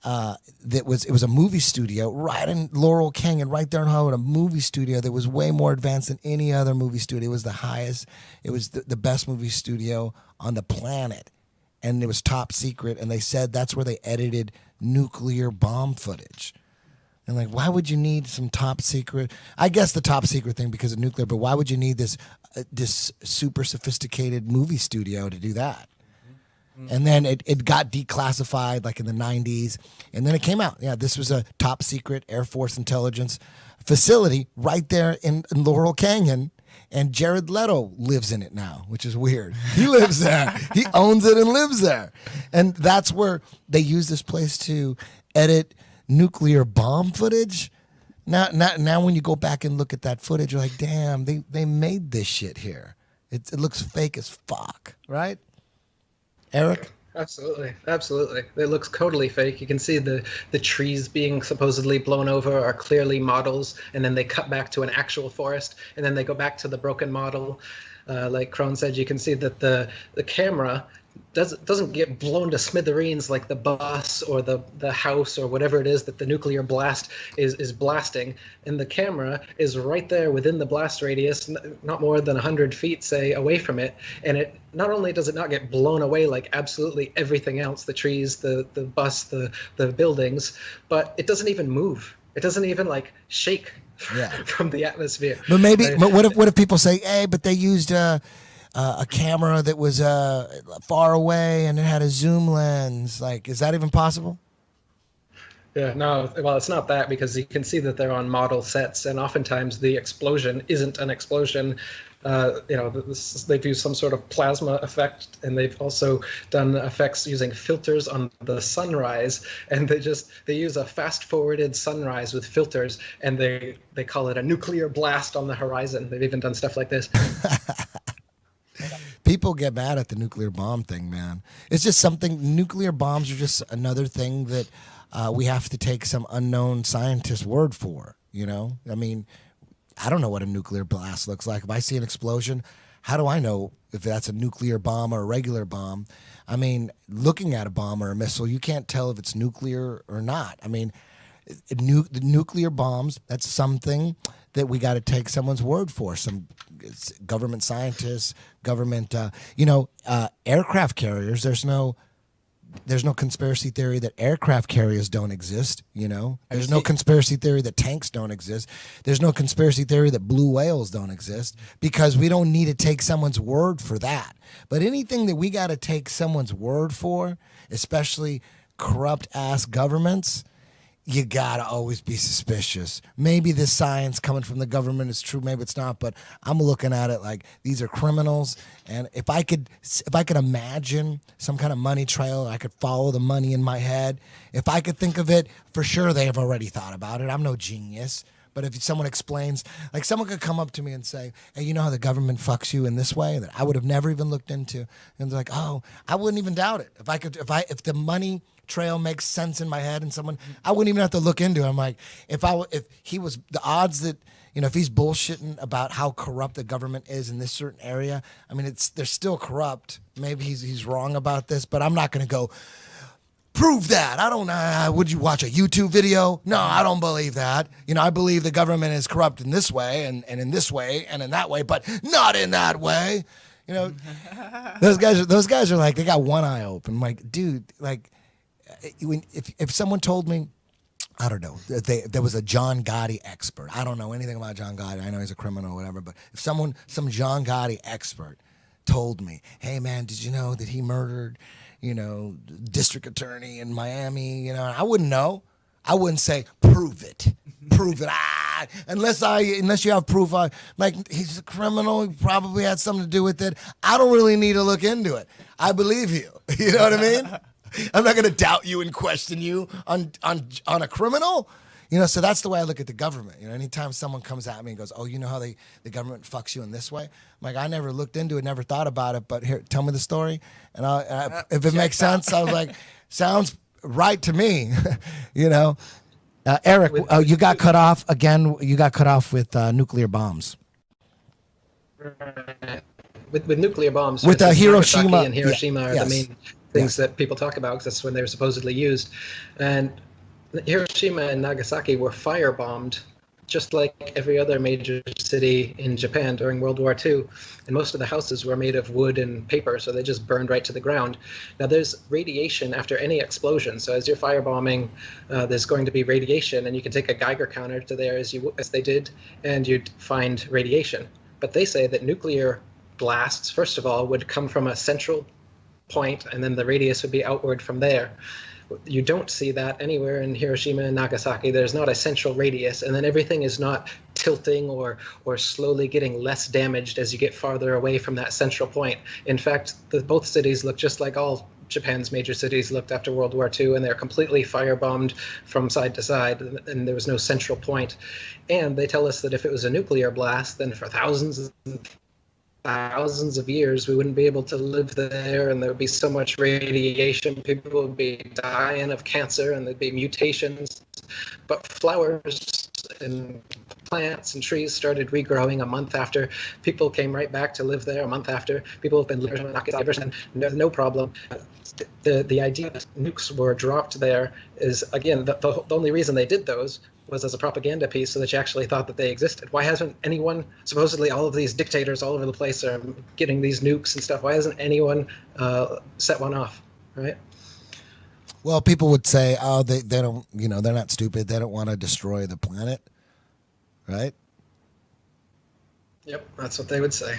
It was a movie studio right in Laurel Canyon, right there in Hollywood, a movie studio that was way more advanced than any other movie studio. It was the highest, it was the best movie studio on the planet. And it was top secret, and they said that's where they edited nuclear bomb footage. And like, why would you need some top secret? I guess the top secret thing because of nuclear, but why would you need this super sophisticated movie studio to do that? And then it got declassified like in the 90s, and then it came out. Yeah, this was a top secret Air Force intelligence facility right there in Laurel Canyon, and Jared Leto lives in it now, which is weird. He lives there. He owns it and lives there. And that's where they use this place to edit nuclear bomb footage. Now when you go back and look at that footage, you're like, damn, they made this shit here. It looks fake as fuck, right? Eric? Absolutely. It looks totally fake. You can see the trees being supposedly blown over are clearly models, and then they cut back to an actual forest, and then they go back to the broken model. Like Kron said, you can see that the camera doesn't get blown to smithereens like the bus or the house or whatever it is that the nuclear blast is blasting. And the camera is right there within the blast radius, not more than 100 feet, say, away from it. And it not only does it not get blown away like absolutely everything else, the trees, the bus, the buildings, but it doesn't even move. It doesn't even like shake Yeah. from the atmosphere. But maybe, Right? but what if people say, hey, but they used a camera that was far away and it had a zoom lens? Like, is that even possible? Yeah, no, well, it's not that, because you can see that they're on model sets, and oftentimes the explosion isn't an explosion. They've used some sort of plasma effect, and they've also done effects using filters on the sunrise, and they use a fast-forwarded sunrise with filters, and they call it a nuclear blast on the horizon. They've even done stuff like this. People get mad at the nuclear bomb thing, man. It's just something. Nuclear bombs are just another thing that we have to take some unknown scientist's word for. You know, I mean, I don't know what a nuclear blast looks like. If I see an explosion, how do I know if that's a nuclear bomb or a regular bomb? I mean, looking at a bomb or a missile, you can't tell if it's nuclear or not. I mean, the nuclear bombs, that's something that we got to take someone's word for. Some government scientists, government, aircraft carriers. There's no conspiracy theory that aircraft carriers don't exist. You know, there's no conspiracy theory that tanks don't exist. There's no conspiracy theory that blue whales don't exist, because we don't need to take someone's word for that. But anything that we got to take someone's word for, especially corrupt ass governments, you gotta always be suspicious. Maybe this science coming from the government is true, maybe it's not, but I'm looking at it like these are criminals. And if I could imagine some kind of money trail, I could follow the money in my head. If I could think of it, for sure they have already thought about it. I'm no genius. But if someone explains, like someone could come up to me and say, hey, you know how the government fucks you in this way that I would have never even looked into? And they're like, oh, I wouldn't even doubt it. If the money trail makes sense in my head, and I wouldn't even have to look into it. I'm like, if he was, the odds that, if he's bullshitting about how corrupt the government is in this certain area, I mean, they're still corrupt. Maybe he's wrong about this, but I'm not going to go prove that. I don't know. Would you watch a YouTube video? No, I don't believe that. I believe the government is corrupt in this way and in this way and in that way, but not in that way. Those guys are like, they got one eye open. I'm like, dude, like, if someone told me, I don't know, there was a John Gotti expert. I don't know anything about John Gotti. I know he's a criminal or whatever, but if some John Gotti expert told me, hey man, did you know that he murdered, district attorney in Miami, I wouldn't know. I wouldn't say, prove it. Prove it. Unless you have proof, like he's a criminal, he probably had something to do with it. I don't really need to look into it. I believe you. You know what I mean? I'm not going to doubt you and question you on a criminal. So that's the way I look at the government. Anytime someone comes at me and goes, oh, you know how the government fucks you in this way? I'm like, I never looked into it, never thought about it, but here, tell me the story. And if it makes sense, I was like, sounds right to me. Eric, you got cut off again. You got cut off with nuclear bombs. With nuclear bombs. With Hiroshima. Nagasaki and Hiroshima are yes. the main things that people talk about, because that's when they were supposedly used. And Hiroshima and Nagasaki were firebombed, just like every other major city in Japan during World War II. And most of the houses were made of wood and paper, so they just burned right to the ground. Now, there's radiation after any explosion. So as you're firebombing, there's going to be radiation, and you can take a Geiger counter to there as they did, and you'd find radiation. But they say that nuclear blasts, first of all, would come from a central point, and then the radius would be outward from there. You don't see that anywhere in Hiroshima and Nagasaki. There's not a central radius, and then everything is not tilting or slowly getting less damaged as you get farther away from that central point. In fact, both cities look just like all Japan's major cities looked after World War II, and they're completely firebombed from side to side, and there was no central point. And they tell us that if it was a nuclear blast, then for thousands of years we wouldn't be able to live there, and there would be so much radiation, people would be dying of cancer, and there'd be mutations. But flowers and plants and trees started regrowing a month after. People came right back to live there a month after. People have been living in Nagasaki and no problem. The idea that nukes were dropped there is, again, the only reason they did those was as a propaganda piece, so that you actually thought that they existed. Why hasn't anyone, supposedly all of these dictators all over the place are getting these nukes and stuff, why hasn't anyone set one off, right? Well, people would say, oh, they don't, they're not stupid. They don't want to destroy the planet. right? Yep, that's what they would say.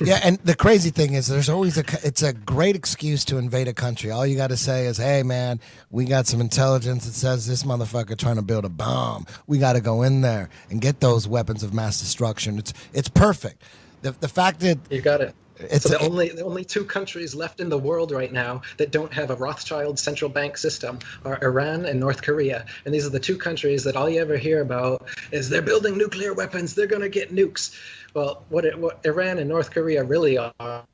Yeah, and the crazy thing is there's always it's a great excuse to invade a country. All you got to say is, hey, man, we got some intelligence that says this motherfucker trying to build a bomb. We got to go in there and get those weapons of mass destruction. It's perfect. The fact that You got it. it's So the only two countries left in the world right now that don't have a Rothschild central bank system are Iran and North Korea. And these are the two countries that all you ever hear about is they're building nuclear weapons, they're going to get nukes. Well, what Iran and North Korea really are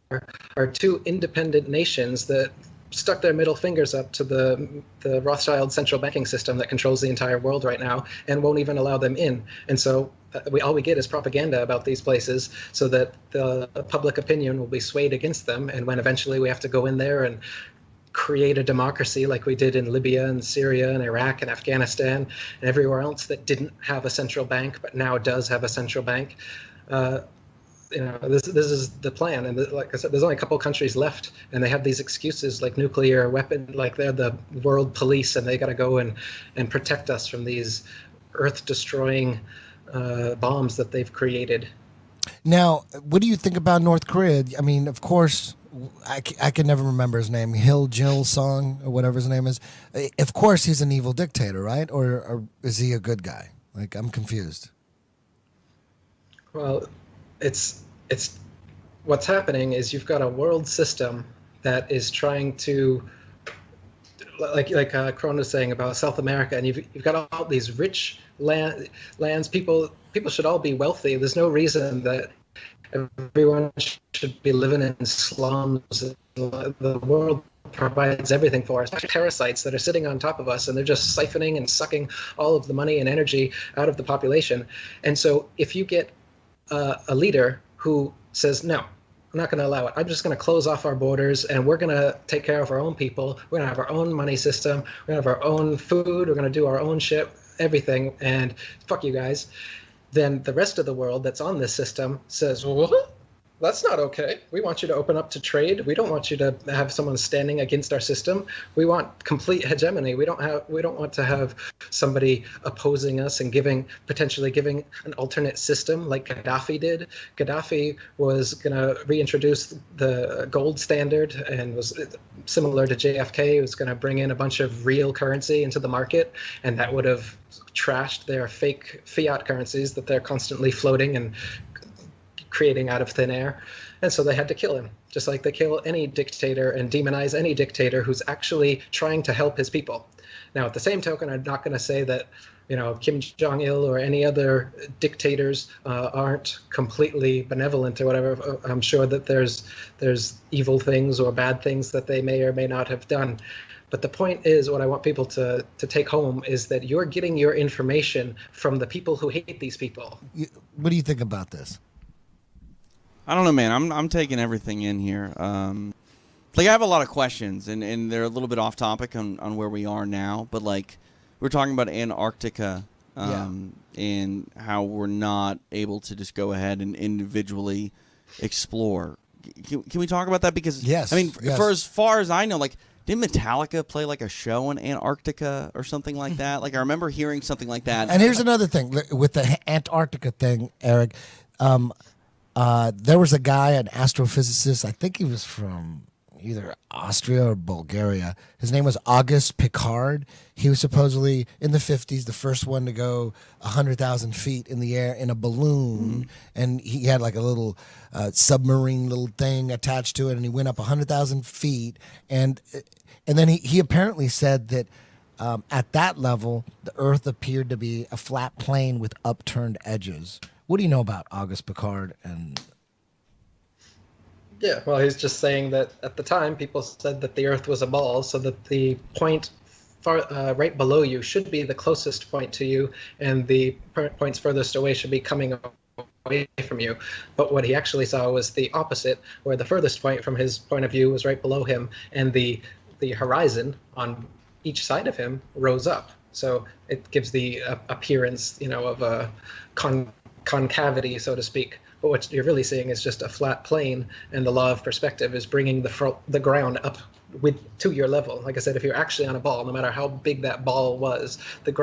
two independent nations that stuck their middle fingers up to the Rothschild central banking system that controls the entire world right now and won't even allow them in. And so all we get is propaganda about these places so that the public opinion will be swayed against them. And when eventually we have to go in there and create a democracy like we did in Libya and Syria and Iraq and Afghanistan and everywhere else that didn't have a central bank but now does have a central bank, this is the plan. And like I said, there's only a couple countries left, and they have these excuses like nuclear weapon, like they're the world police, and they got to go and protect us from these earth-destroying bombs that they've created. Now, what do you think about North Korea? I mean, of course, I can never remember his name, Hill Jill Song or whatever his name is. Of course, he's an evil dictator, right? Or is he a good guy? Like, I'm confused. Well, it's what's happening is you've got a world system that is trying to, like Kron was saying about South America, and you've got all these rich lands. People should all be wealthy. There's no reason that everyone should be living in slums. The world provides everything for us. Parasites that are sitting on top of us, and they're just siphoning and sucking all of the money and energy out of the population. And so if you get a leader who says, no, I'm not going to allow it. I'm just going to close off our borders, and we're going to take care of our own people. We're going to have our own money system. We're going to have our own food. We're going to do our own shit, everything, and fuck you guys. Then the rest of the world that's on this system says, well, what? That's not okay. We want you to open up to trade. We don't want you to have someone standing against our system. We want complete hegemony. We don't want to have somebody opposing us and potentially giving an alternate system like Gaddafi did. Gaddafi was going to reintroduce the gold standard and was similar to JFK. He was going to bring in a bunch of real currency into the market, and that would have trashed their fake fiat currencies that they're constantly floating and creating out of thin air. And so they had to kill him, just like they kill any dictator and demonize any dictator who's actually trying to help his people. Now, at the same token, I'm not going to say that, Kim Jong-il or any other dictators aren't completely benevolent or whatever. I'm sure that there's evil things or bad things that they may or may not have done. But the point is, what I want people to take home is that you're getting your information from the people who hate these people. What do you think about this? I don't know, man. I'm taking everything in here. I have a lot of questions, and they're a little bit off topic on where we are now. But we're talking about Antarctica, and how we're not able to just go ahead and individually explore. Can we talk about that? Because yes, I mean, yes. for as far as I know, didn't Metallica play a show in Antarctica or something like that? I remember hearing something like that. And here's another thing with the Antarctica thing, Eric. There was a guy, an astrophysicist, I think he was from either Austria or Bulgaria. His name was Auguste Piccard. He was supposedly, in the 50s, the first one to go 100,000 feet in the air in a balloon. Mm-hmm. And he had a little submarine little thing attached to it, and he went up 100,000 feet. And then he apparently said that at that level, the Earth appeared to be a flat plane with upturned edges. What do you know about Auguste Piccard? Yeah, well, he's just saying that at the time, people said that the Earth was a ball, so that the point right below you should be the closest point to you, and the points furthest away should be coming away from you. But what he actually saw was the opposite, where the furthest point from his point of view was right below him, and the horizon on each side of him rose up. So it gives the appearance, of a concavity, so to speak. But what you're really seeing is just a flat plane, and the law of perspective is bringing the ground up to your level. Like I said, if you're actually on a ball, no matter how big that ball was, the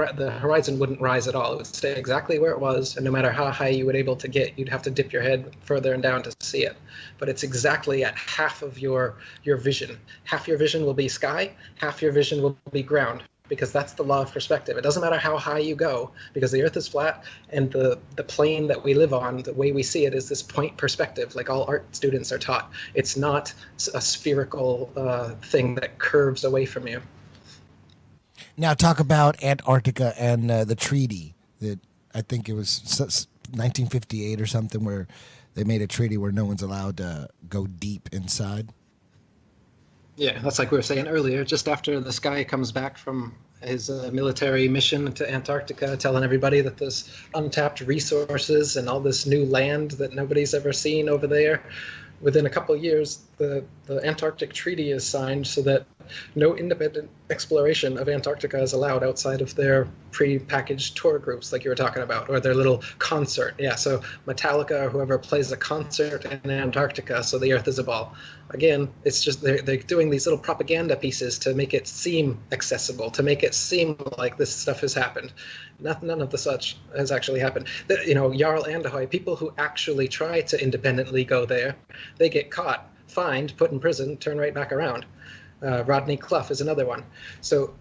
horizon wouldn't rise at all. It would stay exactly where it was, and no matter how high you would able to get, you'd have to dip your head further and down to see it. But it's exactly at half of your vision. Half your vision will be sky, half your vision will be ground, because that's the law of perspective. It doesn't matter how high you go, because the earth is flat, and the plane that we live on, the way we see it, is this point perspective, like all art students are taught. It's not a spherical thing that curves away from you. Now talk about Antarctica and the treaty that I think it was 1958 or something, where they made a treaty where no one's allowed to go deep inside. Yeah, that's like we were saying earlier, just after this guy comes back from his military mission to Antarctica, telling everybody that there's untapped resources and all this new land that nobody's ever seen over there. Within a couple of years, the Antarctic Treaty is signed so that no independent exploration of Antarctica is allowed outside of their pre-packaged tour groups, like you were talking about, or their little concert. Yeah, so Metallica or whoever plays a concert in Antarctica, so the Earth is a ball. Again, it's just they're doing these little propaganda pieces to make it seem accessible, to make it seem like this stuff has happened. None of the such has actually happened. Jarl Anderhoy, people who actually try to independently go there, they get caught, fined, put in prison, turn right back around. Rodney Clough is another one. So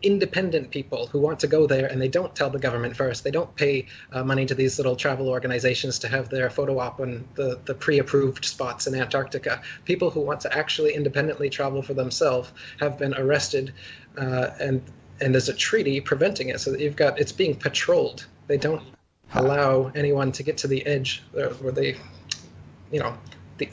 independent people who want to go there, and they don't tell the government first, they don't pay money to these little travel organizations to have their photo op on the pre-approved spots in Antarctica. People who want to actually independently travel for themselves have been arrested, and there's a treaty preventing it, so that it's being patrolled. They don't allow anyone to get to the edge where they,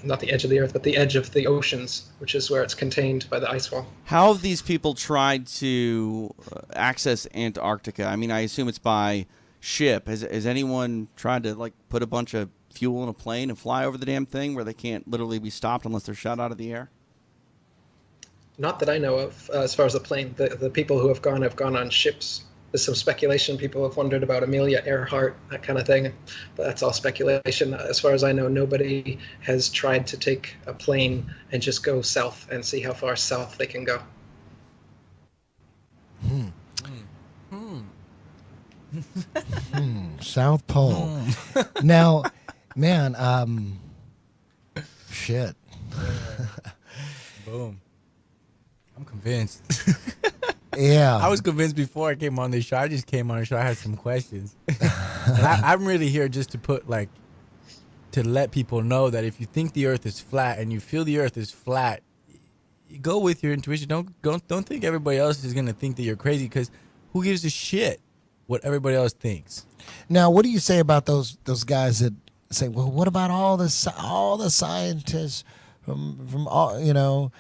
not the edge of the earth, but the edge of the oceans, which is where it's contained by the ice wall. How have these people tried to access Antarctica? I mean, I assume it's by ship. Has anyone tried to put a bunch of fuel in a plane and fly over the damn thing where they can't literally be stopped unless they're shot out of the air? Not that I know of. As far as the plane, the people who have gone on ships. There's some speculation. People have wondered about Amelia Earhart, that kind of thing, but that's all speculation. As far as I know, nobody has tried to take a plane and just go south and see how far south they can go. South Pole. Now, man, shit. Boom. I'm convinced. Yeah. I was convinced before I came on this show. I just came on the show. I had some questions. And I'm really here just to to let people know that if you think the earth is flat and you feel the earth is flat, you go with your intuition. Don't think everybody else is going to think that you're crazy, because who gives a shit what everybody else thinks? Now, what do you say about those guys that say, well, what about all the scientists from all,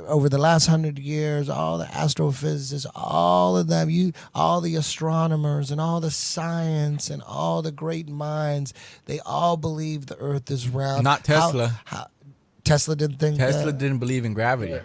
over the last 100 years, all the astrophysicists, all of them, all the astronomers and all the science and all the great minds, they all believe the earth is round. Not Tesla. Tesla didn't think Tesla that? didn't believe in gravity.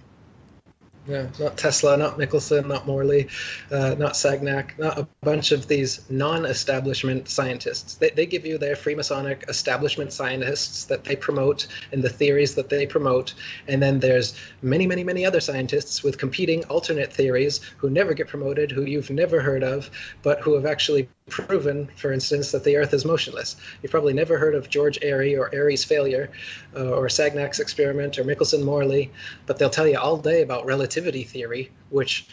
Yeah, not Tesla, not Michelson, not Morley, not Sagnac, not a bunch of these non-establishment scientists. They give you their Freemasonic establishment scientists that they promote and the theories that they promote. And then there's many, many, many other scientists with competing alternate theories who never get promoted, who you've never heard of, but who have actually proven, for instance, that the Earth is motionless. You've probably never heard of George Airy or Airy's failure or Sagnac's experiment or Michelson-Morley, but they'll tell you all day about relativity theory, which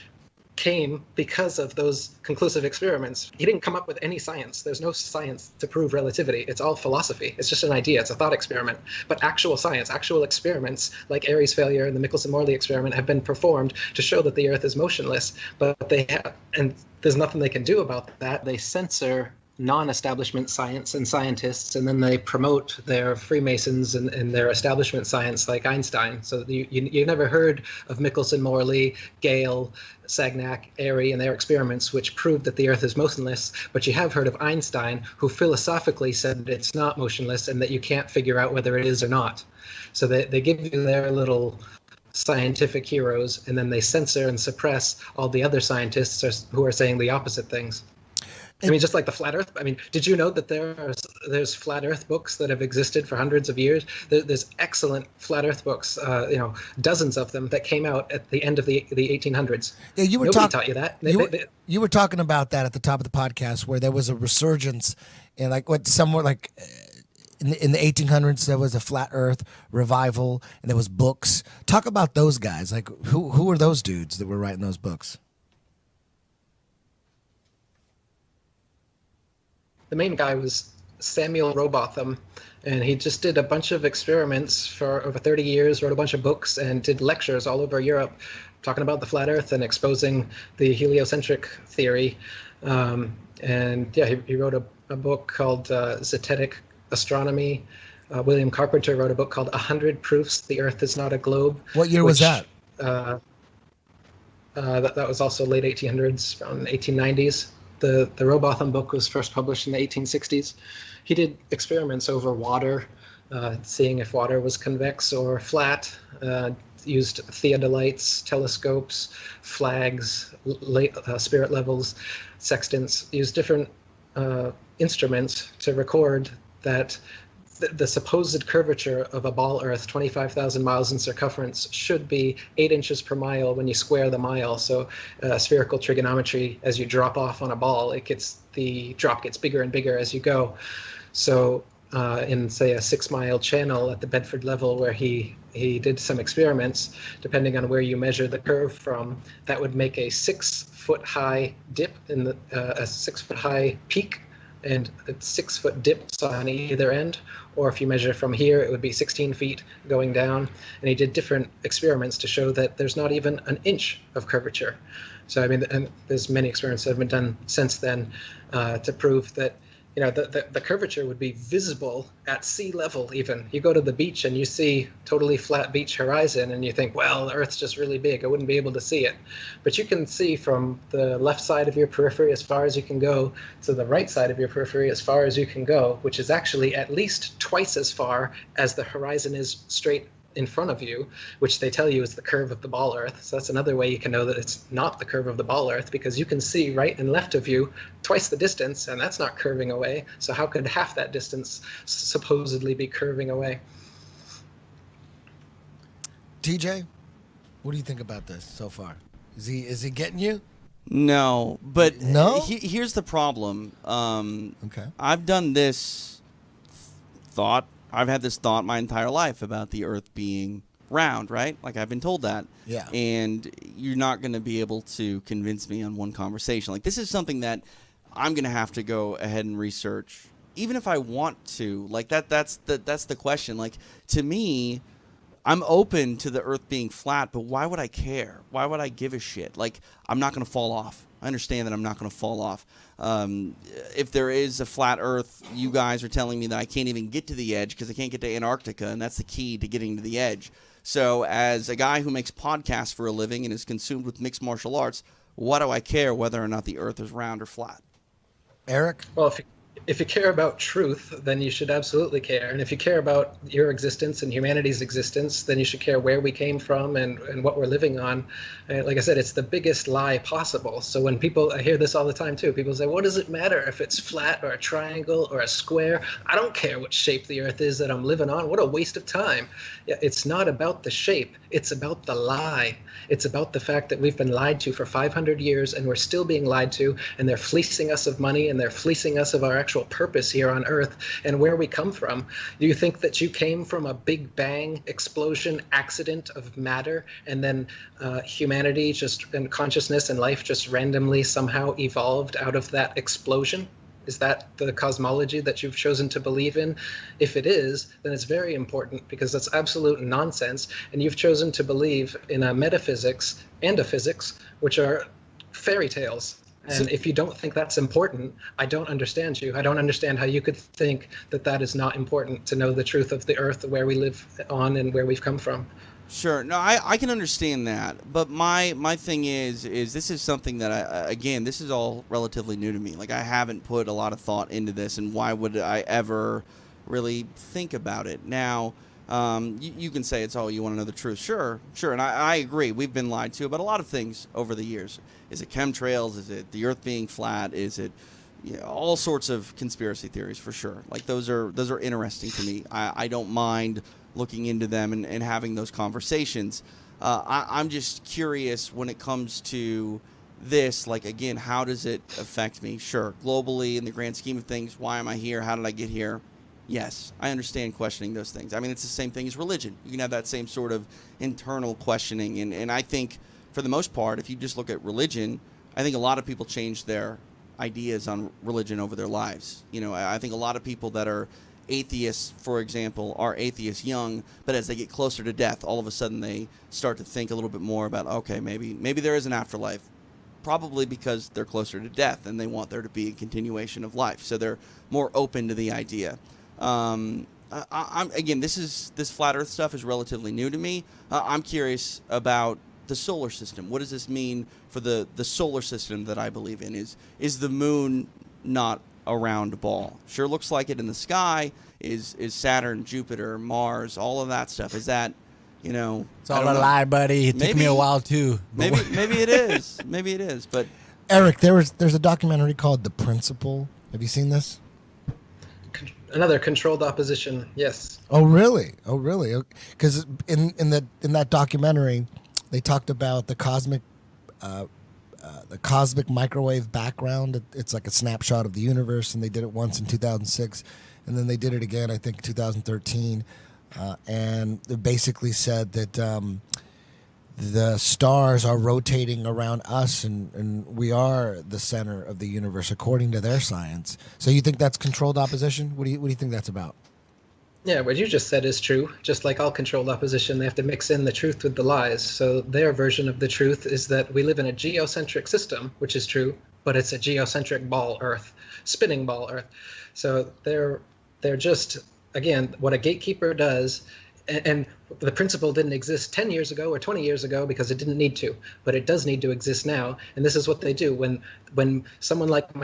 came because of those conclusive experiments. He didn't come up with any science. There's no science to prove relativity. It's all philosophy. It's just an idea. It's a thought experiment. But actual science, actual experiments like Airy's failure and the Michelson-Morley experiment have been performed to show that the Earth is motionless. But they have, and there's nothing they can do about that. They censor non-establishment science and scientists, and then they promote their Freemasons and their establishment science like Einstein. So you've never heard of Michelson-Morley, Gale, Sagnac, Airy, and their experiments which proved that the Earth is motionless, but you have heard of Einstein, who philosophically said that it's not motionless and that you can't figure out whether it is or not. So they give you their little scientific heroes, and then they censor and suppress all the other scientists who are saying the opposite things. I mean, just like the flat Earth. I mean, did you know that there's flat Earth books that have existed for hundreds of years? There's excellent flat Earth books, dozens of them that came out at the end of the 1800s. Yeah, you were Nobody talking. taught you that. You were talking about that at the top of the podcast, where there was a resurgence in somewhere like in the 1800s there was a flat Earth revival, and there was books. Talk about those guys. Like who were those dudes that were writing those books? The main guy was Samuel Rowbotham, and he just did a bunch of experiments for over 30 years, wrote a bunch of books, and did lectures all over Europe talking about the flat Earth and exposing the heliocentric theory. He wrote a book called Zetetic Astronomy. William Carpenter wrote a book called 100 Proofs the Earth is Not a Globe. What year was that? That was also late 1800s, around 1890s. The Rowbotham book was first published in the 1860s. He did experiments over water, seeing if water was convex or flat, used theodolites, telescopes, flags, spirit levels, sextants, used different instruments to record that the supposed curvature of a ball Earth, 25,000 miles in circumference, should be 8 inches per mile when you square the mile. So spherical trigonometry, as you drop off on a ball, the drop gets bigger and bigger as you go. So in, say, a 6-mile channel at the Bedford level, where he did some experiments, depending on where you measure the curve from, that would make a 6-foot-high dip in a 6-foot-high peak and 6-foot dips on either end. Or if you measure from here, it would be 16 feet going down. And he did different experiments to show that there's not even an inch of curvature. So, I mean, and there's many experiments that have been done since then to prove that, the curvature would be visible at sea level even. You go to the beach and you see totally flat beach horizon and you think, well, the Earth's just really big. I wouldn't be able to see it. But you can see from the left side of your periphery as far as you can go to the right side of your periphery as far as you can go, which is actually at least twice as far as the horizon is straight in front of you, which they tell you is the curve of the ball Earth. So that's another way you can know that it's not the curve of the ball Earth, because you can see right and left of you twice the distance, and that's not curving away. So how could half that distance supposedly be curving away? TJ, what do you think about this so far? Is he getting you? No, but No? Here's the problem. Okay. I've done this thought. I've had this thought my entire life about the Earth being round, right? Like, I've been told that. Yeah. And you're not going to be able to convince me on one conversation. Like, this is something that I'm going to have to go ahead and research, even if I want to. Like, that's the question. Like, to me, I'm open to the Earth being flat, but why would I care? Why would I give a shit? Like, I'm not going to fall off. I understand that I'm not going to fall off. If there is a flat Earth, you guys are telling me that I can't even get to the edge because I can't get to Antarctica, and that's the key to getting to the edge. So as a guy who makes podcasts for a living and is consumed with mixed martial arts, what do I care whether or not the Earth is round or flat? Eric? Well, if you care about truth, then you should absolutely care. And if you care about your existence and humanity's existence, then you should care where we came from and what we're living on. Like I said, it's the biggest lie possible. So when I hear this all the time too, people say, what does it matter if it's flat or a triangle or a square? I don't care what shape the Earth is that I'm living on. What a waste of time. Yeah, it's not about the shape. It's about the lie. It's about the fact that we've been lied to for 500 years and we're still being lied to, and they're fleecing us of money and they're fleecing us of our actual purpose here on Earth and where we come from. Do you think that you came from a big bang explosion accident of matter, and then humanity and consciousness and life just randomly somehow evolved out of that explosion? Is that the cosmology that you've chosen to believe in? If it is, then it's very important, because that's absolute nonsense, and you've chosen to believe in a metaphysics and a physics, which are fairy tales. And if you don't think that's important, I don't understand you. I don't understand how you could think that that is not important, to know the truth of the Earth, where we live on and where we've come from. Sure. No, I can understand that. But my thing is this is something that, again, this is all relatively new to me. Like, I haven't put a lot of thought into this, and why would I ever really think about it? Now, you can say it's, oh, you want to know the truth. Sure. And I agree. We've been lied to about a lot of things over the years. Is it chemtrails? Is it the Earth being flat? Is it yeah, all sorts of conspiracy theories for sure. Like those are interesting to me. I don't mind looking into them and having those conversations. I'm just curious when it comes to this, like, again, how does it affect me? Sure, globally, in the grand scheme of things, why am I here? How did I get here? Yes, I understand questioning those things. I mean, it's the same thing as religion. You can have that same sort of internal questioning. And I think, for the most part, if you just look at religion, I think a lot of people change their ideas on religion over their lives. You know, I think a lot of people that are atheists, for example, are atheists young, but as they get closer to death, all of a sudden they start to think a little bit more about, okay, maybe there is an afterlife. Probably because they're closer to death and they want there to be a continuation of life. So they're more open to the idea. I'm again, this flat Earth stuff is relatively new to me. I'm curious about the solar system. What does this mean for the solar system that I believe in? Is the moon not a round ball? Sure looks like it in the sky. Is Saturn, Jupiter, Mars, all of that stuff? Is that, you know, It's all a lie, buddy. It took me a while too. Maybe it is. Maybe it is. But Eric, there's a documentary called The Principle. Have you seen this? Another controlled opposition. Yes. Oh really? Because in that documentary, they talked about the cosmic microwave background. It's like a snapshot of the universe, and they did it once in 2006, and then they did it again, I think, 2013. And it basically said that the stars are rotating around us, and we are the center of the universe, according to their science. So you think that's controlled opposition? What do you think that's about? Yeah, what you just said is true. Just like all controlled opposition, they have to mix in the truth with the lies. So their version of the truth is that we live in a geocentric system, which is true, but it's a geocentric ball Earth, spinning ball Earth. So they're just, again, what a gatekeeper does. And the principle didn't exist 10 years ago or 20 years ago because it didn't need to, but it does need to exist now. And this is what they do when someone like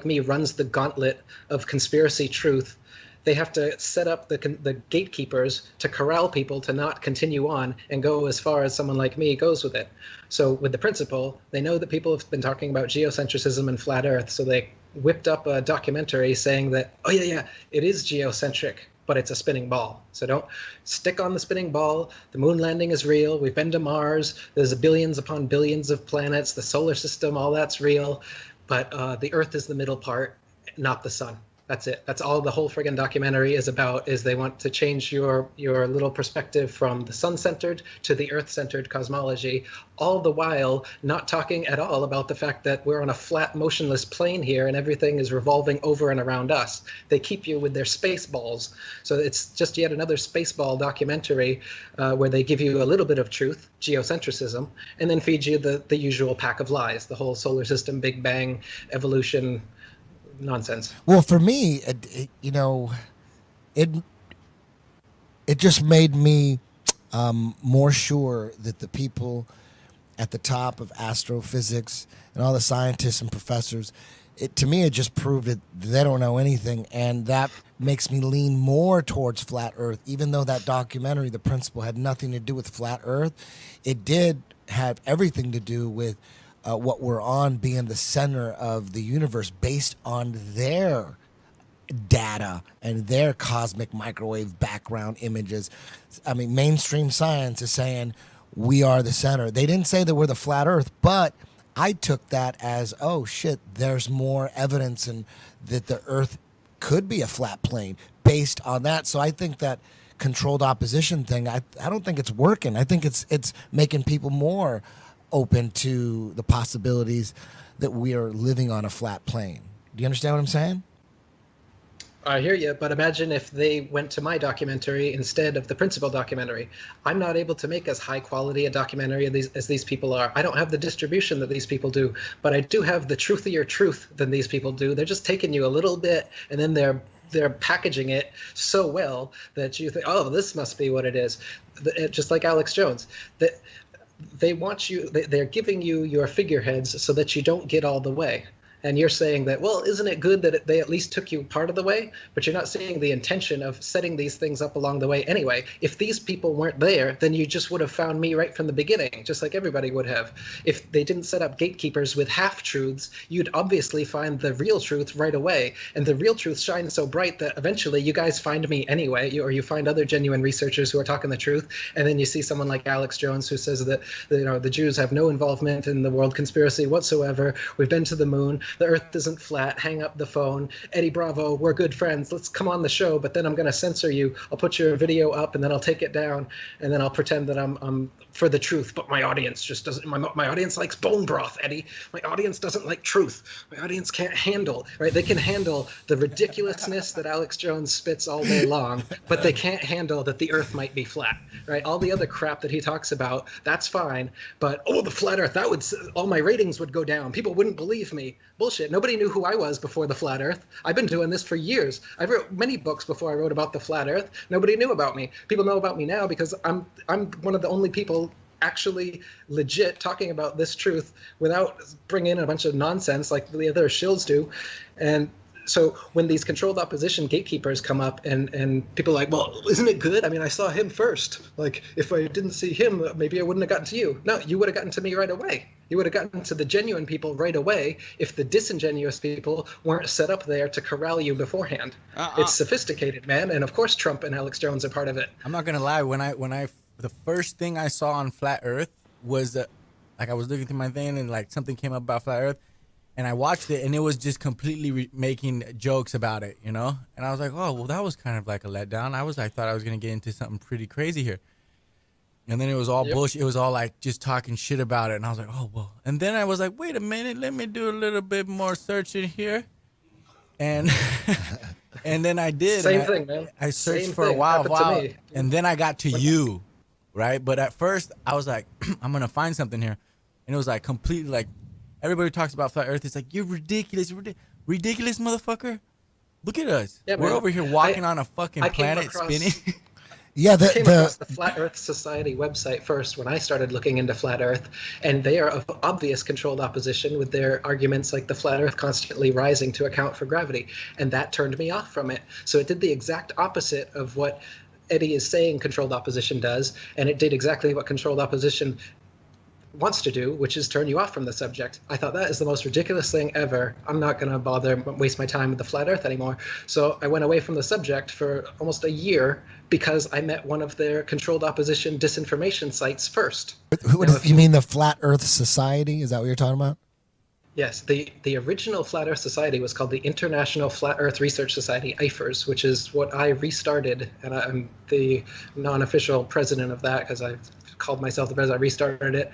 me runs the gauntlet of conspiracy truth. They have to set up the gatekeepers to corral people to not continue on and go as far as someone like me goes with it. So with the principle, they know that people have been talking about geocentrism and flat Earth, so they whipped up a documentary saying that, oh yeah, it is geocentric, but it's a spinning ball. So don't stick on the spinning ball. The moon landing is real. We've been to Mars. There's billions upon billions of planets. The solar system, all that's real. But the Earth is the middle part, not the sun. That's it. That's all the whole friggin' documentary is about, is they want to change your little perspective from the sun-centered to the earth-centered cosmology, all the while not talking at all about the fact that we're on a flat, motionless plane here and everything is revolving over and around us. They keep you with their space balls. So it's just yet another spaceball documentary where they give you a little bit of truth, geocentrism, and then feed you the usual pack of lies, the whole solar system, Big Bang, evolution, nonsense. Well, for me, it just made me more sure that the people at the top of astrophysics and all the scientists and professors, to me, it just proved that they don't know anything, and that makes me lean more towards flat Earth. Even though that documentary, The Principle, had nothing to do with flat Earth, it did have everything to do with what we're on being the center of the universe based on their data and their cosmic microwave background images. I mean, mainstream science is saying we are the center. They didn't say that we're the flat Earth, but I took that as, oh shit, there's more evidence and that the Earth could be a flat plane based on that. So I think that controlled opposition thing, I don't think it's working. I think it's making people more open to the possibilities that we are living on a flat plane. Do you understand what I'm saying? I hear you, but imagine if they went to my documentary instead of the Principle documentary. I'm not able to make as high quality a documentary as these people are. I don't have the distribution that these people do, but I do have the truthier truth than these people do. They're just taking you a little bit, and then they're packaging it so well that you think, oh, this must be what it is. Just like Alex Jones. They want you, they're giving you your figureheads so that you don't get all the way. And you're saying that, well, isn't it good that they at least took you part of the way? But you're not seeing the intention of setting these things up along the way anyway. If these people weren't there, then you just would have found me right from the beginning, just like everybody would have. If they didn't set up gatekeepers with half-truths, you'd obviously find the real truth right away. And the real truth shines so bright that eventually you guys find me anyway, or you find other genuine researchers who are talking the truth. And then you see someone like Alex Jones who says that the Jews have no involvement in the world conspiracy whatsoever. We've been to the moon. The earth isn't flat. Hang up the phone. Eddie Bravo, we're good friends. Let's come on the show, but then I'm going to censor you. I'll put your video up and then I'll take it down and then I'll pretend that I'm for the truth, but my audience just doesn't. My audience likes bone broth, Eddie. My audience doesn't like truth. My audience can't handle, right? They can handle the ridiculousness that Alex Jones spits all day long, but they can't handle that the earth might be flat, right? All the other crap that he talks about, that's fine, but the flat earth, all my ratings would go down. People wouldn't believe me. Bullshit. Nobody knew who I was before the flat earth. I've been doing this for years. I wrote many books before I wrote about the flat earth. Nobody knew about me. People know about me now because I'm one of the only people actually legit talking about this truth without bringing in a bunch of nonsense like the other shills do. And so when these controlled opposition gatekeepers come up and people are like, well, isn't it good? I mean, I saw him first. Like, if I didn't see him, maybe I wouldn't have gotten to you. No, you would have gotten to me right away. You would have gotten to the genuine people right away if the disingenuous people weren't set up there to corral you beforehand. It's sophisticated, man. And of course, Trump and Alex Jones are part of it. I'm not gonna lie. When I the first thing I saw on flat Earth was like I was looking through my thing and like something came up about flat Earth, and I watched it and it was just completely making jokes about it, And I was like, oh well, that was kind of like a letdown. I thought I was gonna get into something pretty crazy here, and then it was all bullshit. It was all like just talking shit about it, and I was like, oh well. And then I was like, wait a minute, let me do a little bit more searching here, and. And then I did. Same thing, man. I searched Same for a thing while, happened to me. and then I got to you, right? But at first, I was like, I'm gonna find something here, and it was like completely like everybody talks about flat Earth. It's like you're ridiculous, ridiculous motherfucker. Look at us. Yeah, We're man. over here walking on a fucking planet across- spinning. Yeah, I came across the Flat Earth Society website first when I started looking into Flat Earth, and they are of obvious controlled opposition with their arguments like the Flat Earth constantly rising to account for gravity, and that turned me off from it. So it did the exact opposite of what Eddie is saying controlled opposition does, and it did exactly what controlled opposition wants to do, which is turn you off from the subject. I thought that is the most ridiculous thing ever. I'm not going to bother waste my time with the flat earth anymore. So I went away from the subject for almost a year because I met one of their controlled opposition disinformation sites first. You mean the Flat Earth Society? Is that what you're talking about? Yes, the original Flat Earth Society was called the International Flat Earth Research Society, IFRS, which is what I restarted, and I'm the non-official president of that because I called myself the president. I restarted it.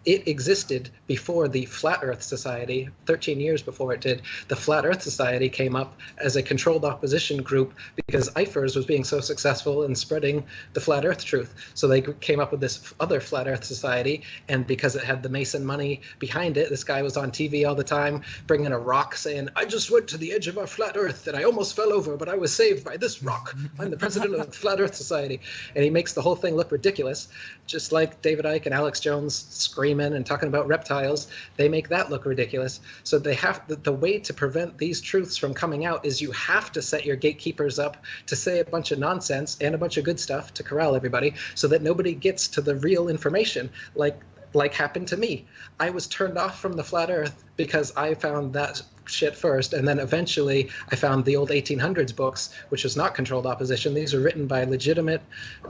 It existed before the Flat Earth Society, 13 years before it did. The Flat Earth Society came up as a controlled opposition group because IFRS was being so successful in spreading the Flat Earth truth. So they came up with this other Flat Earth Society, and because it had the Mason money behind it, this guy was on TV all the time bringing a rock saying, I just went to the edge of our flat earth and I almost fell over, but I was saved by this rock. I'm the president of the Flat Earth Society. And he makes the whole thing look ridiculous, just like David Icke and Alex Jones screaming and talking about reptiles. They make that look ridiculous. So they have the way to prevent these truths from coming out is you have to set your gatekeepers up to say a bunch of nonsense and a bunch of good stuff to corral everybody so that nobody gets to the real information, like happened to me. I was turned off from the flat earth because I found that shit first, and then eventually I found the old 1800s books, which was not controlled opposition. These are written by legitimate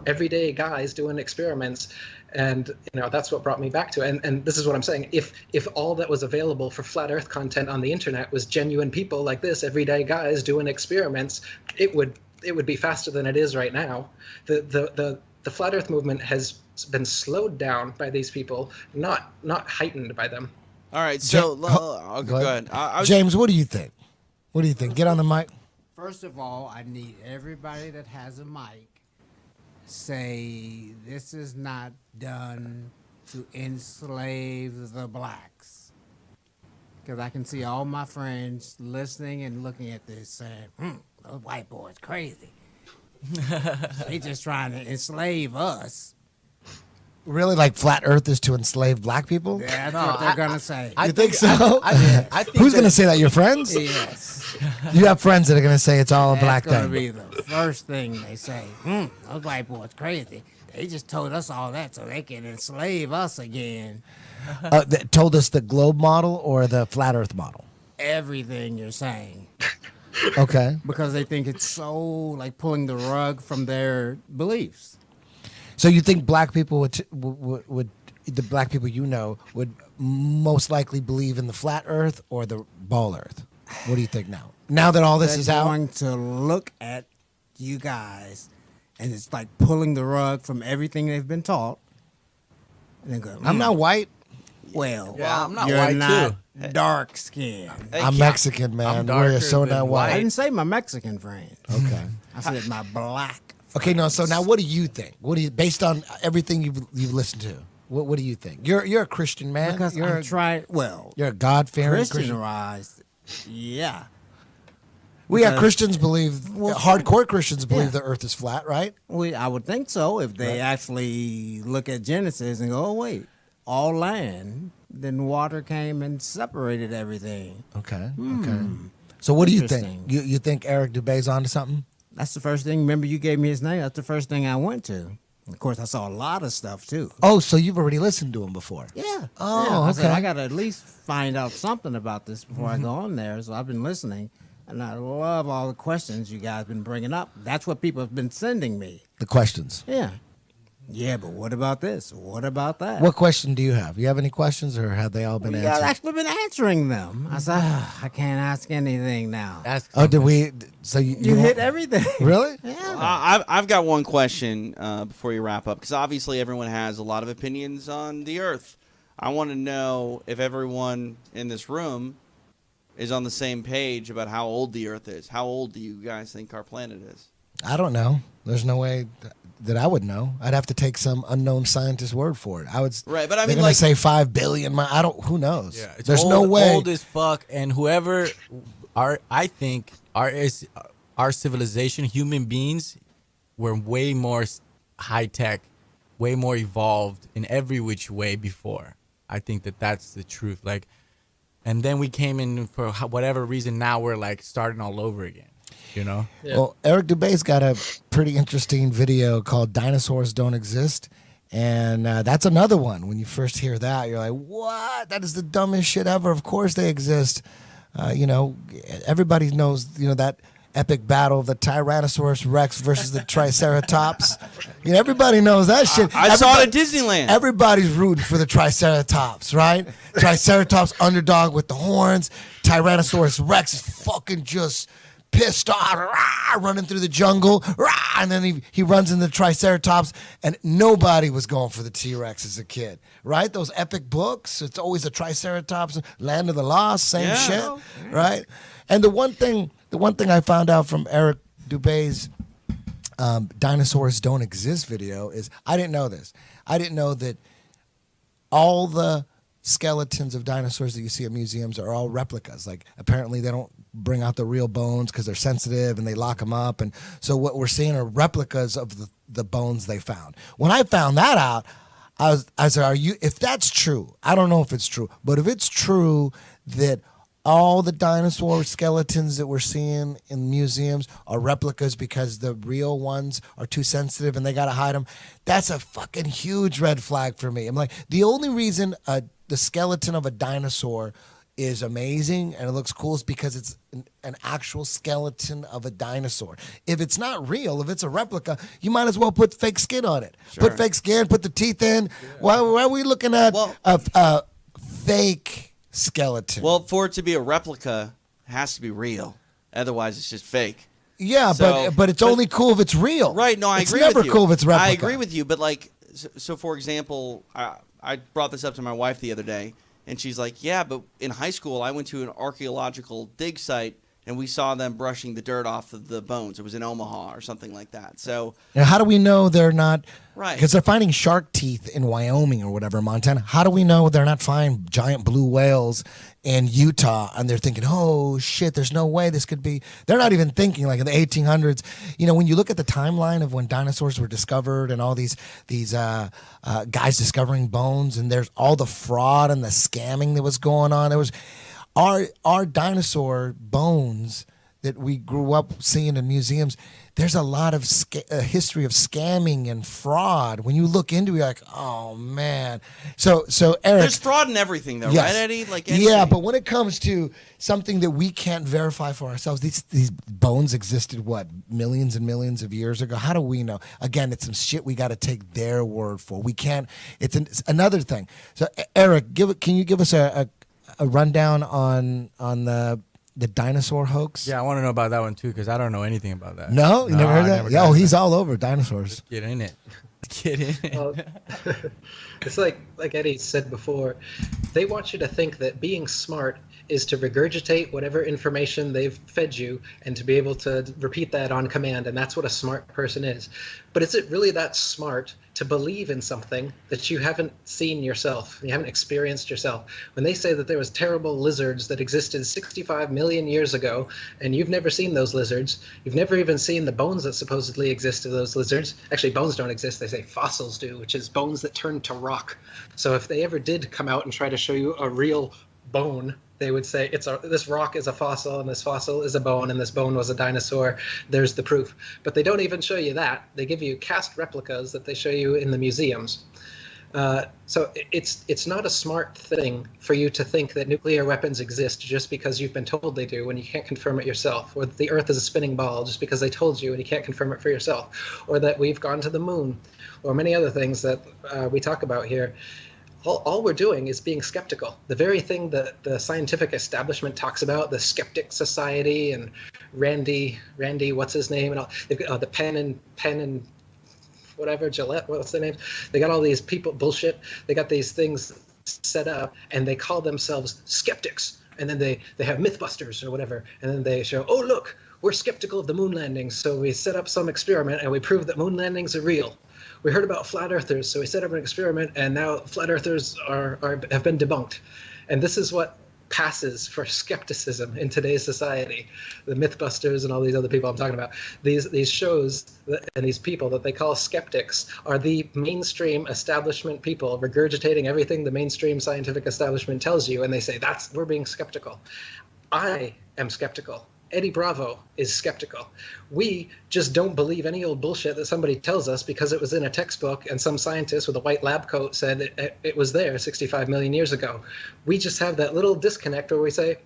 everyday guys doing experiments, and that's what brought me back to it. And this is what I'm saying. If all that was available for flat earth content on the internet was genuine people like this, everyday guys doing experiments, it would be faster than it is right now. The flat earth movement has been slowed down by these people, not heightened by them. All right, so Go go ahead. James, what do you think? What do you think? Get on the mic. First of all, I need everybody that has a mic say this is not done to enslave the blacks. Because I can see all my friends listening and looking at this saying, those white boys crazy. They just trying to enslave us. Really, like flat Earth is to enslave black people? That's No, what they're gonna say. You think so? I think Who's that- gonna say that? Your friends? Yes. You have friends that are gonna say it's all a black That's gonna thing. be the first thing they say. Those white boys crazy. They just told us all that so they can enslave us again. That told us the globe model or the flat Earth model. Everything you're saying. Okay. Because they think it's so like pulling the rug from their beliefs. So you think black people would the black people you know would most likely believe in the flat Earth or the ball Earth? What do you think now? Now that all this They're is out, going to look at you guys, and it's like pulling the rug from everything they've been taught. And they go, I'm not white. Well, Yeah, I'm not you're white, not too. dark skinned. I'm Mexican, man. I'm We're darker so than not I white. didn't say my Mexican friend. Okay. I said my black. Okay. No. So now, what do you think? What do you, based on everything you've listened to? What do you think? You're a Christian man. Because you're I'm trying. Well, you're a God fearing Christian. Christianized. Yeah. We have because- Christians believe Well, hardcore Christians believe yeah. the Earth is flat, right? I would think so if they actually look at Genesis and go, oh, wait, all land, then water came and separated everything. Okay. Okay. So what do you think? Interesting. You think Eric Dubay's onto something? That's the first thing. Remember, you gave me his name. That's the first thing I went to. Of course, I saw a lot of stuff, too. Oh, so you've already listened to him before? Yeah. Oh, yeah. I said, okay. I got to at least find out something about this before I go on there. So I've been listening, and I love all the questions you guys been bringing up. That's what people have been sending me. The questions. Yeah. Yeah, but what about this? What about that? What question do you have? You have any questions, or have they all been I've answered? actually been answering them. I said, I can't ask anything now. That's Oh, did we? So You hit everything. Really? Yeah. I've got one question before you wrap up, because obviously everyone has a lot of opinions on the Earth. I want to know if everyone in this room is on the same page about how old the Earth is. How old do you guys think our planet is? I don't know. There's no way that I would know. I'd have to take some unknown scientist's word for it. I would. Right, but I they're mean, gonna like- say 5 billion. I don't. Who knows? Yeah, it's There's old, no way. old as fuck, and whoever I think our civilization, human beings, were way more high tech, way more evolved in every which way before. I think that's the truth. Like, and then we came in for whatever reason. Now we're like starting all over again. You know? Yeah. Well, Eric Dubay's got a pretty interesting video called "Dinosaurs Don't Exist," and that's another one. When you first hear that, you're like, "What? That is the dumbest shit ever." Of course they exist. Everybody knows. That epic battle of the Tyrannosaurus Rex versus the Triceratops. Everybody knows that shit. I saw it at Everybody- Disneyland. Everybody's rooting for the Triceratops, right? Triceratops underdog with the horns. Tyrannosaurus Rex is fucking just pissed off, rah, running through the jungle, rah, and then he runs into the Triceratops, and nobody was going for the T-Rex as a kid, right? Those epic books, it's always the Triceratops, Land of the Lost, same shit, right? And the one thing I found out from Eric Dubay's Dinosaurs Don't Exist video is, I didn't know this. I didn't know that all the skeletons of dinosaurs that you see at museums are all replicas. Like, apparently they don't bring out the real bones because they're sensitive and they lock them up. And so what we're seeing are replicas of the bones they found. When I found that out, I said, if that's true, I don't know if it's true, but if it's true that all the dinosaur skeletons that we're seeing in museums are replicas because the real ones are too sensitive and they got to hide them, that's a fucking huge red flag for me. I'm like, the only reason the skeleton of a dinosaur is amazing and it looks cool is because it's an actual skeleton of a dinosaur. If it's not real, if it's a replica, you might as well put fake skin on it. Put fake skin, put the teeth in. Why are we looking at a fake skeleton? Well, for it to be a replica, it has to be real. Otherwise, it's just fake. Yeah, So- but it's only cool if it's real. Right? No, I it's agree. It's never with you. cool if it's replica. I agree with you, but like, so for example, I brought this up to my wife the other day, and she's like, "Yeah, but in high school, I went to an archaeological dig site and we saw them brushing the dirt off of the bones. It was in Omaha or something like that. So Now, how do we know they're not? Right. Because they're finding shark teeth in Wyoming or whatever, Montana. How do we know they're not finding giant blue whales in Utah? And they're thinking, oh shit, there's no way this could be. They're not even thinking like in the 1800s. You know, when you look at the timeline of when dinosaurs were discovered and all these guys discovering bones, and there's all the fraud and the scamming that was going on. There was our dinosaur bones that we grew up seeing in museums. There's a lot of history of scamming and fraud. When you look into it, you're like, oh man. So Eric, there's fraud in everything, though, yes. right, Eddie? Like yeah, anything. but when it comes to something that we can't verify for ourselves, these bones existed what, millions and millions of years ago. How do we know? Again, it's some shit we got to take their word for. We can't. It's another thing. So Eric, can you give us a rundown on the dinosaur hoax? Yeah, I want to know about that one too, because I don't know anything about that. No, you never heard I that? never Yeah, got he's that. all over dinosaurs. Get in it. Get in it. Well, it's like Eddie said before, they want you to think that being smart is to regurgitate whatever information they've fed you and to be able to repeat that on command, and that's what a smart person is. But is it really that smart to believe in something that you haven't seen yourself, you haven't experienced yourself? When they say that there was terrible lizards that existed 65 million years ago, and you've never seen those lizards, you've never even seen the bones that supposedly exist of those lizards. Actually, bones don't exist, they say fossils do, which is bones that turn to rock. So if they ever did come out and try to show you a real bone, they would say this rock is a fossil and this fossil is a bone and this bone was a dinosaur. There's the proof. But they don't even show you that. They give you cast replicas that they show you in the museums. So it's not a smart thing for you to think that nuclear weapons exist just because you've been told they do when you can't confirm it yourself, or that the Earth is a spinning ball just because they told you and you can't confirm it for yourself, or that we've gone to the moon, or many other things that we talk about here. All we're doing is being skeptical. The very thing that the scientific establishment talks about, the Skeptic Society and Randy, what's his name, and all, the Penn and whatever, Gillette, what's their name? They got all these people, bullshit. They got these things set up, and they call themselves skeptics. And then they have Mythbusters or whatever, and then they show, oh look, we're skeptical of the moon landings, so we set up some experiment and we prove that moon landings are real. We heard about flat earthers, so we set up an experiment, and now flat earthers have been debunked. And this is what passes for skepticism in today's society. The Mythbusters and all these other people I'm talking about, these shows and these people that they call skeptics are the mainstream establishment people regurgitating everything the mainstream scientific establishment tells you, and they say we're being skeptical. I am skeptical. Eddie Bravo is skeptical. We just don't believe any old bullshit that somebody tells us because it was in a textbook and some scientist with a white lab coat said it was there 65 million years ago. We just have that little disconnect where we say,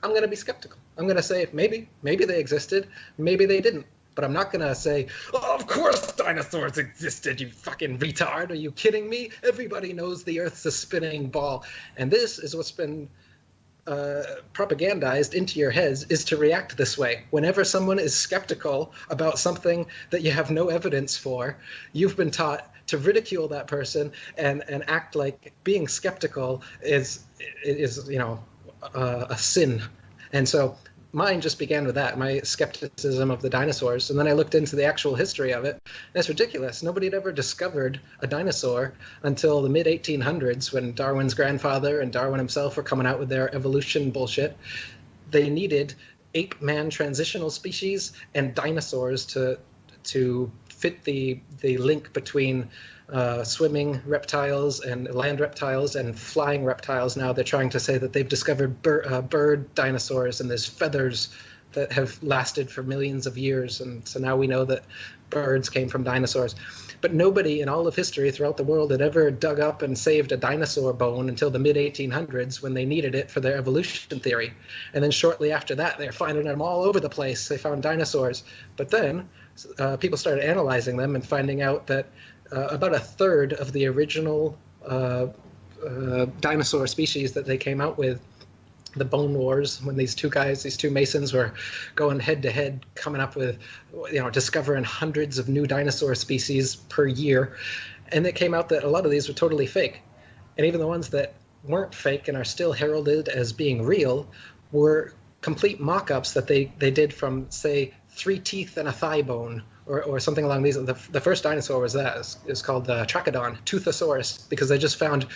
I'm going to be skeptical. I'm going to say, maybe they existed, maybe they didn't. But I'm not going to say, oh, of course dinosaurs existed, you fucking retard. Are you kidding me? Everybody knows the Earth's a spinning ball. And this is what's been propagandized into your heads, is to react this way. Whenever someone is skeptical about something that you have no evidence for, you've been taught to ridicule that person and act like being skeptical is a sin. And so mine just began with that, my skepticism of the dinosaurs. And then I looked into the actual history of it. That's ridiculous. Nobody had ever discovered a dinosaur until the mid-1800s, when Darwin's grandfather and Darwin himself were coming out with their evolution bullshit. They needed ape-man transitional species and dinosaurs to fit the link between swimming reptiles and land reptiles and flying reptiles. Now they're trying to say that they've discovered bird dinosaurs, and there's feathers that have lasted for millions of years, and so now we know that birds came from dinosaurs. But nobody in all of history throughout the world had ever dug up and saved a dinosaur bone until the mid-1800s, when they needed it for their evolution theory. And then shortly after that, they're finding them all over the place. They found dinosaurs. But then people started analyzing them and finding out that about a third of the original dinosaur species that they came out with, the Bone Wars, when these two Masons were going head to head, coming up with, discovering hundreds of new dinosaur species per year. And it came out that a lot of these were totally fake. And even the ones that weren't fake and are still heralded as being real were complete mock-ups that they did from, say, 3 teeth and a thigh bone, or something along these. The first dinosaur was that. It's called Trachodon, Toothosaurus, because they just found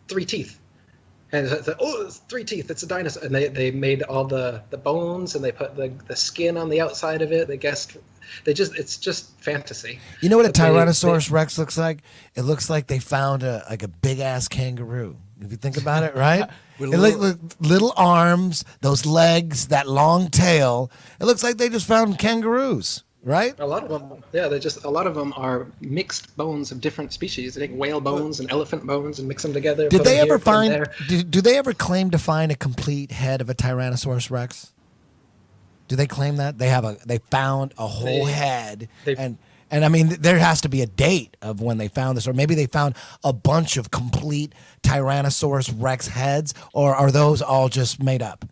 3 teeth. And it's like, oh, it's 3 teeth, it's a dinosaur. And they made all the bones, and they put the skin on the outside of it. It's just fantasy. You know what a Tyrannosaurus Rex looks like? It looks like they found a big ass kangaroo. If you think about it, right? With It look little arms, those legs, that long tail. It looks like they just found kangaroos, right? A lot of them, yeah, a lot of them are mixed bones of different species. They take whale bones and elephant bones and mix them together. Did put they them ever here, put them find? there. Do they ever claim to find a complete head of a Tyrannosaurus Rex? Do they claim that they found a whole head? And I mean, there has to be a date of when they found this, or maybe they found a bunch of complete Tyrannosaurus Rex heads, or are those all just made up?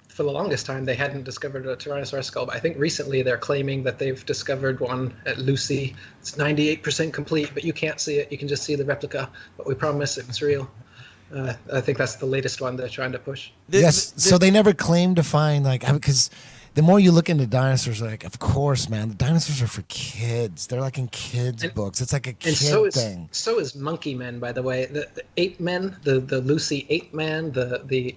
For the longest time, they hadn't discovered a Tyrannosaurus skull, but I think recently they're claiming that they've discovered one at Lucy. It's 98% complete, but you can't see it. You can just see the replica, but we promise it's real. I think that's the latest one they're trying to push. So they never claimed to find, because the more you look into dinosaurs, like, of course, man, the dinosaurs are for kids. They're like in kids' books. It's like a kid thing. So is Monkey Men, by the way. The ape men, the Lucy ape man, the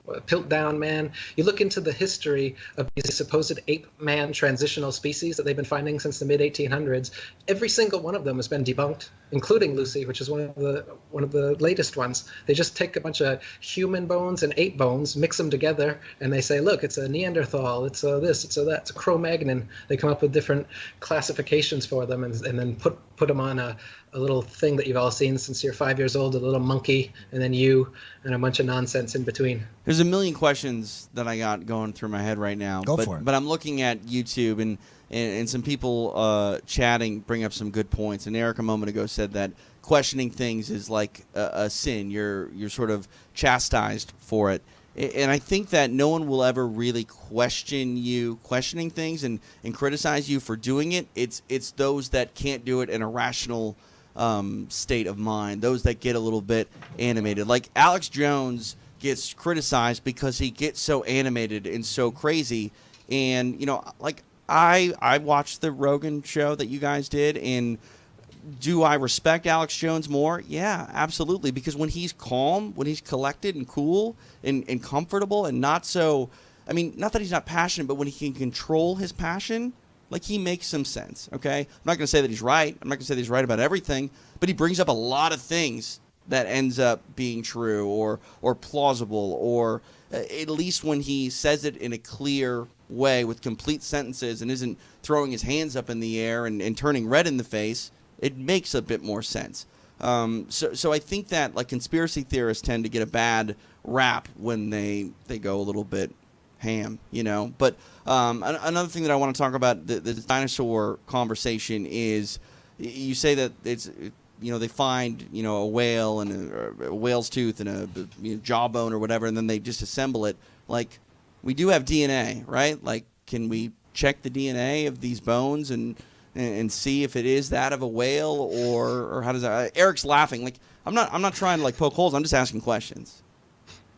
Piltdown man. You look into the history of these supposed ape man transitional species that they've been finding since the mid 1800s. Every single one of them has been debunked, including Lucy, which is one of the latest ones. They just take a bunch of human bones and ape bones, mix them together, and they say, look, it's a Neanderthal, it's a this, it's a that, it's a Cro-Magnon. They come up with different classifications for them, and then put them on a little thing that you've all seen since you're 5 years old, a little monkey, and then you, and a bunch of nonsense in between. There's a million questions that I got going through my head right now. Go for it. But I'm looking at YouTube, and some people chatting bring up some good points. And Eric a moment ago said that questioning things is like a sin. You're sort of chastised for it. And I think that no one will ever really question you questioning things and criticize you for doing it. It's those that can't do it in a rational state of mind, those that get a little bit animated. Like Alex Jones gets criticized because he gets so animated and so crazy. And, like I watched the Rogan show that you guys did, and do I respect Alex Jones more? Yeah, absolutely. Because when he's calm, when he's collected and cool and comfortable and not so, I mean, not that he's not passionate, but when he can control his passion, like, he makes some sense, okay? I'm not going to say that he's right. I'm not going to say that he's right about everything, but he brings up a lot of things that ends up being true or plausible, or at least when he says it in a clear way with complete sentences and isn't throwing his hands up in the air and turning red in the face, it makes a bit more sense. So I think that, like, conspiracy theorists tend to get a bad rap when they go a little bit ham, But another thing that I want to talk about, the dinosaur conversation, is you say that it's, they find, a whale and a whale's tooth and a jawbone or whatever, and then they just assemble it. Like, we do have DNA, right? Like, can we check the DNA of these bones and see if it is that of a whale, or how does that? Eric's laughing. Like, I'm not trying to, like, poke holes. I'm just asking questions.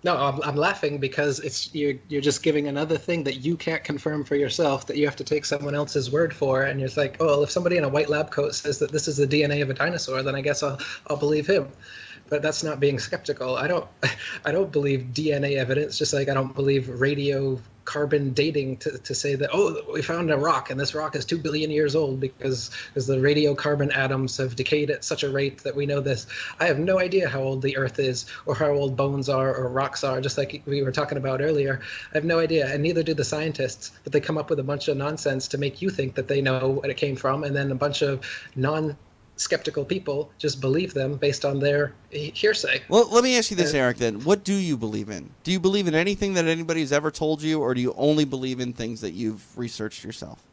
No, I'm laughing because you're just giving another thing that you can't confirm for yourself, that you have to take someone else's word for, and you're like, oh, well, if somebody in a white lab coat says that this is the DNA of a dinosaur, then I guess I'll believe him. But that's not being skeptical. I don't believe DNA evidence, just like I don't believe radiocarbon dating to say that, oh, we found a rock and this rock is 2 billion years old because the radiocarbon atoms have decayed at such a rate that we know this. I have no idea how old the Earth is or how old bones are or rocks are, just like we were talking about earlier. I have no idea, and neither do the scientists, but they come up with a bunch of nonsense to make you think that they know what it came from, and then a bunch of skeptical people just believe them based on their hearsay. Well, let me ask you this, Eric, then. What do you believe in? Do you believe in anything that anybody's ever told you, or do you only believe in things that you've researched yourself?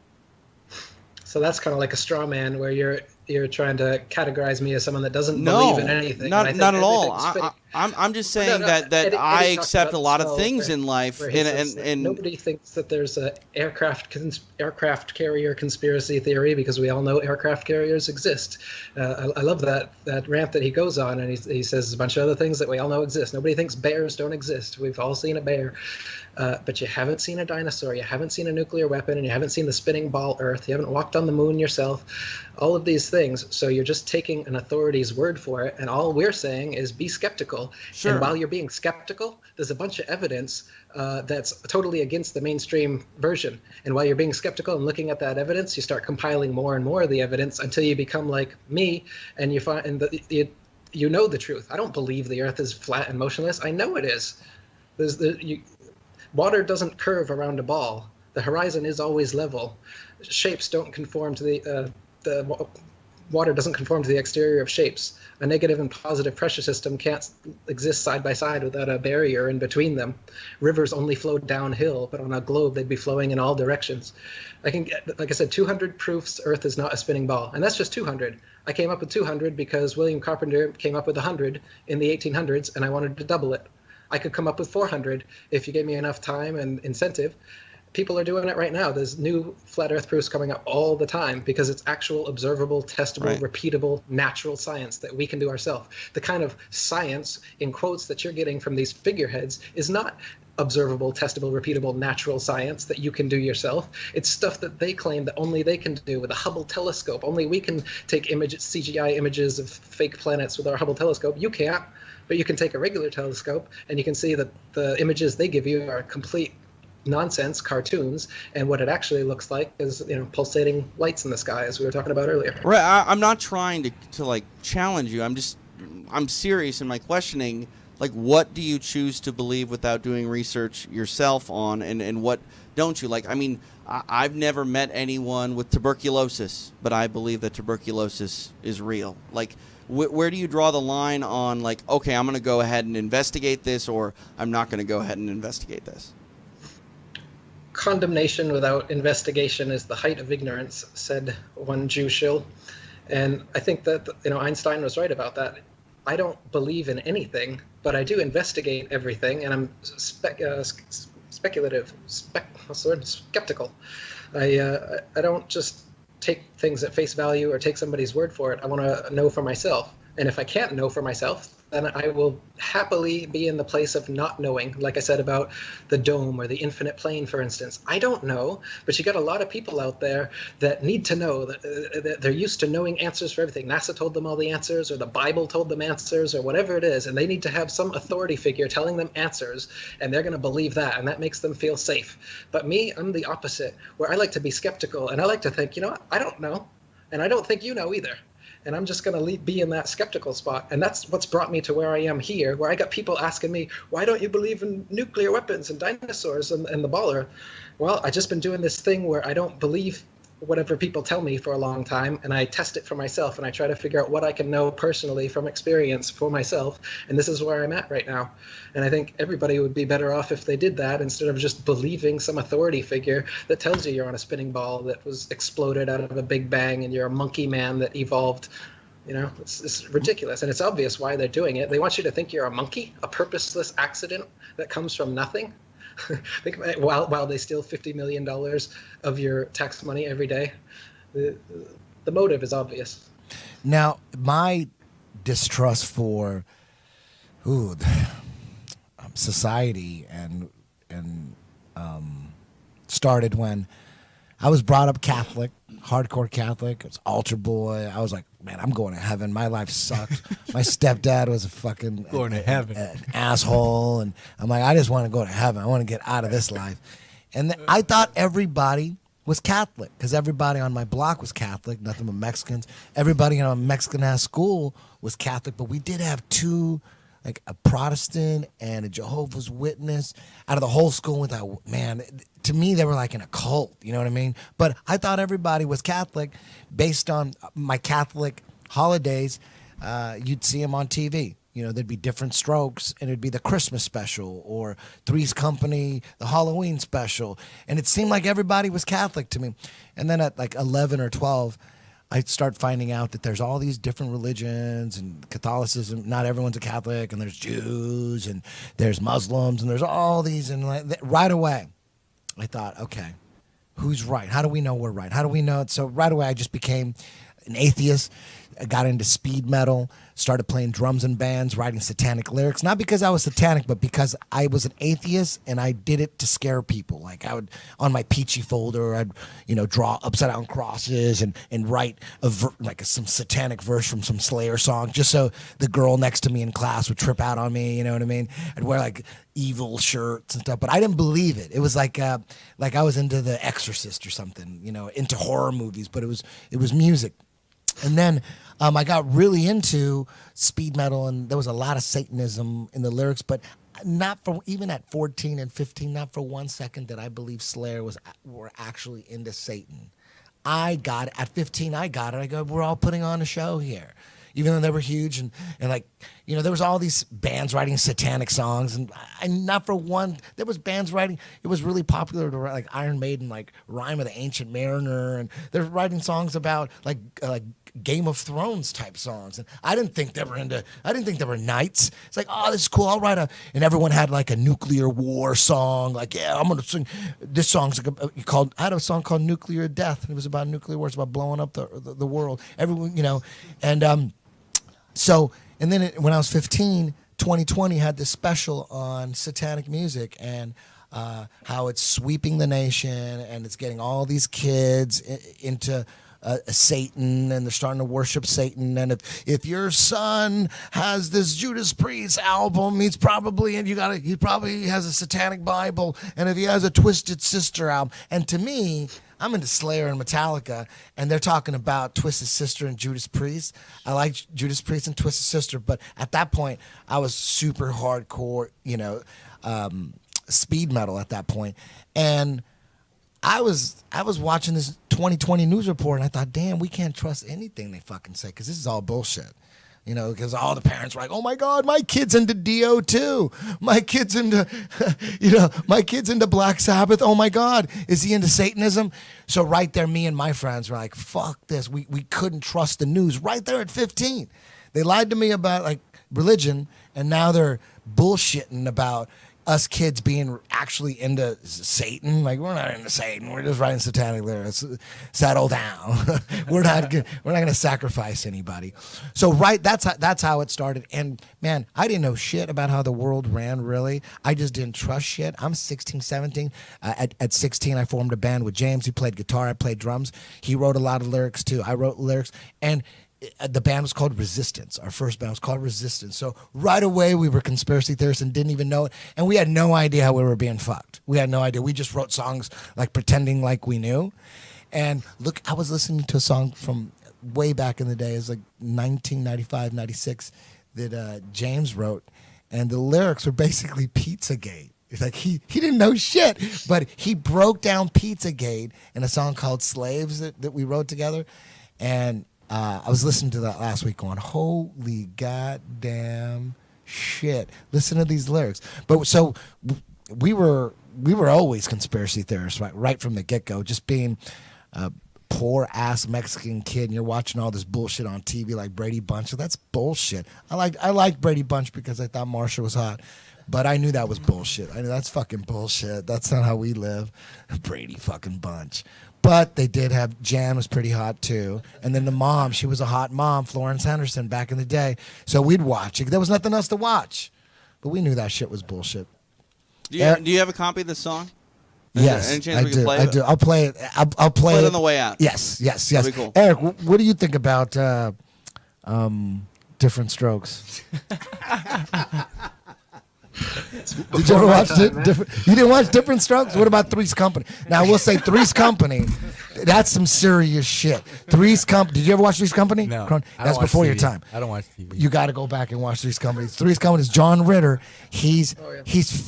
So that's kind of like a straw man, where you're trying to categorize me as someone that doesn't believe in anything. Not at all. I'm just saying No, that Eddie I talked accept about a lot this of well, things where- in life, where he says that and nobody thinks that there's a aircraft carrier conspiracy theory because we all know aircraft carriers exist. I love that rant that he goes on, and he says a bunch of other things that we all know exist. Nobody thinks bears don't exist. We've all seen a bear. But you haven't seen a dinosaur, you haven't seen a nuclear weapon, and you haven't seen the spinning ball Earth, you haven't walked on the moon yourself, all of these things. So you're just taking an authority's word for it, and all we're saying is be skeptical. Sure. And while you're being skeptical, there's a bunch of evidence that's totally against the mainstream version. And while you're being skeptical and looking at that evidence, you start compiling more and more of the evidence until you become like me, and you find that you know the truth. I don't believe the Earth is flat and motionless. I know it is. Water doesn't curve around a ball. The horizon is always level. Shapes don't conform to the water doesn't conform to the exterior of shapes. A negative and positive pressure system can't exist side by side without a barrier in between them. Rivers only flow downhill, but on a globe they'd be flowing in all directions. I can get, like I said, 200 proofs Earth is not a spinning ball, and that's just 200. I came up with 200 because William Carpenter came up with 100 in the 1800s, and I wanted to double it. I could come up with 400 if you gave me enough time and incentive. People are doing it right now. There's new flat Earth proofs coming up all the time because it's actual, observable, testable, Right. repeatable, natural science that we can do ourselves. The kind of science, in quotes, that you're getting from these figureheads is not observable, testable, repeatable, natural science that you can do yourself. It's stuff that they claim that only they can do with a Hubble telescope. Only we can take CGI images of fake planets with our Hubble telescope. You can't. But you can take a regular telescope and you can see that the images they give you are complete nonsense cartoons, and what it actually looks like is, pulsating lights in the sky, as we were talking about earlier. right. I'm not trying to like challenge you. I'm serious in my questioning. Like, what do you choose to believe without doing research yourself on, and what don't you? Like, I mean, I've never met anyone with tuberculosis, but I believe that tuberculosis is real. Like, where do you draw the line on, like, okay, I'm going to go ahead and investigate this, or I'm not going to go ahead and investigate this? Condemnation without investigation is the height of ignorance, said one Jew shill. And I think that, Einstein was right about that. I don't believe in anything, but I do investigate everything, and I'm skeptical. I don't just take things at face value or take somebody's word for it. I want to know for myself. And if I can't know for myself, then I will happily be in the place of not knowing, like I said about the dome or the infinite plane, for instance. I don't know, but you got a lot of people out there that need to know, that they're used to knowing answers for everything. NASA told them all the answers, or the Bible told them answers, or whatever it is, and they need to have some authority figure telling them answers, and they're going to believe that, and that makes them feel safe. But me, I'm the opposite, where I like to be skeptical, and I like to think, I don't know, and I don't think you know either. And I'm just going to be in that skeptical spot. And that's what's brought me to where I am here, where I got people asking me, why don't you believe in nuclear weapons and dinosaurs and the baller? Well, I've just been doing this thing where I don't believe whatever people tell me for a long time, and I test it for myself, and I try to figure out what I can know personally from experience for myself. And this is where I'm at right now. And I think everybody would be better off if they did that instead of just believing some authority figure that tells you you're on a spinning ball that was exploded out of a big bang and you're a monkey man that evolved. It's ridiculous, and it's obvious why they're doing it. They want you to think you're a monkey, a purposeless accident that comes from nothing. Think about it, while they steal $50 million of your tax money every day. The motive is obvious. Now, my distrust for society and started when I was brought up Catholic, hardcore Catholic. I was altar boy. I was like, man, I'm going to heaven. My life sucked. My stepdad was a fucking Going to heaven. an asshole, and I'm like, I just want to go to heaven. I want to get out of this life. And I thought everybody was Catholic because everybody on my block was Catholic, nothing but Mexicans. Everybody in a Mexican-ass school was Catholic, but we did have two, like a Protestant and a Jehovah's Witness out of the whole school. Without, man, to me, they were like in a cult, you know what I mean? But I thought everybody was Catholic based on my Catholic holidays. You'd see them on TV. There'd be different strokes, and it'd be the Christmas special or Three's Company, the Halloween special. And it seemed like everybody was Catholic to me. And then at like 11 or 12, I start finding out that there's all these different religions and Catholicism. Not everyone's a Catholic, and there's Jews and there's Muslims and there's all these. And right away, I thought, okay, who's right? How do we know we're right? How do we know it? So right away, I just became an atheist. I got into speed metal, started playing drums in bands, writing satanic lyrics. Not because I was satanic, but because I was an atheist and I did it to scare people. Like I would, on my peachy folder, I'd, draw upside down crosses and write some satanic verse from some Slayer song, just so the girl next to me in class would trip out on me. You know what I mean? I'd wear like evil shirts and stuff, but I didn't believe it. It was like I was into The Exorcist or something, into horror movies, but it was music. And then I got really into speed metal, and there was a lot of Satanism in the lyrics, but not for even at 14 and 15, not for 1 second did I believe Slayer were actually into Satan. I got it. At 15, I got it. I go, we're all putting on a show here. Even though they were huge and there was all these bands writing satanic songs, and not for one, there was bands writing, it was really popular to write like Iron Maiden, like Rime of the Ancient Mariner, and they're writing songs about like Game of Thrones type songs. And I didn't think they were knights. It's like, oh, this is cool. I'll write and everyone had like a nuclear war song. Like, yeah, I'm going to sing. This song's I had a song called Nuclear Death. And it was about nuclear wars, about blowing up the world. Everyone, and, and then when I was 15, 2020 had this special on satanic music and how it's sweeping the nation and it's getting all these kids into Satan, and they're starting to worship Satan. And if your son has this Judas Priest album, he probably has a satanic Bible. And if he has a Twisted Sister album, and to me, I'm into Slayer and Metallica, and they're talking about Twisted Sister and Judas Priest. I like Judas Priest and Twisted Sister, but at that point, I was super hardcore, speed metal at that point. And I was watching this 2020 news report, and I thought, damn, we can't trust anything they fucking say, because this is all bullshit. Because all the parents were like, oh my God, my kid's into Dio too. My kid's into, my kid's into Black Sabbath. Oh my God, is he into Satanism? So right there, me and my friends were like, fuck this. We couldn't trust the news right there at 15. They lied to me about like religion, and now they're bullshitting about us kids being actually into Satan. Like, we're not into Satan. We're just writing satanic lyrics. Settle down. we're not going to sacrifice anybody. So that's how it started. And man, I didn't know shit about how the world ran, really. I just didn't trust shit. I'm 16, 17. At 16, I formed a band with James. He played guitar. I played drums. He wrote a lot of lyrics too. I wrote lyrics. And the band was called Resistance. Our first band was called Resistance. So right away, we were conspiracy theorists and didn't even know it. And we had no idea how we were being fucked. We had no idea. We just wrote songs like pretending like we knew. And look, I was listening to a song from way back in the day. It was like 1995, 96 that James wrote. And the lyrics were basically Pizzagate. It's like he didn't know shit, but he broke down Pizzagate in a song called Slaves that we wrote together. And I was listening to that last week going, holy goddamn shit. Listen to these lyrics. But so we were always conspiracy theorists, right from the get-go, just being a poor-ass Mexican kid, and you're watching all this bullshit on TV like Brady Bunch. So that's bullshit. I liked Brady Bunch because I thought Marsha was hot. But I knew that was bullshit. I knew that's fucking bullshit. That's not how we live. Brady fucking Bunch. But they did have, Jan was pretty hot too. And then the mom, she was a hot mom, Florence Henderson, back in the day. So we'd watch it. There was nothing else to watch. But we knew that shit was bullshit. Do you have a copy of this song? Yes, any chance I we can do. play I it? do. I'll play it. I'll play it it on the way out. Yes. That'd be cool. Eric, what do you think about Different Strokes? Did you ever watch it? You didn't watch Different Strokes? What about Three's Company? Now, I will say Three's Company, that's some serious shit. Three's Company. Did you ever watch Three's Company? No. Kron? I don't That's watch before your TV. time. I don't watch TV. You got to go back and watch Three's Company. Three's Company is John Ritter. He's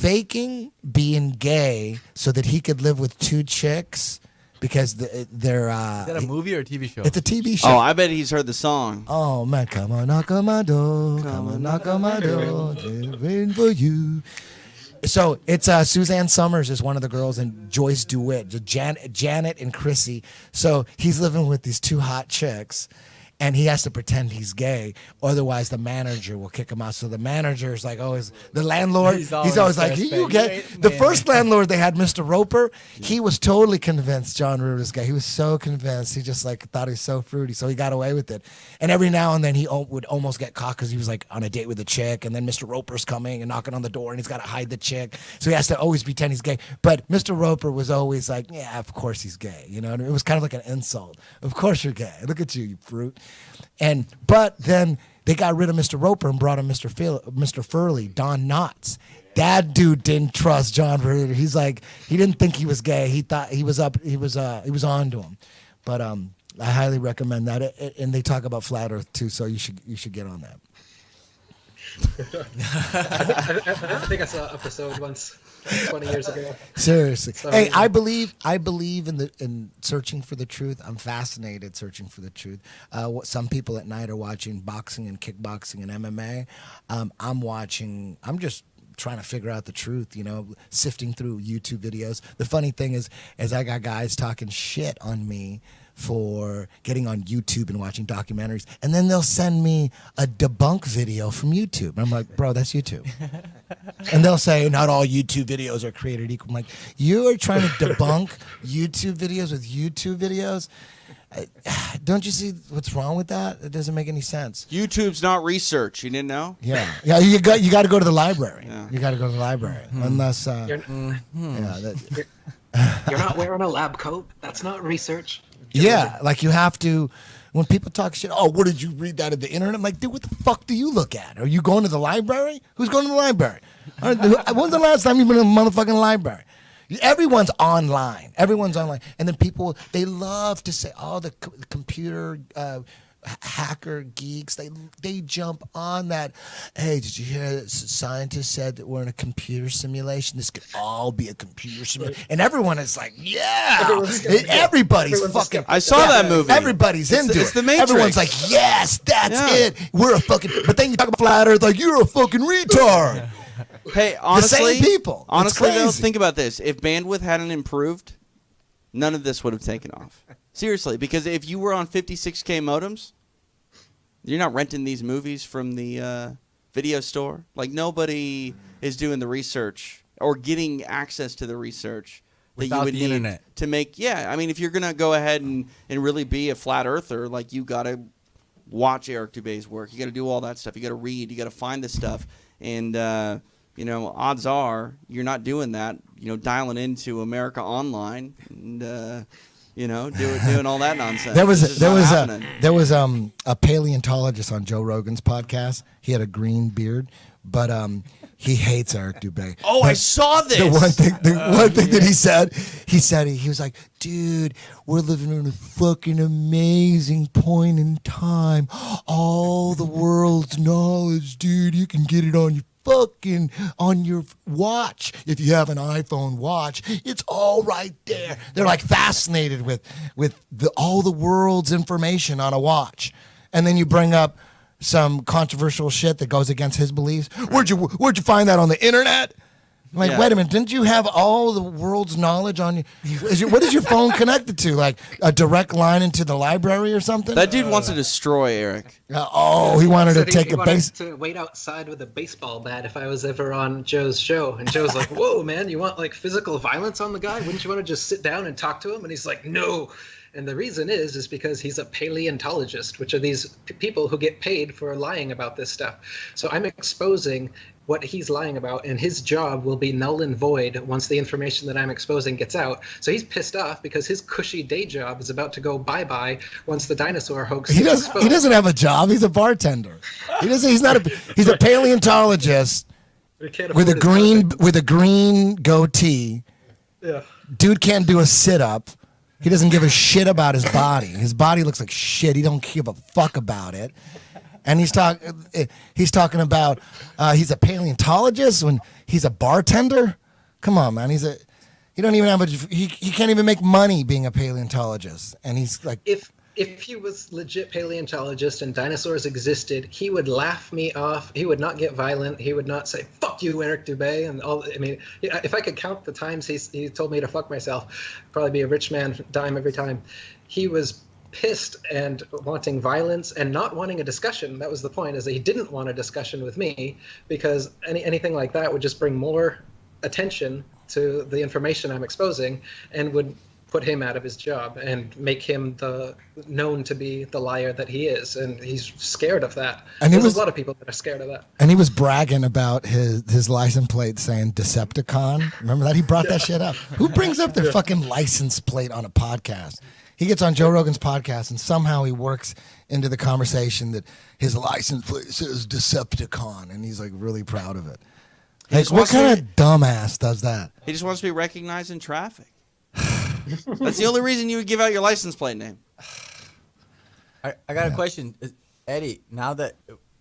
faking being gay so that he could live with two chicks because they're. Is that a movie or a TV show? It's a TV show. Oh, I bet he's heard the song. Oh man, come on, knock on my door. Come on, knock on my door. Waiting for you. So it's Suzanne Summers is one of the girls, and Joyce DeWitt, Janet and Chrissy. So he's living with these two hot chicks, and he has to pretend he's gay, otherwise the manager will kick him out. So the manager is like, the landlord. He's always like, you gay? The first landlord they had, Mr. Roper, he was totally convinced John Ritter was gay. He was so convinced. He just like thought he was so fruity, so he got away with it. And every now and then he would almost get caught because he was like on a date with a chick, and then Mr. Roper's coming and knocking on the door, and he's got to hide the chick. So he has to always pretend he's gay. But Mr. Roper was always like, yeah, of course he's gay. You know, and it was kind of like an insult. Of course you're gay. Look at you, you fruit. But then they got rid of Mr. Roper and brought in Mr. Furley, Don Knotts. That dude didn't trust John Ritter. He's like, he didn't think he was gay. He thought he was on to him. But I highly recommend that. And they talk about flat Earth too, so you should get on that. I think I saw an episode once 20 years ago. Seriously. So, Hey, I believe in searching for the truth. I'm fascinated searching for the truth. What some people at night are watching boxing and kickboxing and MMA. I'm just trying to figure out the truth, sifting through YouTube videos. The funny thing is I got guys talking shit on me for getting on YouTube and watching documentaries, and then they'll send me a debunk video from YouTube. And I'm like, bro, that's YouTube. And they'll say, not all YouTube videos are created equal. I'm like, you are trying to debunk YouTube videos with YouTube videos? Don't you see what's wrong with that? It doesn't make any sense. YouTube's not research. You didn't know? Yeah. You got to go to the library. Yeah. You got to go to the library. Unless, you're not wearing a lab coat. That's not research. Yeah, like you have to, when people talk shit, what did you read that at the internet? I'm like, dude, what the fuck do you look at? Are you going to the library? Who's going to the library? When's the last time you've been in a motherfucking library? Everyone's online. And then people, they love to say, the computer hacker geeks, they jump on that. Hey, did you hear that scientists said that we're in a computer simulation? This could all be a computer simulation. And everyone is like, yeah. Everybody's fucking. I saw that movie. Everybody's into it. It's the Matrix. Everyone's like, yes, that's it. We're a fucking. But then you talk about flat Earth, like you're a fucking retard. Hey, honestly, the same people. Honestly, though, think about this. If bandwidth hadn't improved, none of this would have taken off. Seriously, because if you were on 56K modems, you're not renting these movies from the video store. Like, nobody is doing the research or getting access to the research that without you would the need internet to make. Yeah, I mean, if you're going to go ahead and really be a flat earther, like, you got to watch Eric Dubay's work. You got to do all that stuff. You got to read. You got to find this stuff. And, odds are you're not doing that, dialing into America Online and, doing all that nonsense. There was a paleontologist on Joe Rogan's podcast. He had a green beard, but he hates Eric Dubay. Oh, I saw this. The one thing that he was like, dude, we're living in a fucking amazing point in time. All the world's knowledge, dude, you can get it on your watch. If you have an iPhone watch, it's all right there. They're like fascinated with all the world's information on a watch. And then you bring up some controversial shit that goes against his beliefs. Where'd you find that on the internet? I'm like, wait a minute, didn't you have all the world's knowledge on you? What is your phone connected to? Like a direct line into the library or something? That dude wants to destroy Eric. He wanted to take a base. To wait outside with a baseball bat if I was ever on Joe's show. And Joe's like, whoa, man, you want like physical violence on the guy? Wouldn't you want to just sit down and talk to him? And he's like, no. And the reason is because he's a paleontologist, which are these people who get paid for lying about this stuff. So I'm exposing what he's lying about, and his job will be null and void once the information that I'm exposing gets out. So he's pissed off because his cushy day job is about to go bye-bye once the dinosaur hoax He gets exposed. He doesn't have a job. He's a bartender. He's a paleontologist with a green goatee. Yeah. Dude can't do a sit-up. He doesn't give a shit about his body. His body looks like shit. He don't give a fuck about it. And he's talking about he's a paleontologist when he's a bartender. Come on, man. He don't even have he can't even make money being a paleontologist. And he's like, if if he was legit paleontologist and dinosaurs existed, he would laugh me off. He would not get violent. He would not say "fuck you, Eric Dubay" and all. I mean, if I could count the times he told me to fuck myself, I'd probably be a rich man dime every time. He was pissed and wanting violence and not wanting a discussion. That was the point, is that he didn't want a discussion with me, because anything like that would just bring more attention to the information I'm exposing and would put him out of his job and make him known to be the liar that he is, and he's scared of that. And there's a lot of people that are scared of that. And he was bragging about his license plate saying Decepticon. Remember that? He brought that shit up. Who brings up their fucking license plate on a podcast? He gets on Joe Rogan's podcast and somehow he works into the conversation that his license plate says Decepticon, and he's like really proud of it. Like, what kind of dumbass does that? He just wants to be recognized in traffic. That's the only reason you would give out your license plate name. I got a question, Eddie. Now that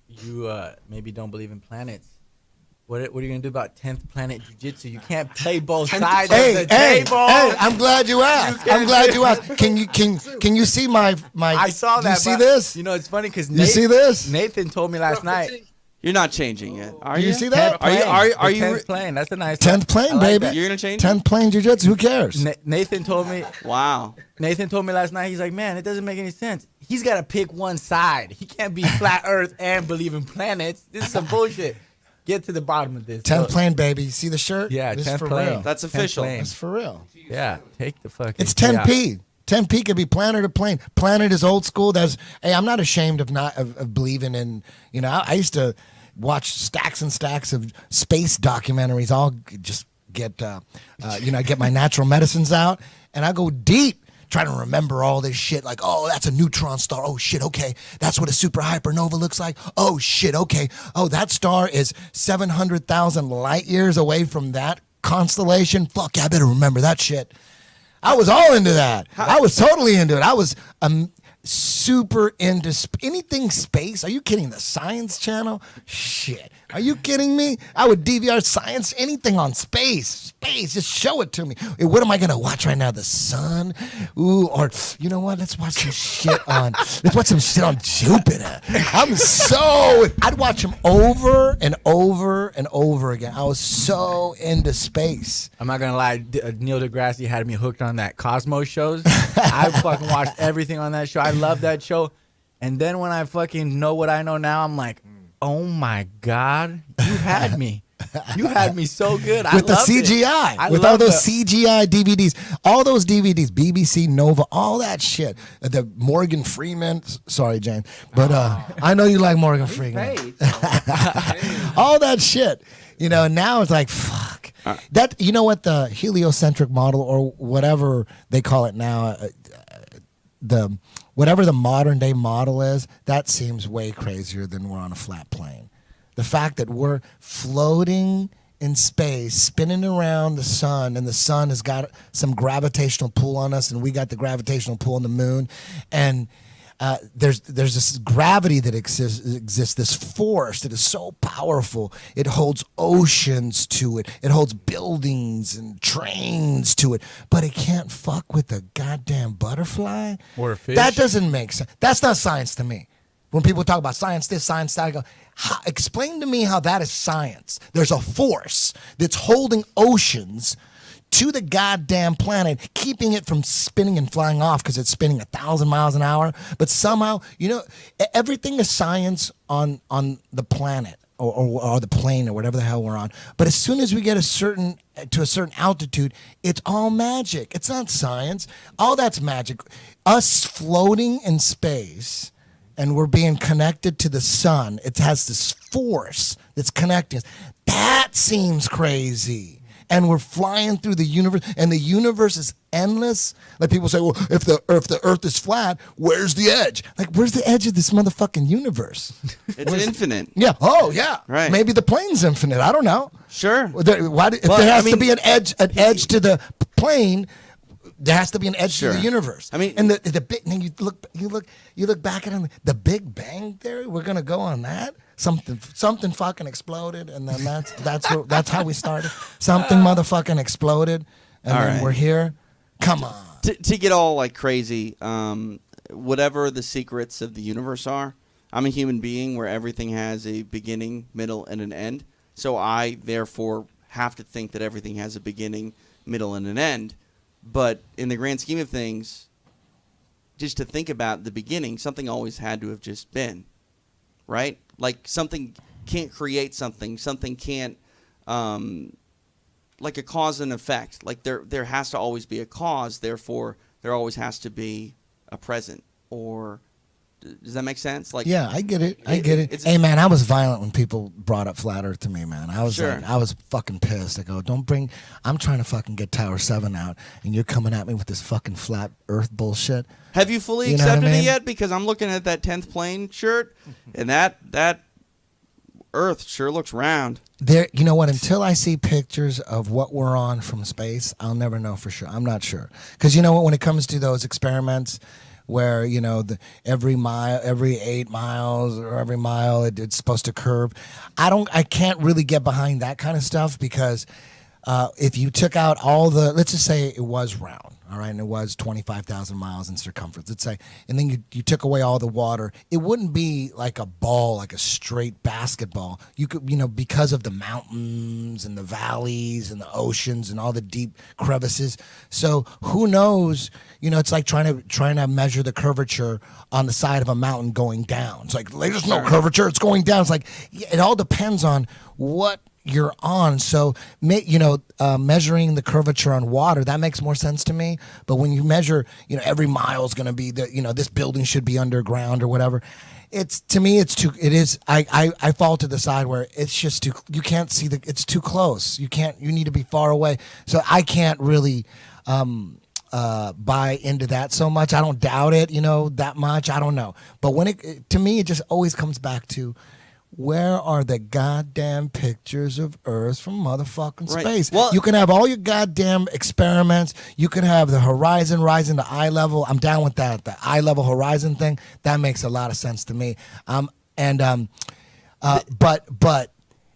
you maybe don't believe in planets, what are you gonna do about 10th Planet Jiu-Jitsu? You can't play both sides of the table. Hey, I'm glad you asked. Can you see my? I saw that. Do you see this? You know, it's funny because you see this? Nathan told me last night. You're not changing it, are you? You see that? Are you 10th plane? That's a nice 10th plane, baby. You're gonna change 10th plane jiu-jitsu. Who cares? Nathan told me. Wow. Nathan told me last night. He's like, man, it doesn't make any sense. He's got to pick one side. He can't be flat Earth and believe in planets. This is some bullshit. Get to the bottom of this. 10th plane, baby. You see the shirt? Yeah, this 10th is for plane. real. That's official. It's for real. Yeah, take the fucking. It's 10p. 10p could be planet or plane. Planet is old school. Hey, I'm not ashamed of believing in. You know, I used to watch stacks and stacks of space documentaries. I'll just get get my natural medicines out, and I go deep trying to remember all this shit. Like, oh, that's a neutron star. Oh shit, okay, that's what a super hypernova looks like. Oh shit, okay. Oh, that star is 700,000 light years away from that constellation. Fuck, yeah, I better remember that shit. I was all into that. I was totally into it. I was super into anything space. Are you kidding? The Science Channel? Shit. Are you kidding me? I would DVR science, anything on space. Just show it to me. What am I going to watch right now? The sun? Ooh, or you know what? Let's watch some shit on Jupiter. I'd watch them over and over and over again. I was so into space. I'm not going to lie. Neil deGrasse had me hooked on that Cosmos shows. I fucking watched everything on that show. I love that show. And then when I fucking know what I know now, I'm like, oh my God, you had me. You had me so good. With the CGI. With all those CGI DVDs. All those DVDs. BBC, Nova, all that shit. The Morgan Freeman. Sorry, Jane. But I know you like Morgan Freeman. All that shit. You know, now it's like, fuck. That, you know what, the heliocentric model or whatever they call it now, whatever the modern day model is, that seems way crazier than we're on a flat plane. The fact that we're floating in space, spinning around the sun, and the sun has got some gravitational pull on us, and we got the gravitational pull on the moon, and there's this gravity that exists, this force that is so powerful. It holds oceans to it. It holds buildings and trains to it, but it can't fuck with the goddamn butterfly or a fish. That doesn't make sense. That's not science to me. When people talk about science this, science that, I go, explain to me how that is science. There's a force that's holding oceans to the goddamn planet, keeping it from spinning and flying off because it's spinning 1,000 miles an hour. But somehow, you know, everything is science on the planet or the plane or whatever the hell we're on. But as soon as we get to a certain altitude, it's all magic. It's not science. All that's magic. Us floating in space, and we're being connected to the sun. It has this force that's connecting us. That seems crazy. And we're flying through the universe, and the universe is endless. Like people say, well, if the Earth is flat, where's the edge? Like, where's the edge of this motherfucking universe? It's infinite. Yeah. Oh, yeah. Right. Maybe the plane's infinite. I don't know. Sure. If there has to be an edge to the plane, there has to be an edge to the universe. I mean, and the big. And you look back at it, the Big Bang theory. We're gonna go on that. Something fucking exploded, and then that's how we started. Something motherfucking exploded, and then we're here. Come on. To get all like crazy, whatever the secrets of the universe are, I'm a human being where everything has a beginning, middle, and an end. So I, therefore, have to think that everything has a beginning, middle, and an end. But in the grand scheme of things, just to think about the beginning, something always had to have just been, right? Like something can't create something. Something can't, like a cause and effect. Like there has to always be a cause. Therefore, there always has to be a present. Or does that make sense? Like, yeah, I get it. I get it. Hey, man, I was violent when people brought up flat Earth to me, man. I was Sure. like, I was fucking pissed. I go, don't bring. I'm trying to fucking get Tower 7 out, and you're coming at me with this fucking flat Earth bullshit. Have you fully You know what I accepted mean? it yet? Because I'm looking at that 10th plane shirt, and that Earth sure looks round. There, you know what? Until I see pictures of what we're on from space, I'll never know for sure. I'm not sure, because you know what? When it comes to those experiments, where you know every 8 miles or every mile it's supposed to curve, I can't really get behind that kind of stuff, because if you took out all the, let's just say it was round, all right, and it was 25,000 miles in circumference, let's say, and then you took away all the water, it wouldn't be like a ball, like a straight basketball. You could, you know, because of the mountains and the valleys and the oceans and all the deep crevices. So who knows? You know, it's like trying to measure the curvature on the side of a mountain going down. It's like there's no curvature; it's going down. It's like it all depends on what you're on. So, you know, measuring the curvature on water, that makes more sense to me. But when you measure, you know, every mile is going to be you know, this building should be underground or whatever. It's, to me, it's too, it is, I fall to the side where it's just too, you can't see it's too close. You need to be far away. So I can't really, buy into that so much. I don't doubt it, you know, that much. I don't know. But when to me, it just always comes back to, where are the goddamn pictures of Earth from motherfucking Right. space? Well, you can have all your goddamn experiments. You can have the horizon rising to eye level. I'm down with that. The eye level horizon thing, that makes a lot of sense to me. But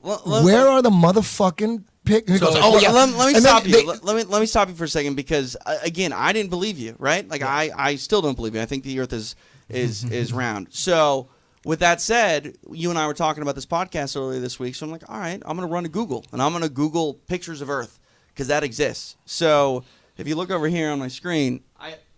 where are the motherfucking pictures? So- let me And stop then you. Let me stop you for a second, because again, I didn't believe you, right? Like I still don't believe you. I think the Earth is round. So with that said, you and I were talking about this podcast earlier this week. So I'm like, all right, I'm going to run to Google, and I'm going to Google pictures of Earth, because that exists. So if you look over here on my screen,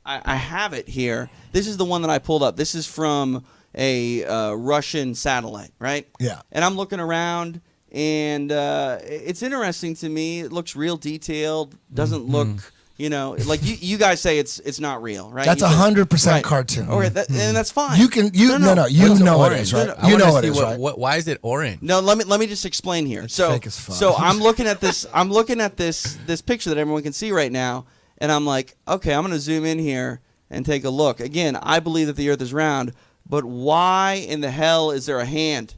I have it here. This is the one that I pulled up. This is from a Russian satellite, right? Yeah. And I'm looking around, and it's interesting to me. It looks real detailed. Doesn't look, you know, like you guys say it's not real, right? That's You say- 100% right. cartoon. Okay, and that's fine. You can, you No, no, you What's know it orange? is, right? I You wanna know it see is, right? Why is it orange? No, let me just explain here. It's So fake as fuck. so I'm looking at this. I'm looking at this picture that everyone can see right now, and I'm like, okay, I'm gonna zoom in here and take a look. Again, I believe that the Earth is round, but why in the hell is there a hand?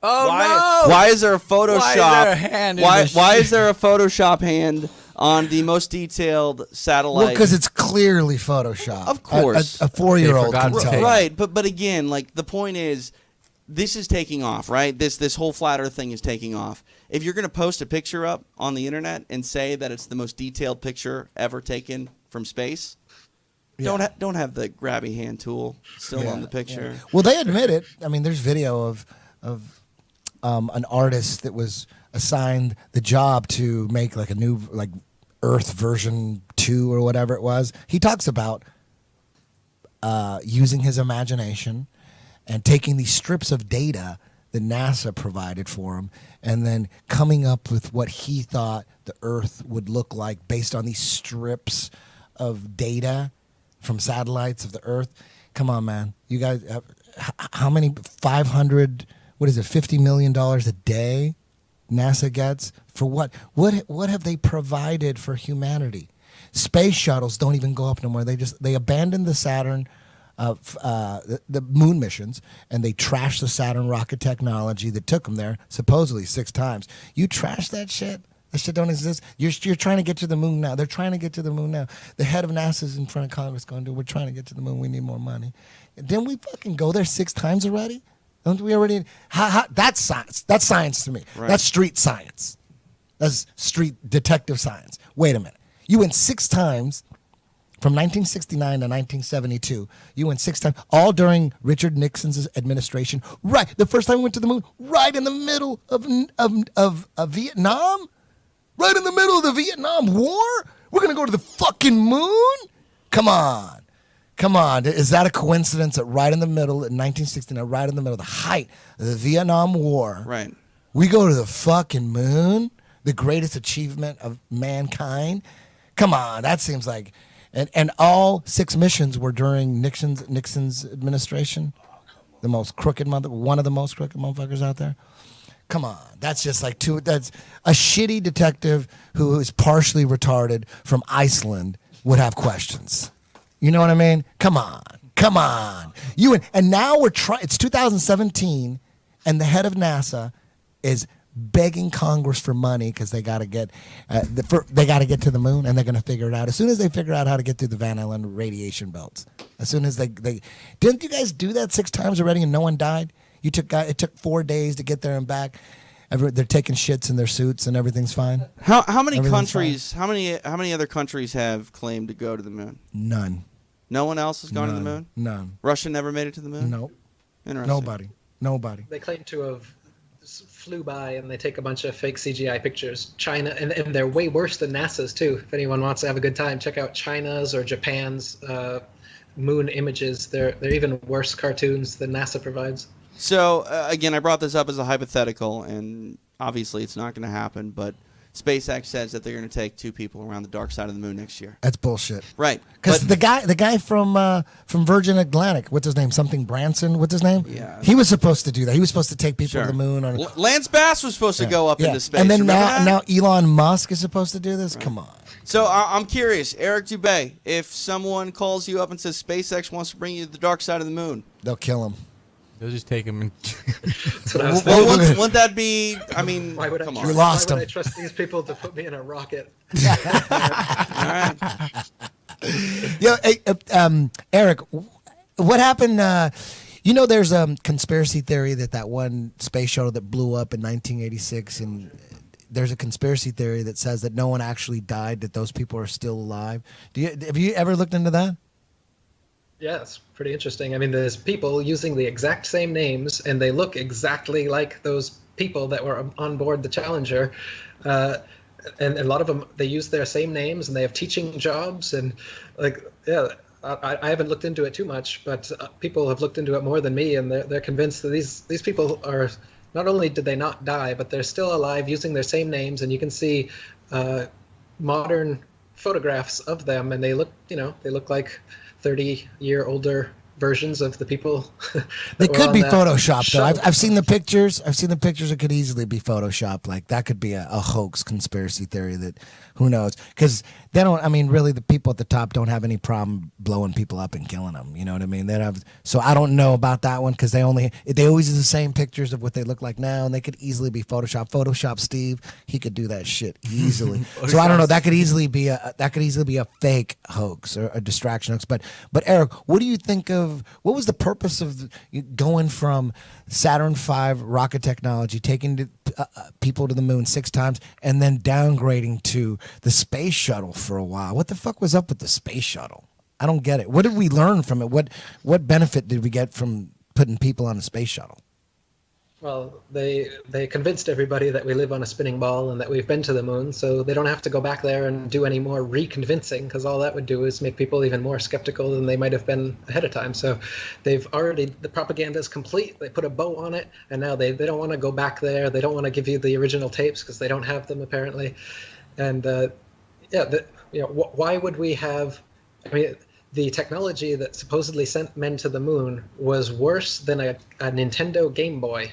Oh why, no! Why is there a Photoshop? Why is there a hand in Why, the why shit? is there a Photoshop hand on the most detailed satellite? Well, because it's clearly Photoshop. Of course. A 4-year-old They can forgot to tell. take- Right, but again, like the point is, this is taking off, right? This whole flat Earth thing is taking off. If you're going to post a picture up on the internet and say that it's the most detailed picture ever taken from space, don't have the grabby hand tool still on the picture. Yeah. Well, they admit it. I mean, there's video of an artist that was assigned the job to make like a new like Earth version 2 or whatever it was. He talks about using his imagination and taking these strips of data that NASA provided for him, and then coming up with what he thought the Earth would look like based on these strips of data from satellites of the Earth. Come on, man. You guys, how many, 500, what is it, $50 million a day NASA gets? For what? What have they provided for humanity? Space shuttles don't even go up no more. They abandoned the Saturn, the moon missions, and they trashed the Saturn rocket technology that took them there supposedly 6 times. You trash that shit. That shit don't exist. You're trying to get to the moon now. They're trying to get to the moon now. The head of NASA's in front of Congress going, we're trying to get to the moon. We need more money. Didn't we fucking go there 6 times already? Don't we already? That's science. That's science to me. Right. That's street science. That's street detective science. Wait a minute. You went 6 times From 1969 to 1972, you went 6 times, all during Richard Nixon's administration. Right, the first time we went to the moon, right in the middle of Vietnam, right in the middle of the Vietnam War. We're gonna go to the fucking moon? Come on. Is that a coincidence that right in the middle, in 1969, right in the middle of the height of the Vietnam War, Right. we go to the fucking moon, the greatest achievement of mankind? Come on, that seems like, and all 6 missions were during Nixon's administration. The most crooked one of the most crooked motherfuckers out there. Come on, that's just like that's a shitty detective who is partially retarded from Iceland would have questions. You know what I mean? Come on. And now we're trying. It's 2017, and the head of NASA is begging Congress for money because they got to get they got to get to the moon, and they're going to figure it out as soon as they figure out how to get through the Van Allen radiation belts. As soon as they didn't you guys do that 6 times already, and no one died? It took 4 days to get there and back. They're taking shits in their suits, and everything's fine. How many Everything's countries? How many other countries have claimed to go to the moon? None. No one else has gone to the moon. None. Russia never made it to the moon. Nope. Interesting. Nobody. They claim to have flew by and they take a bunch of fake CGI pictures. China, and they're way worse than NASA's too. If anyone wants to have a good time, check out China's or Japan's moon images. They're even worse cartoons than NASA provides. So again, I brought this up as a hypothetical, and obviously it's not going to happen. But SpaceX says that they're going to take 2 people around the dark side of the moon next year. That's bullshit. Right. Because the guy from Virgin Atlantic, what's his name? Something Branson. What's his name? Yeah. He was supposed to do that. He was supposed to take people Sure. to the moon. Lance Bass was supposed to go up into space. And then Remember that? now Elon Musk is supposed to do this. Right. Come on. So I'm curious, Eric Dubay, if someone calls you up and says SpaceX wants to bring you to the dark side of the moon, they'll kill him. They'll just take him and That's what I was well, thinking. wouldn't that be? I mean, Why would I come trust, on. You lost why would him. I trust these people to put me in a rocket? All right. Yo, hey, Eric, what happened? There's a conspiracy theory that one space shuttle that blew up in 1986, and there's a conspiracy theory that says that no one actually died, that those people are still alive. Have you ever looked into that? Yeah, it's pretty interesting. I mean, there's people using the exact same names, and they look exactly like those people that were on board the Challenger. And a lot of them, they use their same names, and they have teaching jobs. And I haven't looked into it too much, but people have looked into it more than me, and they're convinced that these people are, not only did they not die, but they're still alive using their same names. And you can see modern photographs of them, and they look like 30-year older versions of the people. They could be photoshopped, though. I've seen the pictures. It could easily be photoshopped. Like, that could be a hoax conspiracy theory that, who knows? Because they don't, I mean, really, the people at the top don't have any problem blowing people up and killing them. You know what I mean? So I don't know about that one, because they always use the same pictures of what they look like now, and they could easily be photoshopped. Photoshop Steve, he could do that shit easily. So I don't know. That could easily be a fake hoax or a distraction hoax. But Eric, what do you think of? What was the purpose of going from Saturn V rocket technology, taking people to the moon 6 times, and then downgrading to the space shuttle for a while? What the fuck was up with the space shuttle? I don't get it. What did we learn from it? What benefit did we get from putting people on a space shuttle? Well, they convinced everybody that we live on a spinning ball and that we've been to the moon, so they don't have to go back there and do any more reconvincing, because all that would do is make people even more skeptical than they might have been ahead of time. So the propaganda is complete. They put a bow on it, and now they don't want to go back there. They don't want to give you the original tapes because they don't have them, apparently. And why would we have? I mean, the technology that supposedly sent men to the moon was worse than a Nintendo Game Boy.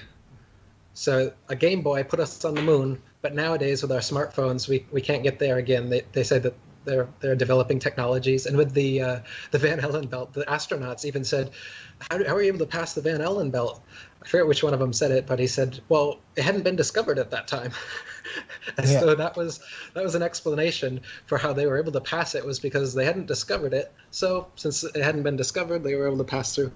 So a Game Boy put us on the moon, but nowadays with our smartphones, we can't get there again. They say that they're developing technologies, and with the Van Allen belt, the astronauts even said, "How are you able to pass the Van Allen belt?" I forget which one of them said it, but he said, "Well, it hadn't been discovered at that time." Yeah. So that was an explanation for how they were able to pass it, was because they hadn't discovered it. So since it hadn't been discovered, they were able to pass through.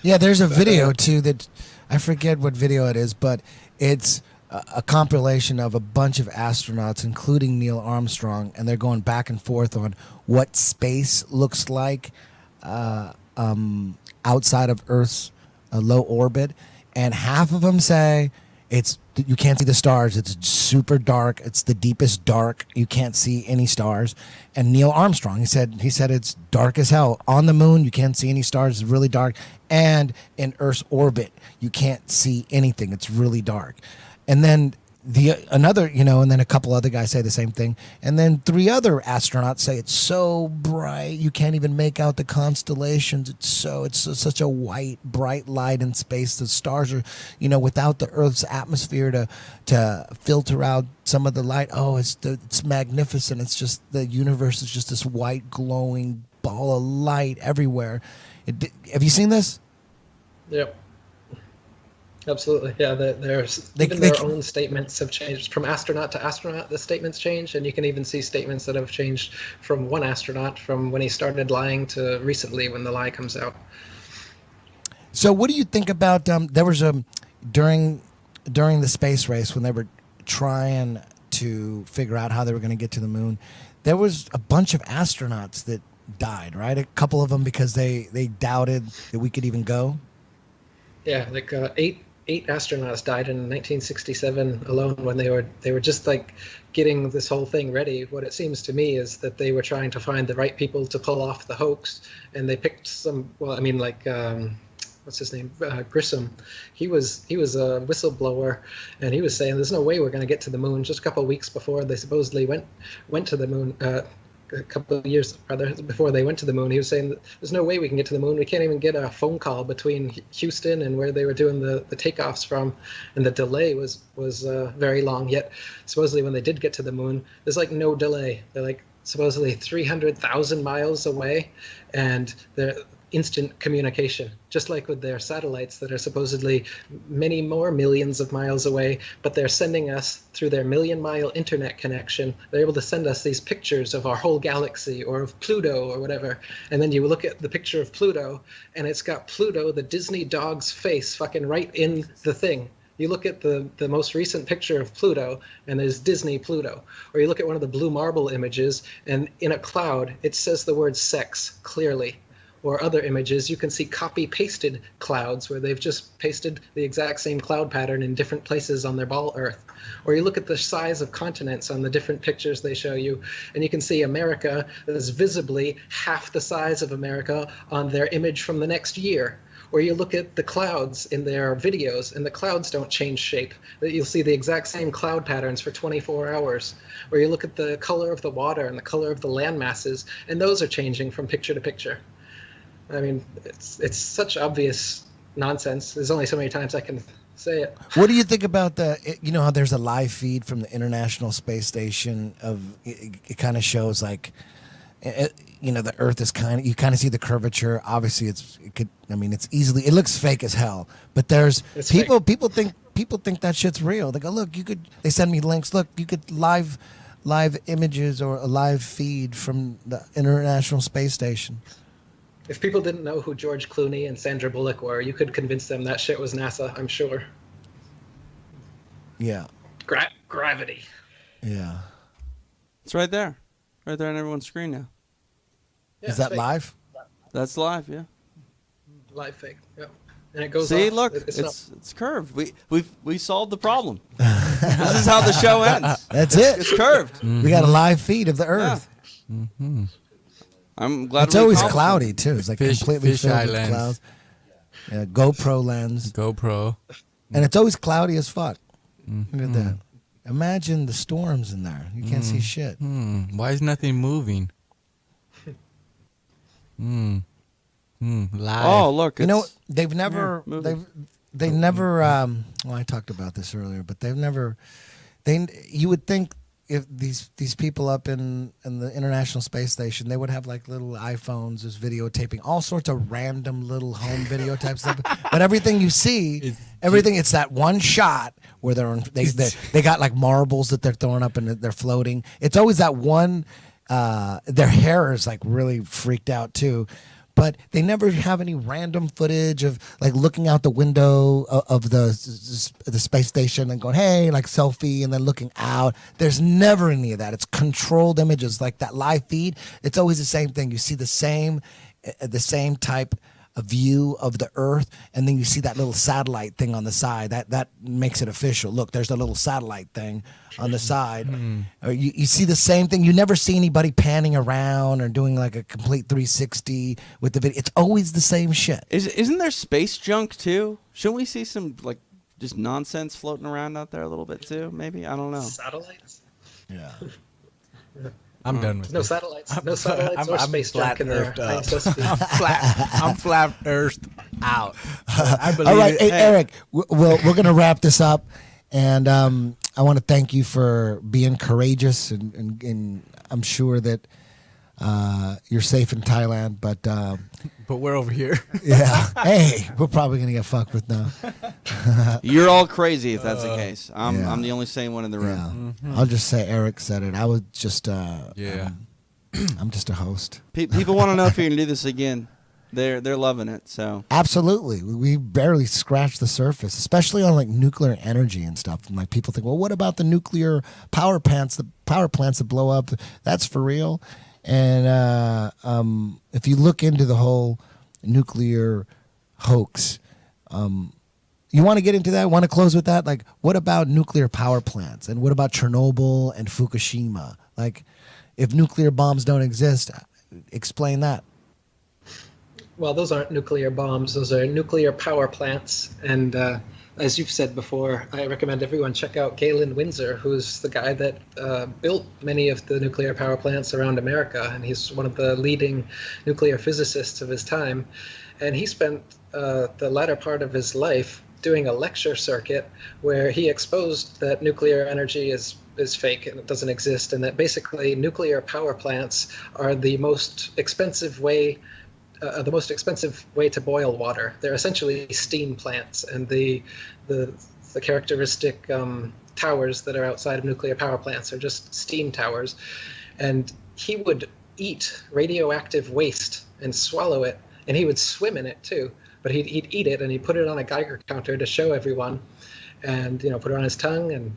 Yeah, there's a video too that I forget what video it is, but it's a compilation of a bunch of astronauts, including Neil Armstrong, and they're going back and forth on what space looks like outside of Earth's low orbit, and half of them say you can't see the stars. It's super dark. It's the deepest dark. You can't see any stars. And Neil Armstrong, he said it's dark as hell. On the moon, you can't see any stars. It's really dark. And in Earth's orbit, you can't see anything. It's really dark. And then and then a couple other guys say the same thing. And then 3 other astronauts say it's so bright you can't even make out the constellations. It's such a white, bright light in space. The stars are, without the Earth's atmosphere to filter out some of the light. Oh, it's magnificent. It's just the universe is just this white, glowing ball of light everywhere. Have you seen this? Yep. Absolutely, yeah. Their own statements have changed from astronaut to astronaut. The statements change, and you can even see statements that have changed from one astronaut from when he started lying to recently when the lie comes out. So, what do you think about? There was during the space race when they were trying to figure out how they were going to get to the moon. There was a bunch of astronauts that died, right? A couple of them because they doubted that we could even go. Yeah, like eight astronauts died in 1967 alone when they were just like getting this whole thing ready. What it seems to me is that they were trying to find the right people to pull off the hoax, and they picked some. Well, I mean, like what's his name? Grissom. He was a whistleblower, and he was saying there's no way we're going to get to the moon. Just a couple of weeks before they supposedly went to the moon. A couple of years rather before they went to the moon, he was saying that there's no way we can get to the moon. We can't even get a phone call between Houston and where they were doing the takeoffs from, and the delay was very long. Yet supposedly when they did get to the moon, there's like no delay. They're like supposedly 300,000 miles away, and they're instant communication, just like with their satellites that are supposedly many more millions of miles away, but they're sending us through their million-mile internet connection. They're able to send us these pictures of our whole galaxy or of Pluto or whatever, and then you look at the picture of Pluto, and it's got Pluto, the Disney dog's face, fucking right in the thing. You look at the most recent picture of Pluto, and there's Disney Pluto. Or you look at one of the blue marble images, and in a cloud, it says the word sex clearly. Or other images, you can see copy-pasted clouds where they've just pasted the exact same cloud pattern in different places on their ball Earth. Or you look at the size of continents on the different pictures they show you, and you can see America is visibly half the size of America on their image from the next year. Or you look at the clouds in their videos, and the clouds don't change shape. You'll see the exact same cloud patterns for 24 hours. Or you look at the color of the water and the color of the land masses, and those are changing from picture to picture. I mean, it's such obvious nonsense. There's only so many times I can say it. What do you think about how there's a live feed from the International Space Station of it kind of shows like, the Earth is you kind of see the curvature. Obviously, it looks fake as hell. But there's people think that shit's real. They go, look, they send me links. Look, you could live images or a live feed from the International Space Station. If people didn't know who George Clooney and Sandra Bullock were, you could convince them that shit was NASA, I'm sure. Yeah. Gravity. Yeah. It's right there on everyone's screen now. Yeah, is that fake. live? That's live, yeah. Live fake, yeah. And it goes See, off. look, it's curved. We solved the problem. This is how the show ends. That's it. It's curved. Mm-hmm. We got a live feed of the Earth. Yeah. Mm-hmm. I'm glad it's always cloudy too. It's like completely fish filled with lens. clouds. Yeah, GoPro lens. GoPro. And it's always cloudy as fuck. Mm-hmm. Look at that. Imagine the storms in there. You can't see shit. Why is nothing moving? Live. Oh, look. They've never they never I talked about this earlier, but you would think if these people up in the International Space Station, they would have like little iPhones, just videotaping all sorts of random little home video type stuff. But everything you see, it's that one shot where they got like marbles that they're throwing up and they're floating. It's always that one. Their hair is like really freaked out too. but they never have any random footage of like looking out the window of the space station and going, hey, like selfie, and then looking out. There's never any of that. It's controlled images, like that live feed. It's always the same thing. You see the same type a view of the Earth, and then you see that little satellite thing on the side. That makes it official. Look, there's a little satellite thing on the side. Or you see the same thing. You never see anybody panning around or doing like a complete 360 with the video. It's always the same shit. Isn't there space junk too? Shouldn't we see some like just nonsense floating around out there a little bit too? Maybe, I don't know. Satellites? Yeah. I'm done with No this. satellites. No satellites or space junk in there. flat-earthed I ain't supposed to be. I'm flat earthed out. I believe All right, it. hey, Eric, we're going to wrap this up, and I want to thank you for being courageous, and I'm sure that you're safe in Thailand, but But we're over here. yeah, hey, we're probably going to get fucked with now. You're all crazy if that's the case. yeah. I'm the only sane one in the room. Yeah, I'll just say Eric said it. I was just Yeah. I'm just a host. People want to know if you're gonna do this again. They're loving it. So Absolutely. We barely scratched the surface, especially on like nuclear energy and stuff. And like people think, well, what about the nuclear power plants that blow up? That's for real. And if you look into the whole nuclear hoax, you want to get into that? Want to close with that? Like, what about nuclear power plants? And what about Chernobyl and Fukushima? Like, if nuclear bombs don't exist, explain that. Well, those aren't nuclear bombs. Those are nuclear power plants. And as you've said before, I recommend everyone check out Galen Windsor, who's the guy that built many of the nuclear power plants around America. And he's one of the leading nuclear physicists of his time. And he spent the latter part of his life doing a lecture circuit where he exposed that nuclear energy is fake and it doesn't exist, and that basically nuclear power plants are the most expensive way to boil water. They're essentially steam plants, and the characteristic towers that are outside of nuclear power plants are just steam towers. And he would eat radioactive waste and swallow it, and he would swim in it too. But he'd eat it, and he'd put it on a Geiger counter to show everyone, and put it on his tongue and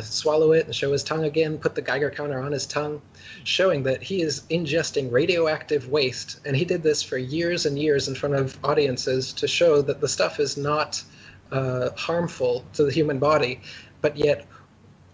swallow it and show his tongue again, put the Geiger counter on his tongue, showing that he is ingesting radioactive waste. And he did this for years and years in front of audiences to show that the stuff is not harmful to the human body. But yet,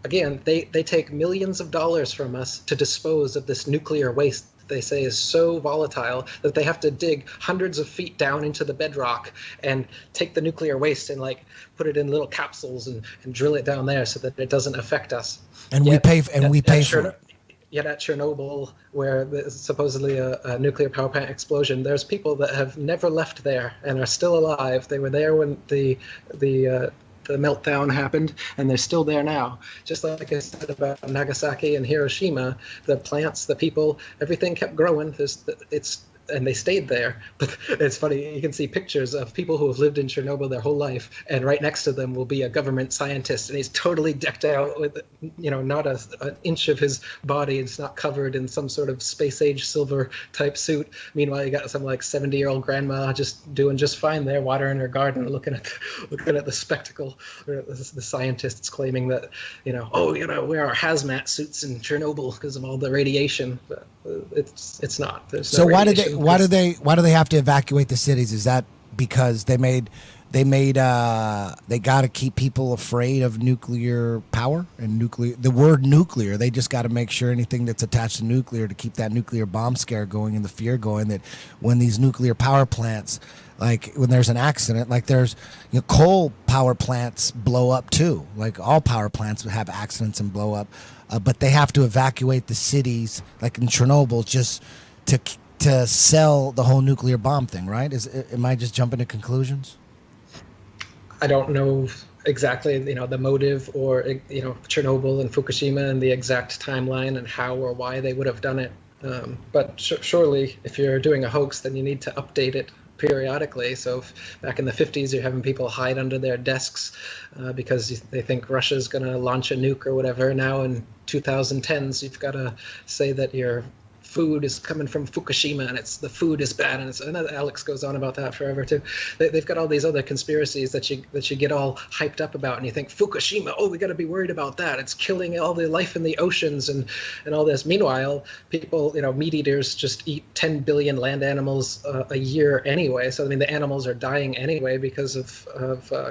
again, they take millions of dollars from us to dispose of this nuclear waste they say is so volatile that they have to dig hundreds of feet down into the bedrock and take the nuclear waste and like put it in little capsules and drill it down there so that it doesn't affect us. And we pay for it. Yet at Chernobyl, where there's supposedly a nuclear power plant explosion, there's people that have never left there and are still alive. They were there when the meltdown happened, and they're still there now. Just like I said about Nagasaki and Hiroshima, the plants, the people, everything kept growing. And they stayed there. But it's funny, you can see pictures of people who have lived in Chernobyl their whole life, and right next to them will be a government scientist, and he's totally decked out with, not an inch of his body. It's not covered in some sort of space age silver type suit. Meanwhile, you got some like 70-year-old grandma just doing just fine there, watering her garden, looking at the spectacle. The scientists claiming that, we wear our hazmat suits in Chernobyl because of all the radiation. But it's not. There's no So why do they have to evacuate the cities? Is that because they got to keep people afraid of nuclear power and the word nuclear? They just got to make sure anything that's attached to nuclear to keep that nuclear bomb scare going and the fear going that when these nuclear power plants, like when there's an accident, like there's coal power plants blow up too. Like all power plants have accidents and blow up. But they have to evacuate the cities, like in Chernobyl, just to sell the whole nuclear bomb thing, right? Am I just jumping to conclusions? I don't know exactly, the motive or, Chernobyl and Fukushima and the exact timeline and how or why they would have done it. But surely, if you're doing a hoax, then you need to update it periodically. So if back in the 50s, you're having people hide under their desks because they think Russia's going to launch a nuke or whatever. Now in 2010s, you've got to say that you're food is coming from Fukushima, and the food is bad, and Alex goes on about that forever too. They've got all these other conspiracies that you get all hyped up about, and you think Fukushima, oh, we got to be worried about that. It's killing all the life in the oceans and all this. Meanwhile, people, meat eaters just eat 10 billion land animals a year anyway. So I mean, the animals are dying anyway because of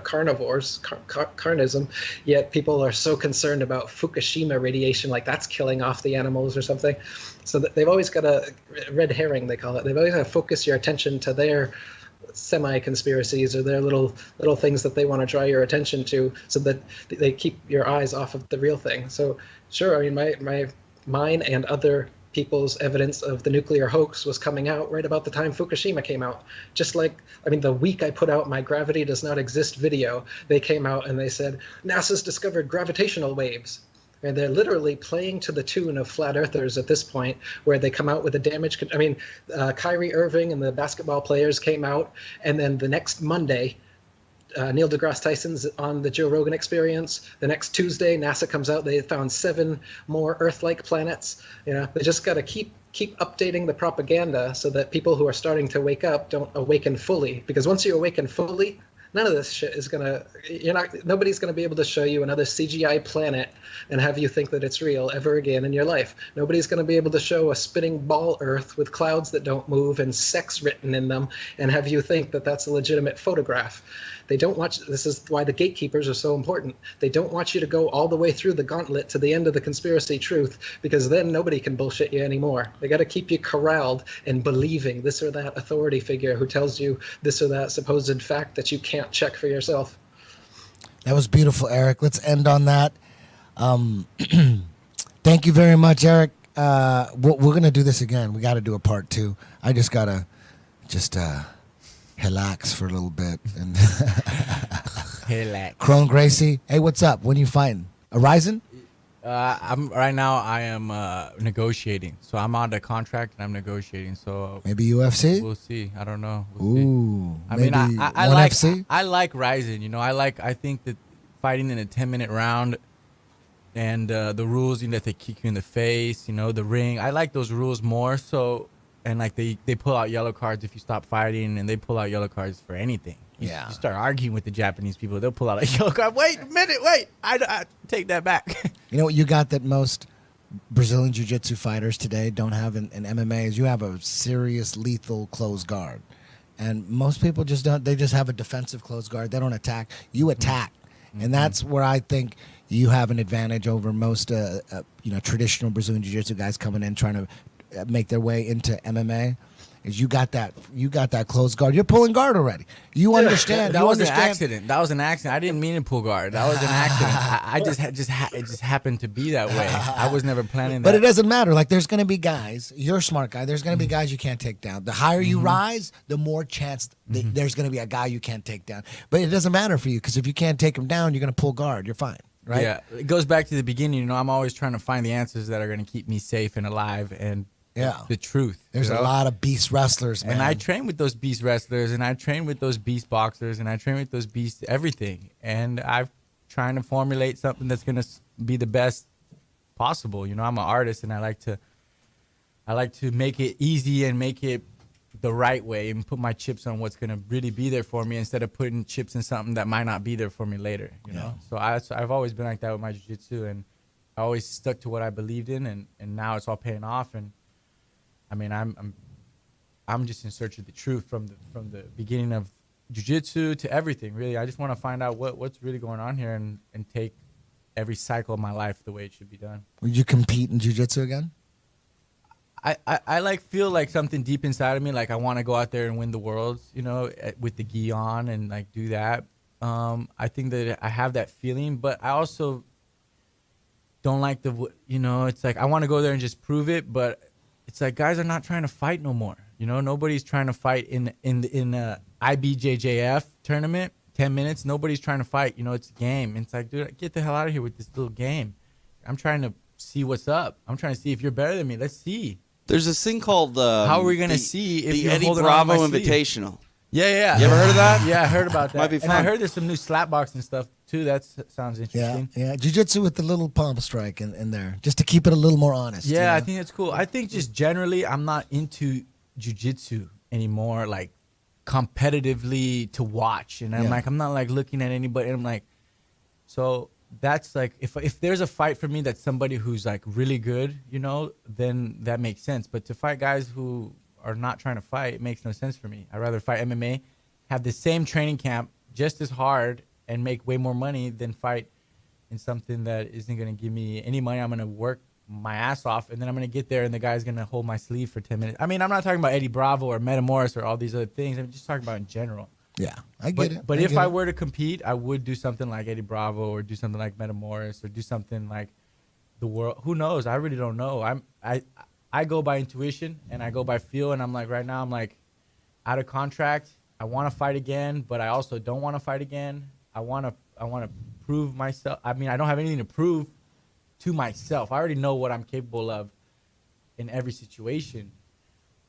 carnivores, carnism. Yet people are so concerned about Fukushima radiation, like that's killing off the animals or something. So that they've always got a red herring, they call it. They've always got to focus your attention to their semi-conspiracies or their little things that they want to draw your attention to, so that they keep your eyes off of the real thing. So sure, I mean, mine and other people's evidence of the nuclear hoax was coming out right about the time Fukushima came out. Just like, I mean, the week I put out my Gravity Does Not Exist video, they came out and they said, NASA's discovered gravitational waves. And they're literally playing to the tune of flat earthers at this point, where they come out with a damage. I mean, Kyrie Irving and the basketball players came out, and then the next Monday, Neil deGrasse Tyson's on the Joe Rogan Experience. The next Tuesday, NASA comes out. They found 7 more Earth-like planets. They just got to keep updating the propaganda so that people who are starting to wake up don't awaken fully. Because once you awaken fully, none of this shit is nobody's gonna be able to show you another CGI planet and have you think that it's real ever again in your life. Nobody's gonna be able to show a spinning ball Earth with clouds that don't move and sex written in them and have you think that that's a legitimate photograph. They don't want, this is why the gatekeepers are so important. They don't want you to go all the way through the gauntlet to the end of the conspiracy truth, because then nobody can bullshit you anymore. They got to keep you corralled and believing this or that authority figure who tells you this or that supposed fact that you can't check for yourself. That was beautiful, Eric. Let's end on that. Thank you very much, Eric. We're going to do this again. We got to do a part 2. I just got to relax for a little bit. And Relax. Kron, Gracie, hey, what's up? When are you fighting? Horizon? I am negotiating. So I'm on the contract and I'm negotiating. So Maybe UFC? we'll see. I don't know. We'll see. Ooh, I maybe mean, I ONE like FC? I like Ryzen. I think that fighting in a 10-minute round and the rules, that they kick you in the face, the ring. I like those rules more. So, and like they pull out yellow cards if you stop fighting, and they pull out yellow cards for anything. You start arguing with the Japanese people, they'll pull out a yellow card. Wait a minute, I take that back. You know what you got that most Brazilian Jiu-Jitsu fighters today don't have in MMA is you have a serious lethal closed guard. And most people just don't. They just have a defensive closed guard. They don't attack. You attack. Mm-hmm. And that's where I think you have an advantage over most traditional Brazilian Jiu-Jitsu guys coming in trying to make their way into MMA. Is you got that closed guard. You're pulling guard already. You understand. That was an accident. I didn't mean to pull guard. That was an accident. It just happened to be that way. I was never planning that. But it doesn't matter. Like, there's going to be guys. You're a smart guy. There's going to be guys you can't take down. The higher you rise, the more chance there's going to be a guy you can't take down. But it doesn't matter for you, because if you can't take him down, you're going to pull guard. You're fine. Right? Yeah. It goes back to the beginning. I'm always trying to find the answers that are going to keep me safe and alive and the truth. There's a lot of beast wrestlers, man. And I train with those beast wrestlers, and I train with those beast boxers, and I train with those beast everything. And I'm trying to formulate something that's going to be the best possible. I'm an artist, and I like to make it easy and make it the right way and put my chips on what's going to really be there for me, instead of putting chips in something that might not be there for me later. You know? So I've always been like that with my jiu-jitsu, and I always stuck to what I believed in, and now it's all paying off. And I mean, I'm just in search of the truth from the beginning of jiu-jitsu to everything, really. I just want to find out what's really going on here and take every cycle of my life the way it should be done. Would you compete in jiu-jitsu again? I feel like something deep inside of me, like I want to go out there and win the worlds, with the gi on and like do that. I think that I have that feeling, but I also don't like it's like I want to go there and just prove it, but it's like guys are not trying to fight no more. Nobody's trying to fight in a IBJJF tournament, 10 minutes. Nobody's trying to fight. It's a game. And it's like, dude, get the hell out of here with this little game. I'm trying to see what's up. I'm trying to see if you're better than me. Let's see. There's this thing called how are we gonna see if the you're Eddie holding Bravo on my sleeve? Invitational. Yeah. You ever heard of that? Yeah, I heard about that. Might be And I fun. heard there's some new slap boxing stuff too. That sounds Yeah, interesting. yeah. Jiu-jitsu with the little palm strike in there, just to keep it a little more honest. Yeah, you know? I think that's cool. I think just generally, I'm not into jujitsu anymore, like competitively to watch. And I'm Yeah. like, I'm not like looking at anybody. And I'm like, so that's like, if there's a fight for me that's somebody who's like really good, you know, then that makes sense. But to fight guys who are not trying to fight, it makes no sense for me. I'd rather fight MMA, have the same training camp, just as hard, and make way more money than fight in something that isn't going to give me any money. I'm going to work my ass off, and then I'm going to get there, and the guy's going to hold my sleeve for 10 minutes. I mean, I'm not talking about Eddie Bravo or Metamoris or all these other things. I'm just talking about in general. Yeah, I get it. But I if get I it. were to compete, I would do something like Eddie Bravo or do something like Metamoris or do something like the world. Who knows? I really don't know. I go by intuition and I go by feel, and I'm like, right now I'm like out of contract. I want to fight again, but I also don't want to fight again. I want to prove myself. I mean, I don't have anything to prove to myself. I already know what I'm capable of in every situation.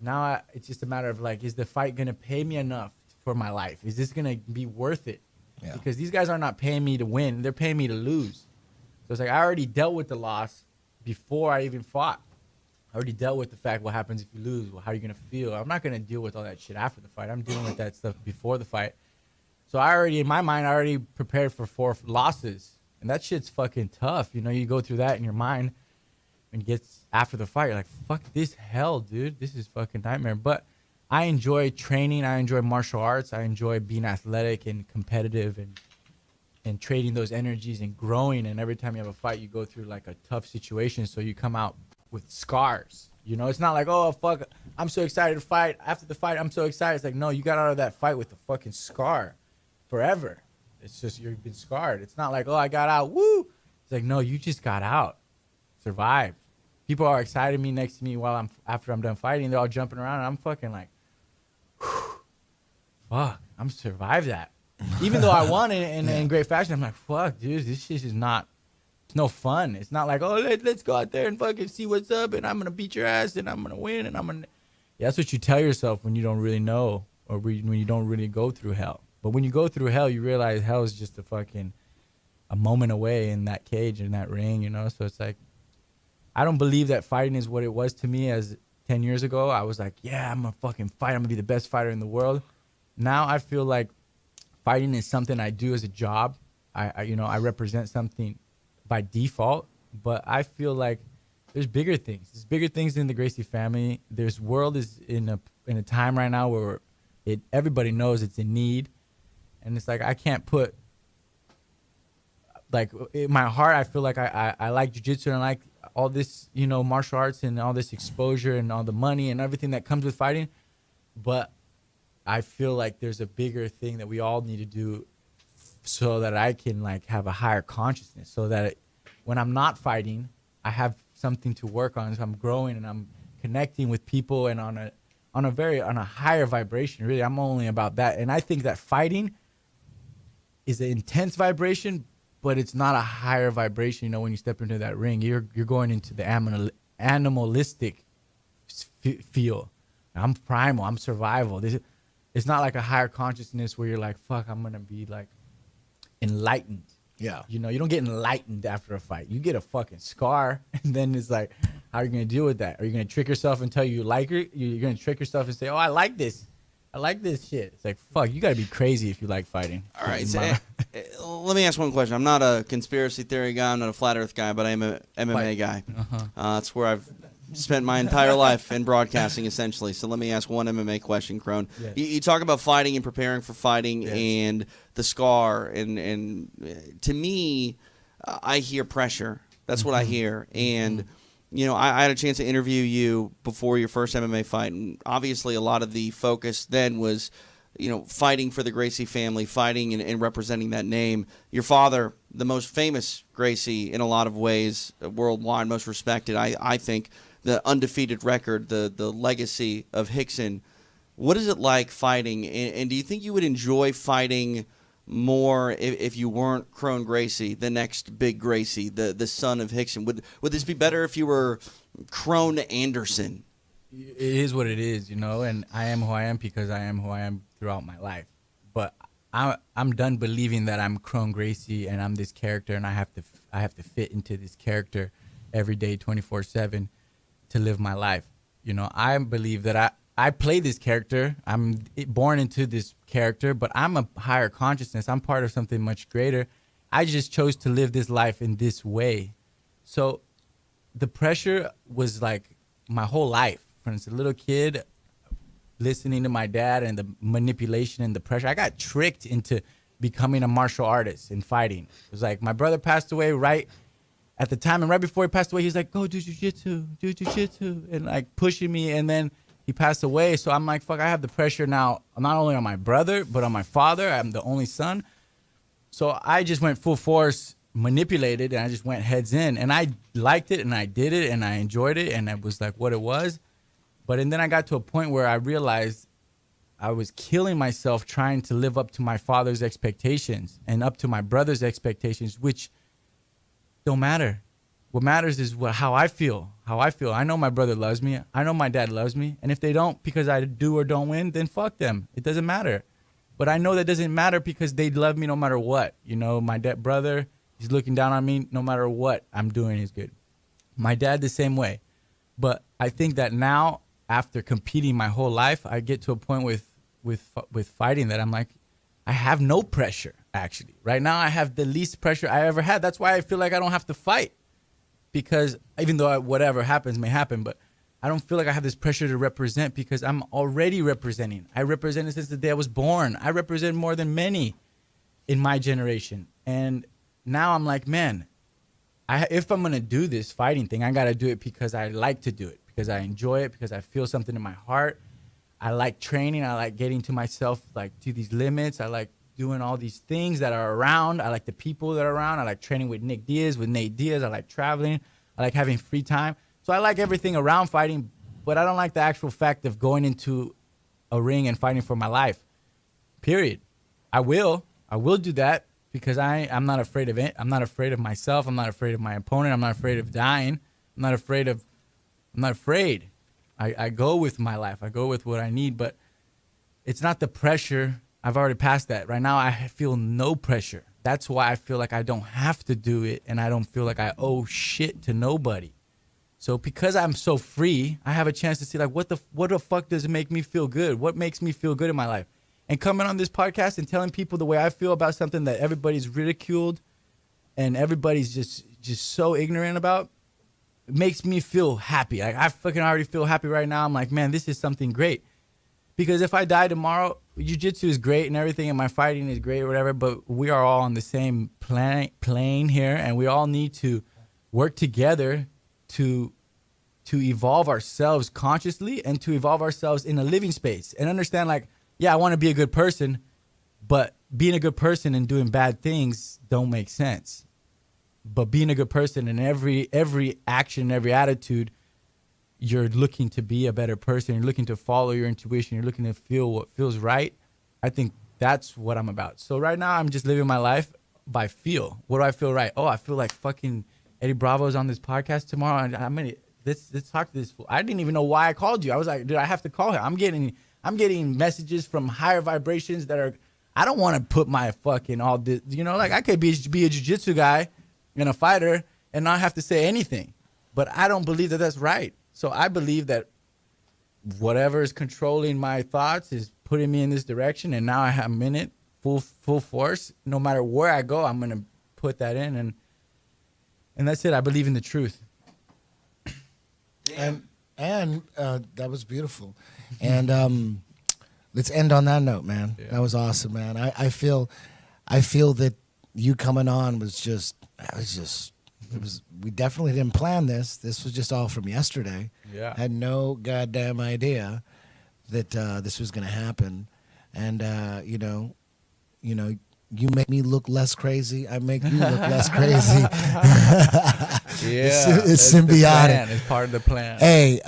Now it's just a matter of like, is the fight going to pay me enough for my life? Is this going to be worth it? Yeah. Because these guys are not paying me to win. They're paying me to lose. So it's like, I already dealt with the loss before I even fought. I already dealt with the fact what happens if you lose. Well, how are you going to feel? I'm not going to deal with all that shit after the fight. I'm dealing with that stuff before the fight. So I already, in my mind, I already prepared for 4 losses. And that shit's fucking tough. You know, you go through that in your mind and gets after the fight. You're like, fuck this hell, dude. This is fucking nightmare. But I enjoy training. I enjoy martial arts. I enjoy being athletic and competitive and trading those energies and growing. And every time you have a fight, you go through like a tough situation. So you come out with scars. You know, it's not like, oh, fuck, I'm so excited to fight. After the fight, I'm so excited. It's like, no, you got out of that fight with a fucking scar forever. It's just you've been scarred. It's not like, oh, I got out. Woo. It's like, no, you just got out. Survived. People are excited me next to me while after I'm done fighting. They're all jumping around, and I'm fucking like, fuck, I'm survived that. Even though I won in great fashion, I'm like, fuck, dude, this shit is not. It's no fun. It's not like, oh, let's go out there and fucking see what's up, and I'm gonna beat your ass, and I'm gonna win, and I'm gonna. Yeah, that's what you tell yourself when you don't really know, or when you don't really go through hell. But when you go through hell, you realize hell is just a moment away in that cage, in that ring, you know? So it's like, I don't believe that fighting is what it was to me as 10 years ago. I was like, yeah, I'm gonna fucking fight. I'm gonna be the best fighter in the world. Now I feel like fighting is something I do as a job. I represent something by default, but I feel like there's bigger things. There's bigger things in the Gracie family. This world is in a time right now where everybody knows it's in need. And it's like, I can't put, like, in my heart, I feel like I like jiu-jitsu and I like all this, you know, martial arts and all this exposure and all the money and everything that comes with fighting. But I feel like there's a bigger thing that we all need to do so that I can, like, have a higher consciousness. So that when I'm not fighting, I have something to work on. So I'm growing and I'm connecting with people and on a higher vibration. Really, I'm only about that. And I think that fighting is an intense vibration, but it's not a higher vibration. You know, when you step into that ring, you're going into the animalistic feel. I'm primal. I'm survival. It's not like a higher consciousness where you're like, fuck, I'm gonna be like enlightened. Yeah. You know, you don't get enlightened after a fight. You get a fucking scar, and then it's like, how are you gonna deal with that? Are you gonna trick yourself and tell you like it? You're gonna trick yourself and say, oh, I like this. I like this shit. It's like, fuck, you gotta be crazy if you like fighting. All right, so, let me ask one question. I'm not a conspiracy theory guy. I'm not a flat Earth guy, but I am a MMA guy. That's where I've spent my entire life in broadcasting, essentially. So let me ask one MMA question, Kron. Yes. You talk about fighting and preparing for fighting and the scar, and to me, I hear pressure. That's what I hear. And you know, I had a chance to interview you before your first MMA fight, and obviously a lot of the focus then was, you know, fighting for the Gracie family, fighting and representing that name. Your father, the most famous Gracie in a lot of ways, worldwide, most respected, I think, the undefeated record, the legacy of Rickson. What is it like fighting, and do you think you would enjoy fighting more if you weren't Kron Gracie, the next big Gracie, the son of Rickson? Would this be better if you were Kron Anderson? It is what it is, you know, and I am who I am because I am who I am throughout my life. But I'm done believing that I'm Kron Gracie and I'm this character and I have to fit into this character every day 24/7 to live my life. You know, I believe that I play this character. I'm born into this character, but I'm a higher consciousness. I'm part of something much greater. I just chose to live this life in this way. So the pressure was like my whole life. From as a little kid, listening to my dad and the manipulation and the pressure. I got tricked into becoming a martial artist and fighting. It was like my brother passed away right at the time, and right before he passed away, he was like, go do jujitsu, and like pushing me, and then he passed away. So I'm like, fuck, I have the pressure now, not only on my brother, but on my father. I'm the only son. So I just went full force, manipulated, and I just went heads in. And I liked it, and I did it, and I enjoyed it, and it was like what it was. But and then I got to a point where I realized I was killing myself trying to live up to my father's expectations and up to my brother's expectations, which don't matter. What matters is how I feel. I know my brother loves me. I know my dad loves me. And if they don't because I do or don't win, then fuck them. It doesn't matter. But I know that doesn't matter because they love me no matter what. You know, my brother, he's looking down on me no matter what I'm doing is good. My dad the same way. But I think that now, after competing my whole life, I get to a point with fighting that I'm like, I have no pressure, actually. Right now, I have the least pressure I ever had. That's why I feel like I don't have to fight. Because even though whatever happens may happen, but I don't feel like I have this pressure to represent because I'm already representing. I represented since the day I was born. I represent more than many in my generation. And now I'm like, man, if I'm going to do this fighting thing, I got to do it because I like to do it, because I enjoy it, because I feel something in my heart. I like training. I like getting to myself, like to these limits. I like doing all these things that are around. I like the people that are around. I like training with Nick Diaz, with Nate Diaz. I like traveling. I like having free time. So I like everything around fighting, but I don't like the actual fact of going into a ring and fighting for my life, period. I will do that because I'm not afraid of it. I'm not afraid of myself. I'm not afraid of my opponent. I'm not afraid of dying. I'm not afraid. I go with my life. I go with what I need, but it's not the pressure. I've already passed that. Right now, I feel no pressure. That's why I feel like I don't have to do it, and I don't feel like I owe shit to nobody. So because I'm so free, I have a chance to see like what the fuck does it make me feel good? What makes me feel good in my life? And coming on this podcast and telling people the way I feel about something that everybody's ridiculed and everybody's just so ignorant about, it makes me feel happy. Like I fucking already feel happy right now. I'm like, man, this is something great. Because if I die tomorrow, jiu-jitsu is great and everything, and my fighting is great or whatever, but we are all on the same plane here, and we all need to work together to evolve ourselves consciously and to evolve ourselves in a living space and understand, like, yeah, I want to be a good person, but being a good person and doing bad things don't make sense. But being a good person in every action, every attitude, you're looking to be a better person. You're looking to follow your intuition. You're looking to feel what feels right. I think that's what I'm about. So right now, I'm just living my life by feel. What do I feel right? Oh, I feel like fucking Eddie Bravo's on this podcast tomorrow, and let's talk to this fool. I didn't even know why I called you. I was like, dude, I have to call him. I'm getting messages from higher vibrations that are. I don't want to put my fucking all this. You know, like I could be a jiu-jitsu guy and a fighter and not have to say anything, but I don't believe that that's right. So I believe that whatever is controlling my thoughts is putting me in this direction, and now I'm in it full force. No matter where I go, I'm gonna put that in, and that's it. I believe in the truth. And that was beautiful. And let's end on that note, man. Yeah. That was awesome, man. I feel that you coming on was just. We definitely didn't plan this. This was just all from yesterday. Yeah. Had no goddamn idea that this was going to happen. And, you make me look less crazy. I make you look less crazy. Yeah. It's symbiotic. It's part of the plan. Hey,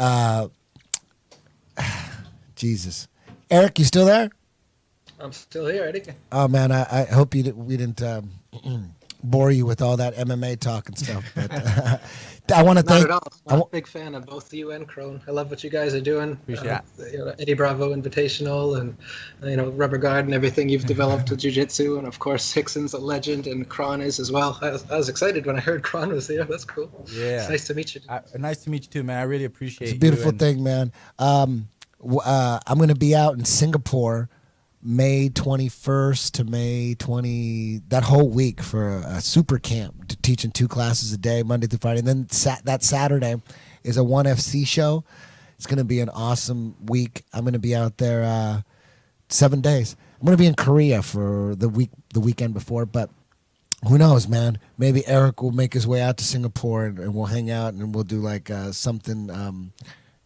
Jesus. Eric, you still there? I'm still here, Eddie. Oh, man, I hope we didn't bore you with all that MMA talk and stuff. But I want to Not thank. at all. I'm a big fan of both you and Kron. I love what you guys are doing. Appreciate Eddie Bravo Invitational and Rubber Guard and everything you've developed with Jiu-Jitsu, and of course Hickson's a legend and Kron is as well. I was excited when I heard Kron was there. That's cool. Yeah. It's nice to meet you. Nice to meet you too, man. I really appreciate It's a beautiful you. thing, man. I'm going to be out in Singapore May 21st to May 20, that whole week for a super camp, teaching 2 classes a day, Monday through Friday. And then that Saturday is a 1FC show. It's going to be an awesome week. I'm going to be out there 7 days. I'm going to be in Korea for the weekend before, but who knows, man? Maybe Eric will make his way out to Singapore and we'll hang out and we'll do like something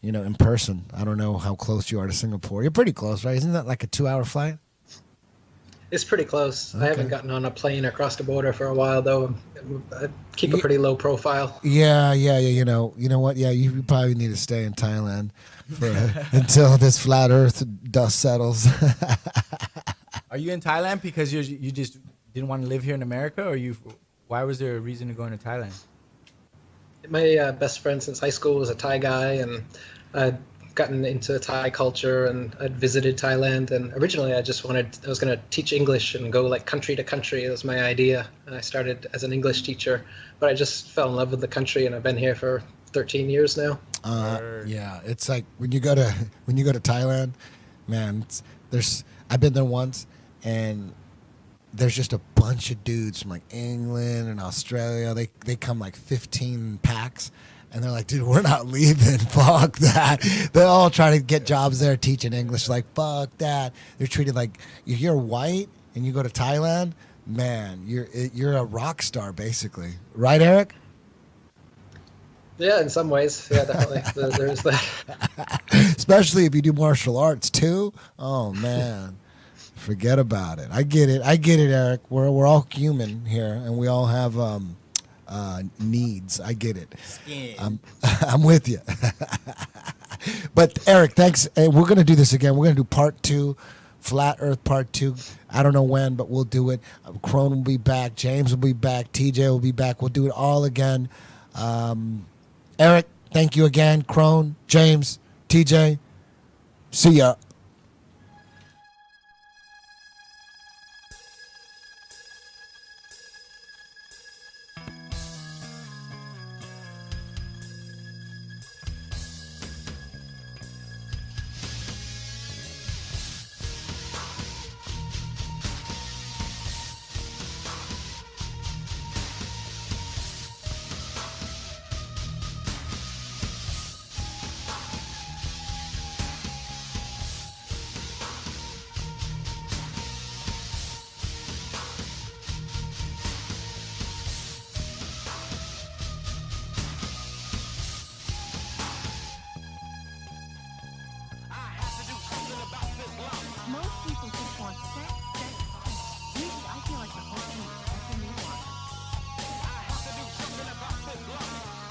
in person. I don't know how close you are to Singapore. You're pretty close, right? Isn't that like a 2-hour flight? It's pretty close. Okay. I haven't gotten on a plane across the border for a while, though. I keep a pretty low profile. Yeah. You know what? Yeah, you probably need to stay in Thailand until this flat Earth dust settles. Are you in Thailand because you just didn't want to live here in America, or why was there a reason to go into Thailand? My best friend since high school was a Thai guy, and I'd gotten into Thai culture, and I'd visited Thailand. And originally, I was going to teach English and go like country to country. That was my idea. I started as an English teacher, but I just fell in love with the country, and I've been here for 13 years now. Yeah, it's like when you go to Thailand, man. I've been there once, and there's just a bunch of dudes from like England and Australia. They come like 15 packs, and they're like, dude, we're not leaving. Fuck that. They're all trying to get jobs there teaching English. Like, fuck that. They're treated like, if you're white and you go to Thailand, man, you're a rock star basically. Right, Eric? Yeah, in some ways. Yeah, definitely. There's that. Especially if you do martial arts too. Oh man. Forget about it. I get it, Eric. We're all human here, and we all have needs. I get it. I'm with you. But Eric, thanks. We're gonna do this again. We're gonna do part 2, Flat Earth part 2. I don't know when, but we'll do it. Kron will be back. James will be back. TJ will be back. We'll do it all again. Eric, thank you again. Kron, James, TJ. See ya. Most people just want sex, sex, sex. Usually, I feel like the ultimate SME one.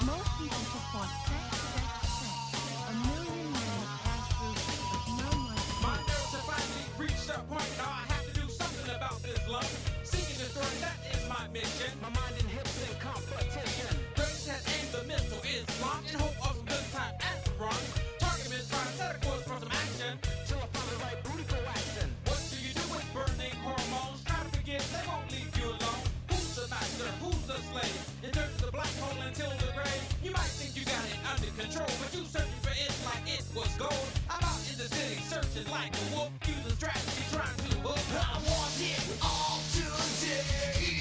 Most people just want sex, sex, sex. A million men pass through, but none like My this. nerves have finally reached a point. Now I have to do something about this lump. Seeking the story, that is my mission. My mind and hips in competition. Grace has aimed, the missile is launched in hope of some good time at the front. Target is trying to set a course for some action. Till I find the right booty for action. What do you do with burning hormones? Try to forget, they won't leave you alone. Who's the master? Who's the slave? It turns the black hole until the grave. You might think you got it under control, but you searching for it like it was gold. I'm out in the city searching like a wolf, using strategy trying to hook. I want it all today.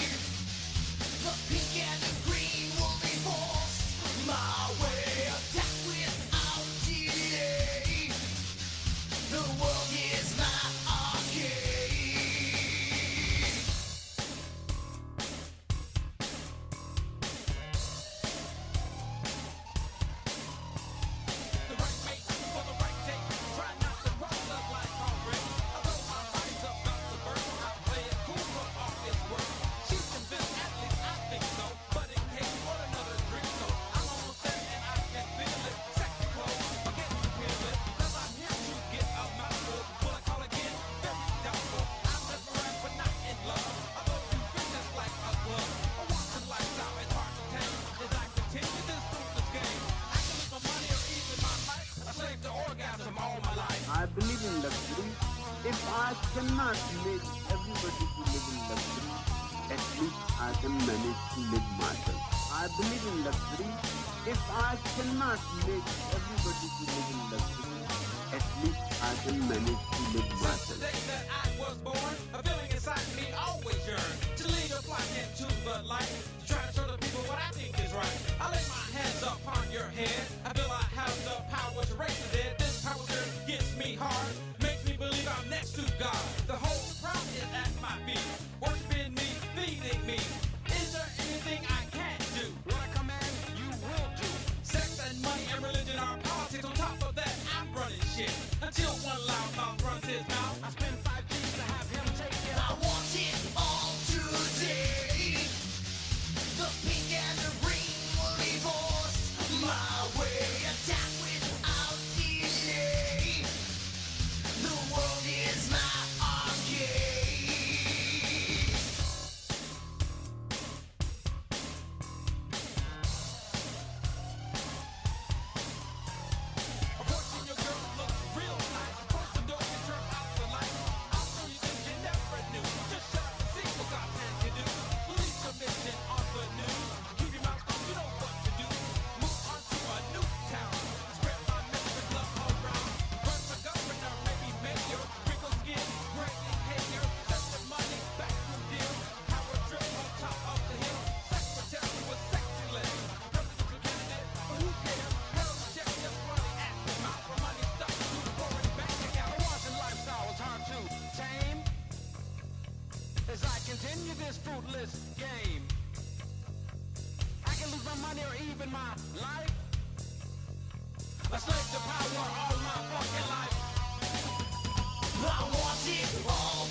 The pink and the green will be forced my way. Attack without delay. The world is my arcade. The right mate for the right date. Try not to cross the line already. Although my fight I cannot make everybody to live in luxury, at least I can manage to live myself. I believe in luxury. If I cannot make everybody to live in luxury, at least I can manage to live Since the myself. day that I was born, a feeling inside me always yearned to lead a flock into the light, to try to show the people what I think is right. I lay my hands upon your head. I feel I have the power to raise the dead. This power surge gets me hard, makes me believe I'm next to God. The whole crowd is at my feet, worshiping me, feeding me. Is there anything I can't do? What I command, you will do. Sex and money and religion are politics. On top of that, I'm running shit. Until one loudmouth runs his mouth, I spend 5 G's to have him take it. I want it all today. The pink and the green will be forced my way. Attack without delay. The world is my arcade. Approaching your girl looks real nice. Approach the door and turn out the light. I'll show you things you never knew. Just shut up and see what God can do. Police commission on the news. Keep your mouth closed, you know what to do. Move on to a new town. Spread my message love around. Run for governor, maybe mayor. Wrinkle skin, great behavior. Just the money, back to deal. Power trip on top of the hill. Secretary with sexy legs. Presidential candidate, but who cares? Hell, check just running at the mouth for money stuff to the foreign bank account. The wants and lifestyle is hard to tame. As I continue this fruitless game, I can lose my money or even my life. A slave to power all my fucking life. I want it all